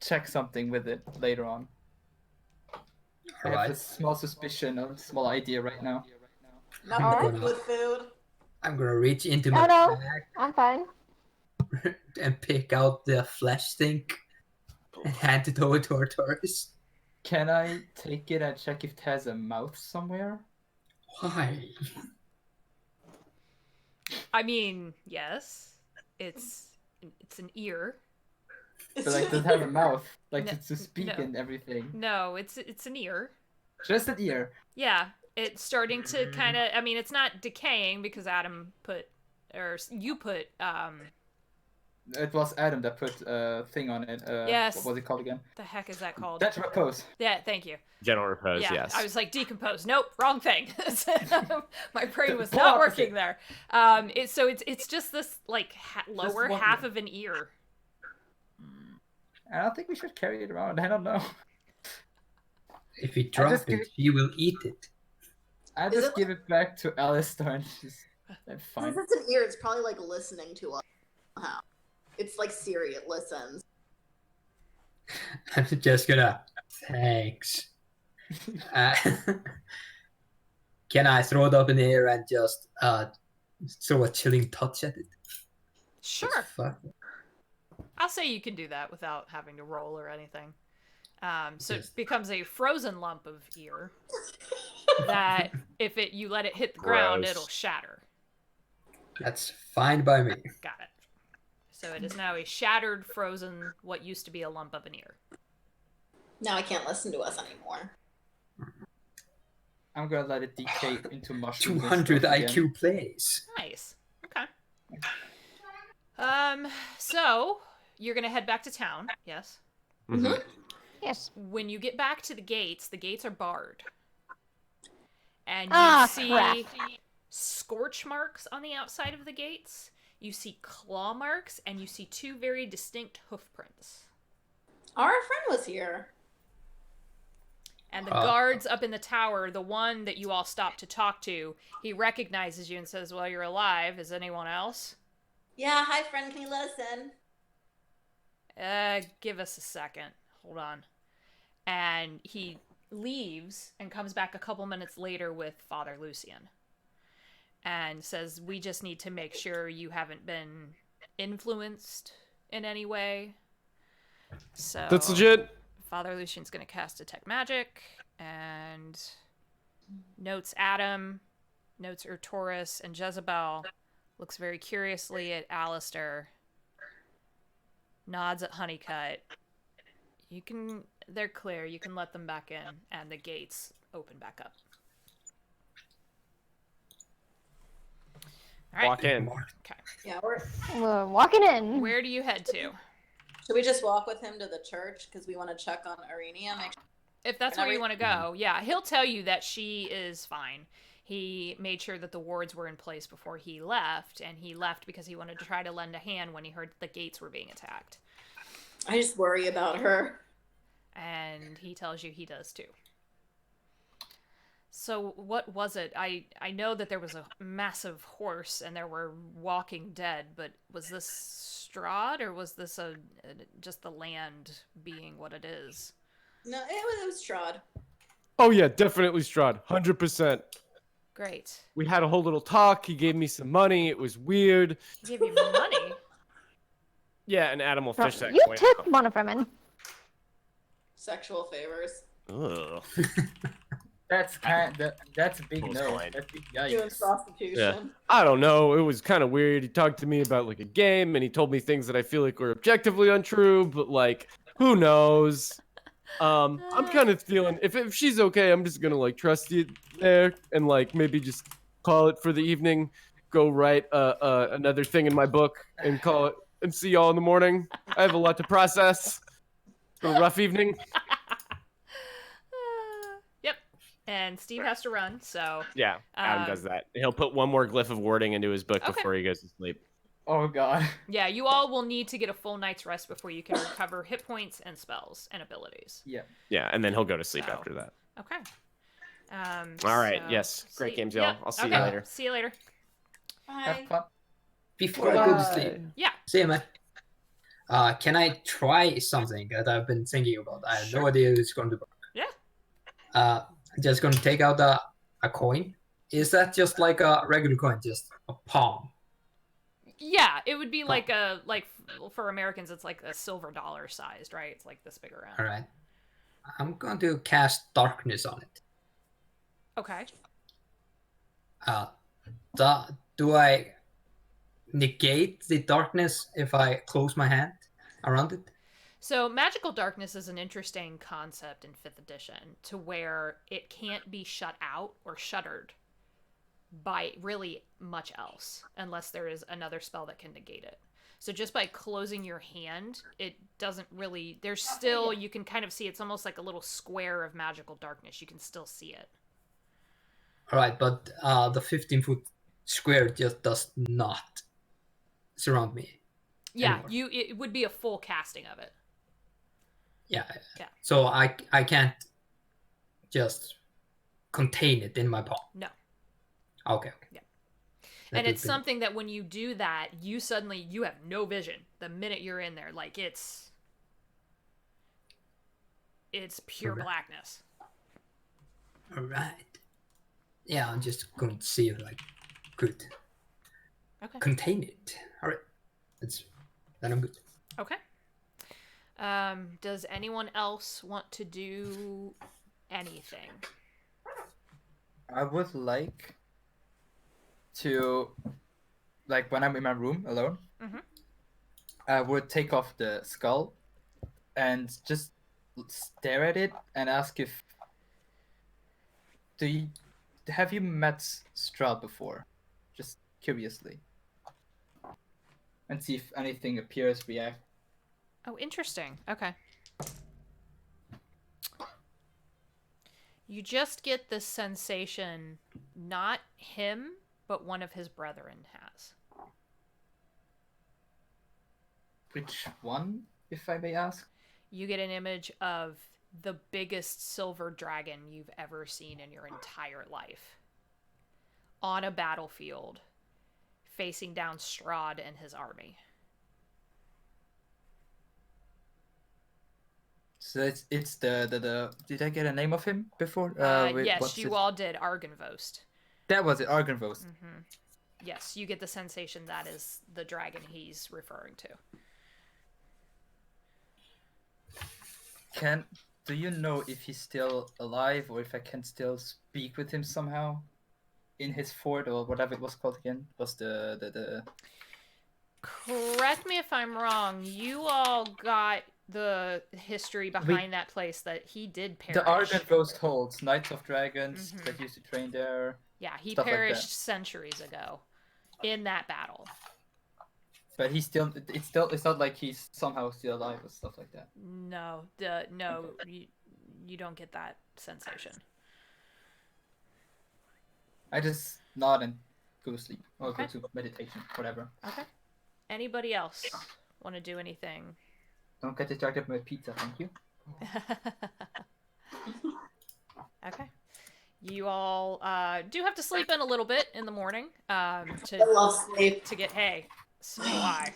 check something with it later on. I have a Alright. small suspicion, a small idea right now. Nothing Alright. with food. I'm gonna reach into Oh, my no. bag I'm fine. and pick out the flesh stink and hand it over to Arturus. Can I take it and check if it has a mouth somewhere? Why? I mean, yes, it's an ear. But like, does it have a mouth? Like, No, to speak no. and everything? No, it's an ear. Just an ear. Yeah, it's starting to kind of. I mean, it's not decaying because Adam put, or you put. It was Adam that put a thing on it. Yes. What was it called again? The heck is that called? That's repose. Yeah, thank you. General repose. Yeah, Yes. I was like decompose. Nope, wrong thing. My brain was The not opposite. working there. It's just this like lower one- half of an ear. I don't think we should carry it around. I don't know. If we drop just it, give it- she will eat it. I Is just it- give it back to Alistair and she's that's fine. Since it's an ear, it's probably like listening to us. Somehow. It's like Siri, it listens. I'm just gonna. Thanks. Uh, can I throw it up in the air and just throw a chilling touch at it? Sure, Fuck. I'll say you can do that without having to roll or anything. So Yes. it becomes a frozen lump of ear that if you let it hit the ground, Gross. it'll shatter. That's fine by me. Got it. So it is now a shattered, frozen, what used to be a lump of an ear. Now I can't listen to us anymore. I'm gonna let it decay into mushrooms. and 200 stuff again. IQ plays. Nice. Okay. So you're gonna head back to town. Yes. Mhm. Yes. When you get back to the gates are barred, and you Ah, see crap. scorch marks on the outside of the gates. You see claw marks, and you see two very distinct hoof prints. Our friend was here. And the Ah. guards up in the tower, the one that you all stopped to talk to, he recognizes you and says, "Well, you're alive. Is anyone else?" Yeah, hi friend, can you listen? Give us a second. Hold on. And he leaves and comes back a couple minutes later with Father Lucian. And says, "We just need to make sure you haven't been influenced in any way." So That's legit. Father Lucian's going to cast Detect Magic and notes Adam, notes Urtorus and Jezebel, looks very curiously at Alistair, nods at Honeycut. They're clear, you can let them back in, and the gates open back up. All right. Walk in. Okay. Yeah, We're walking in. Where do you head to? should we just walk with him to the church because we want to check on Arenia? Make sure... If that's where you want to go, yeah, he'll tell you that she is fine. He made sure that the wards were in place before he left, and he left because he wanted to try to lend a hand when he heard that the gates were being attacked. I just worry about her. And he tells you he does too. So what was it? I know that there was a massive horse and there were walking dead, but was this Strahd or was this just the land being what it is? No, it was Strahd. Oh yeah, definitely Strahd. 100%. Great. We had a whole little talk. He gave me some money. It was weird. He gave you money. Yeah, and Adam will fish that You coin took out. one of them in. Sexual favors. Ugh. That's that's a big Close no. coin. That's big Doing yikes. prostitution. Yeah. I don't know. It was kind of weird. He talked to me about like a game, and he told me things that I feel like were objectively untrue, but like, who knows? I'm kind of feeling if she's okay, I'm just gonna like trust you there, and like maybe just call it for the evening. Go write another thing in my book and call it, and see y'all in the morning. I have a lot to process. It's been a rough evening. Yep. And Steve has to run, so Yeah, Adam does that. He'll put one more glyph of wording into his book Okay. before he goes to sleep. Oh god. yeah, you all will need to get a full night's rest before you can recover hit points and spells and abilities. Yeah. Yeah, and then he'll go to sleep So. after that. Okay. All right. so- Yes. Great see- games, y'all. yep, I'll see okay. you later. See you later. Have Bye. fun. Before I go to Bye. sleep, Yeah. see you, man. Can I try something that I've been thinking about? I have Sure. no idea if it's going to work. Yeah. I'm just going to take out a coin. Is that just like a regular coin, just a palm? Yeah, it would be like for Americans, it's like a silver dollar sized, right? It's like this big around. All right. I'm going to cast darkness on it. Okay. Do I negate the darkness if I close my hand around it? So magical darkness is an interesting concept in 5th edition to where it can't be shut out or shuttered by really much else unless there is another spell that can negate it. So just by closing your hand, it doesn't really, there's still, you can kind of see it's almost like a little square of magical darkness. You can still see it. All right, but the 15-foot square just does not surround me. Yeah, anymore. it would be a full casting of it. Yeah. Yeah. So I can't just contain it in my palm. No. Okay. Yeah. That And would it's be- something that when you do that, you have no vision the minute you're in there. Like it's pure Okay. blackness. All right. Yeah, I'm just going to see if I could Okay. contain it. All right. Then I'm good. Okay. Does anyone else want to do anything? I would like to, like, when I'm in my room alone, Mhm. I would take off the skull and just stare at it and ask if have you met Strahd before? Just curiously. And see if anything appears, react. Oh, interesting. Okay. You just get this sensation, not him, but one of his brethren has. Which one, if I may ask? You get an image of the biggest silver dragon you've ever seen in your entire life. On a battlefield, facing down Strahd and his army. So it's the did I get a name of him before? Wait, Yes, what's you it? all did Argynvost. That was it, Argynvost. Mm-hmm. Yes, you get the sensation that is the dragon he's referring to. Do you know if he's still alive or if I can still speak with him somehow? In his fort or whatever it was called again? Was the Correct me if I'm wrong. You all got the history behind that place that he did perish. the Argynvost holds Knights of Dragons Mhm. that used to train there. Yeah, he stuff like perished that. centuries ago in that battle. But it's not like he's somehow still alive or stuff like that. No, you don't get that sensation. I just nod and go to sleep or Okay. go to meditation, whatever. Okay. Anybody else want to do anything? Don't get distracted by pizza, thank you. Okay. You all do have to sleep in a little bit in the morning I to love sleep. get so do I.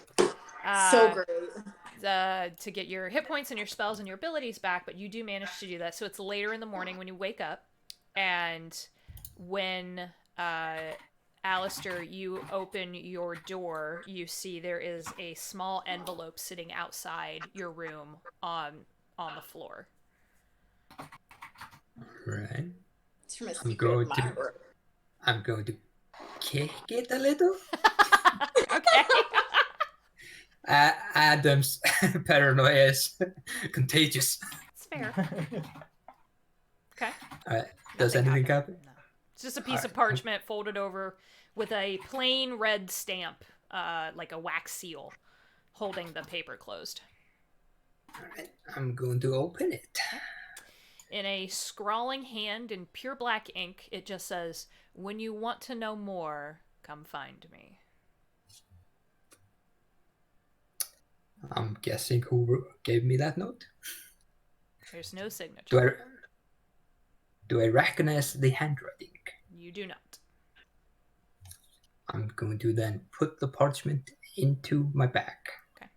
So great. To get your hit points and your spells and your abilities back, but you do manage to do that. So it's later in the morning when you wake up, and when Alistair, you open your door. You see there is a small envelope sitting outside your room on the floor. Right. It's from a I'm secret going to. admirer. I'm going to kick it a little. Okay. Adam's paranoia is contagious. It's fair. Okay. Does Nothing anything happened. happen? No. It's just a piece of Alright. parchment folded over with a plain red stamp, like a wax seal, holding the paper closed. Alright, I'm going to open it. In a scrawling hand in pure black ink, it just says, "When you want to know more, come find me." I'm guessing who gave me that note. There's no signature. Do I recognize the handwriting? You do not. I'm going to then put the parchment into my bag. Okay.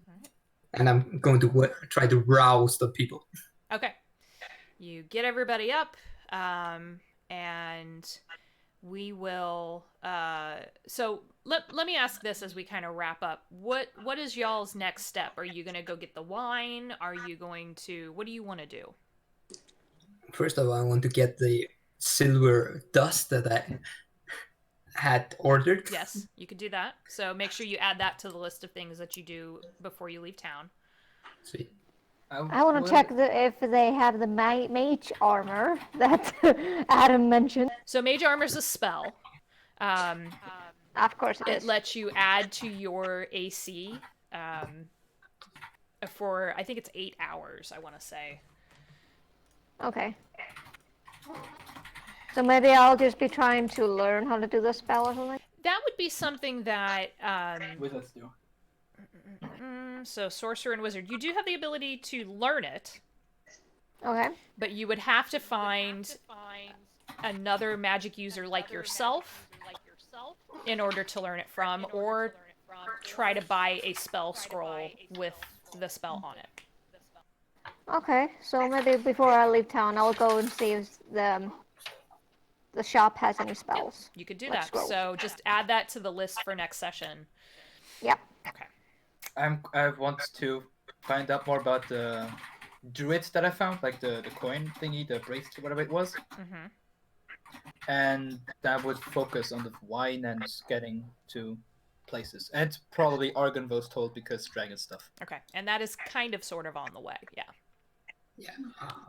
Alright. And I'm going to try to rouse the people. Okay. You get everybody up, and we will. So let me ask this as we kind of wrap up. What is y'all's next step? Are you gonna go get the wine? Are you going to? What do you want to do? First of all, I want to get the silver dust that I had ordered. Yes, you could do that. So make sure you add that to the list of things that you do before you leave town. Sweet. I want to check if they have the mage armor that Adam mentioned. So mage armor's a spell. Of course it It is. lets you add to your AC for, I think it's 8 hours, I want to say. Okay. So maybe I'll just be trying to learn how to do the spell or something. That would be something that Wizards do. so sorcerer and wizard, you do have the ability to learn it, Okay. but you would have to find another magic user like yourself in order to learn it from, or try to buy a spell scroll with the spell on it. Okay. So maybe before I leave town, I'll go and see if the shop has any spells. You could do Like that. scrolls. So just add that to the list for next session. Yep. Okay. I want to find out more about the druid that I found, like the coin thingy, the bracelet, whatever it was. Mm-hmm. And that would focus on the wine and getting to places. And probably Argonvo's told because dragon stuff. Okay. And that is kind of sort of on the way. Yeah. Yeah,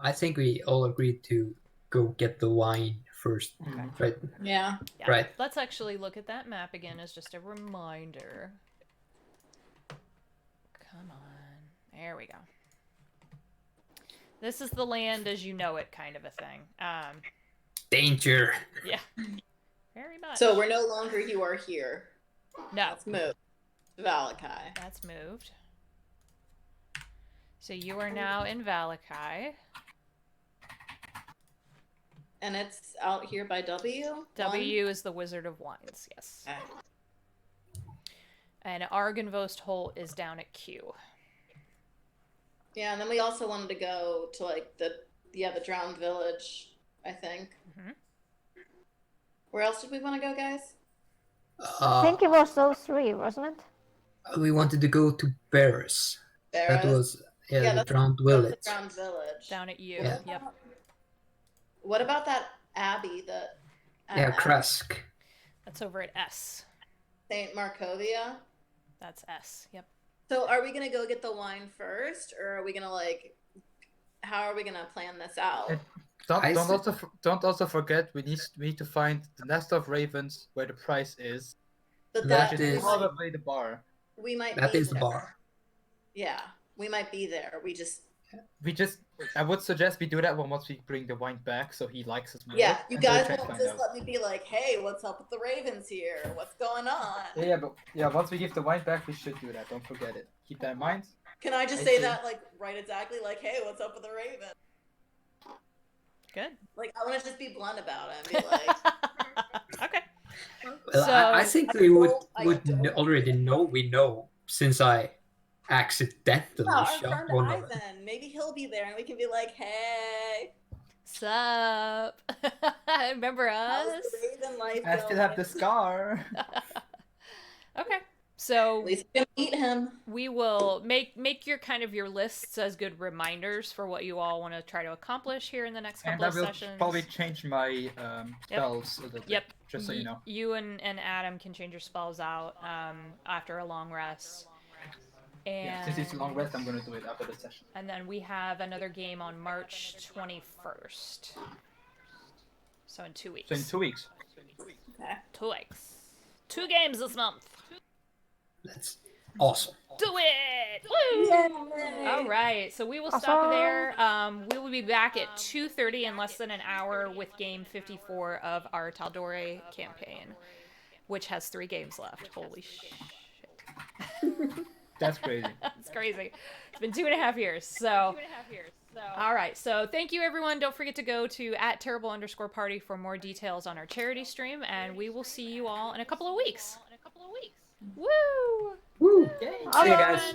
I think we all agreed to go get the wine first, right? Yeah. Yeah. Right. Let's actually look at that map again as just a reminder. Come on. There we go. This is the land as you know it, kind of a thing. Danger. Yeah. Very much. So we're no longer you are here. No, Let's move. Valakai. that's moved. So you are now in Valakai. And it's out here by W? W is the Wizard of Wines, yes. Okay. And Argonvost Holt is down at Q. Yeah, and then we also wanted to go to like the drowned village, I think. Mhm. Where else did we want to go, guys? I think it was those three, wasn't it? We wanted to go to Paris. That was the that's drowned the village. drowned village. Down at U. Yeah. Yep. What about that abbey that Yeah, Kresk. That's over at S. Saint Markovia? That's S. Yep. So are we gonna go get the wine first, or are we gonna how are we gonna plan this out? And I don't also forget we need to find the nest of ravens where the price is. But that Which is- is probably the bar. we might That be is the there. bar. Yeah, we might be there. I would suggest we do that once we bring the wine back, so he likes us more. Yeah, you and then guys try to won't find just out. let me be like, hey, what's up with the ravens here? What's going on? Yeah, once we give the wine back, we should do that. Don't forget it. Keep that in mind. Can I just I say see. that right exactly hey, what's up with the raven? Good. I want to just be blunt about it and be like, Okay. Well, I So- think we would I don't- already know. We know since I accidentally oh, our shot friend one of them. Ivan, maybe he'll be there and we can be like, hey. Sup? Remember How's us? the Raven life I still have the going? scar. Okay. So At least I'm gonna meet him. we will make your kind of your lists as good reminders for what you all want to try to accomplish here in the next And couple I of will sessions. probably change my spells a little bit. Yep. Just so you know. You and Adam can change your spells out after a long rest. And Yeah, since it's a long rest, I'm gonna do it after the session. And then we have another game on March 21st. So in 2 weeks. So in 2 weeks. Okay. 2 weeks. 2 games this month. That's awesome. Do it! Woo! Yay! All right, so we will stop Awesome. there. We will be back at 2:30 in less than an hour with game 54 of our Taldore campaign, which has 3 games left. Holy shit. That's crazy. It's crazy. It's been 2.5 years, so... All right, so thank you, everyone. Don't forget to go to @terrible_party for more details on our charity stream, and we will see you all in a couple of weeks. Woo! Woo! Yay. See you guys.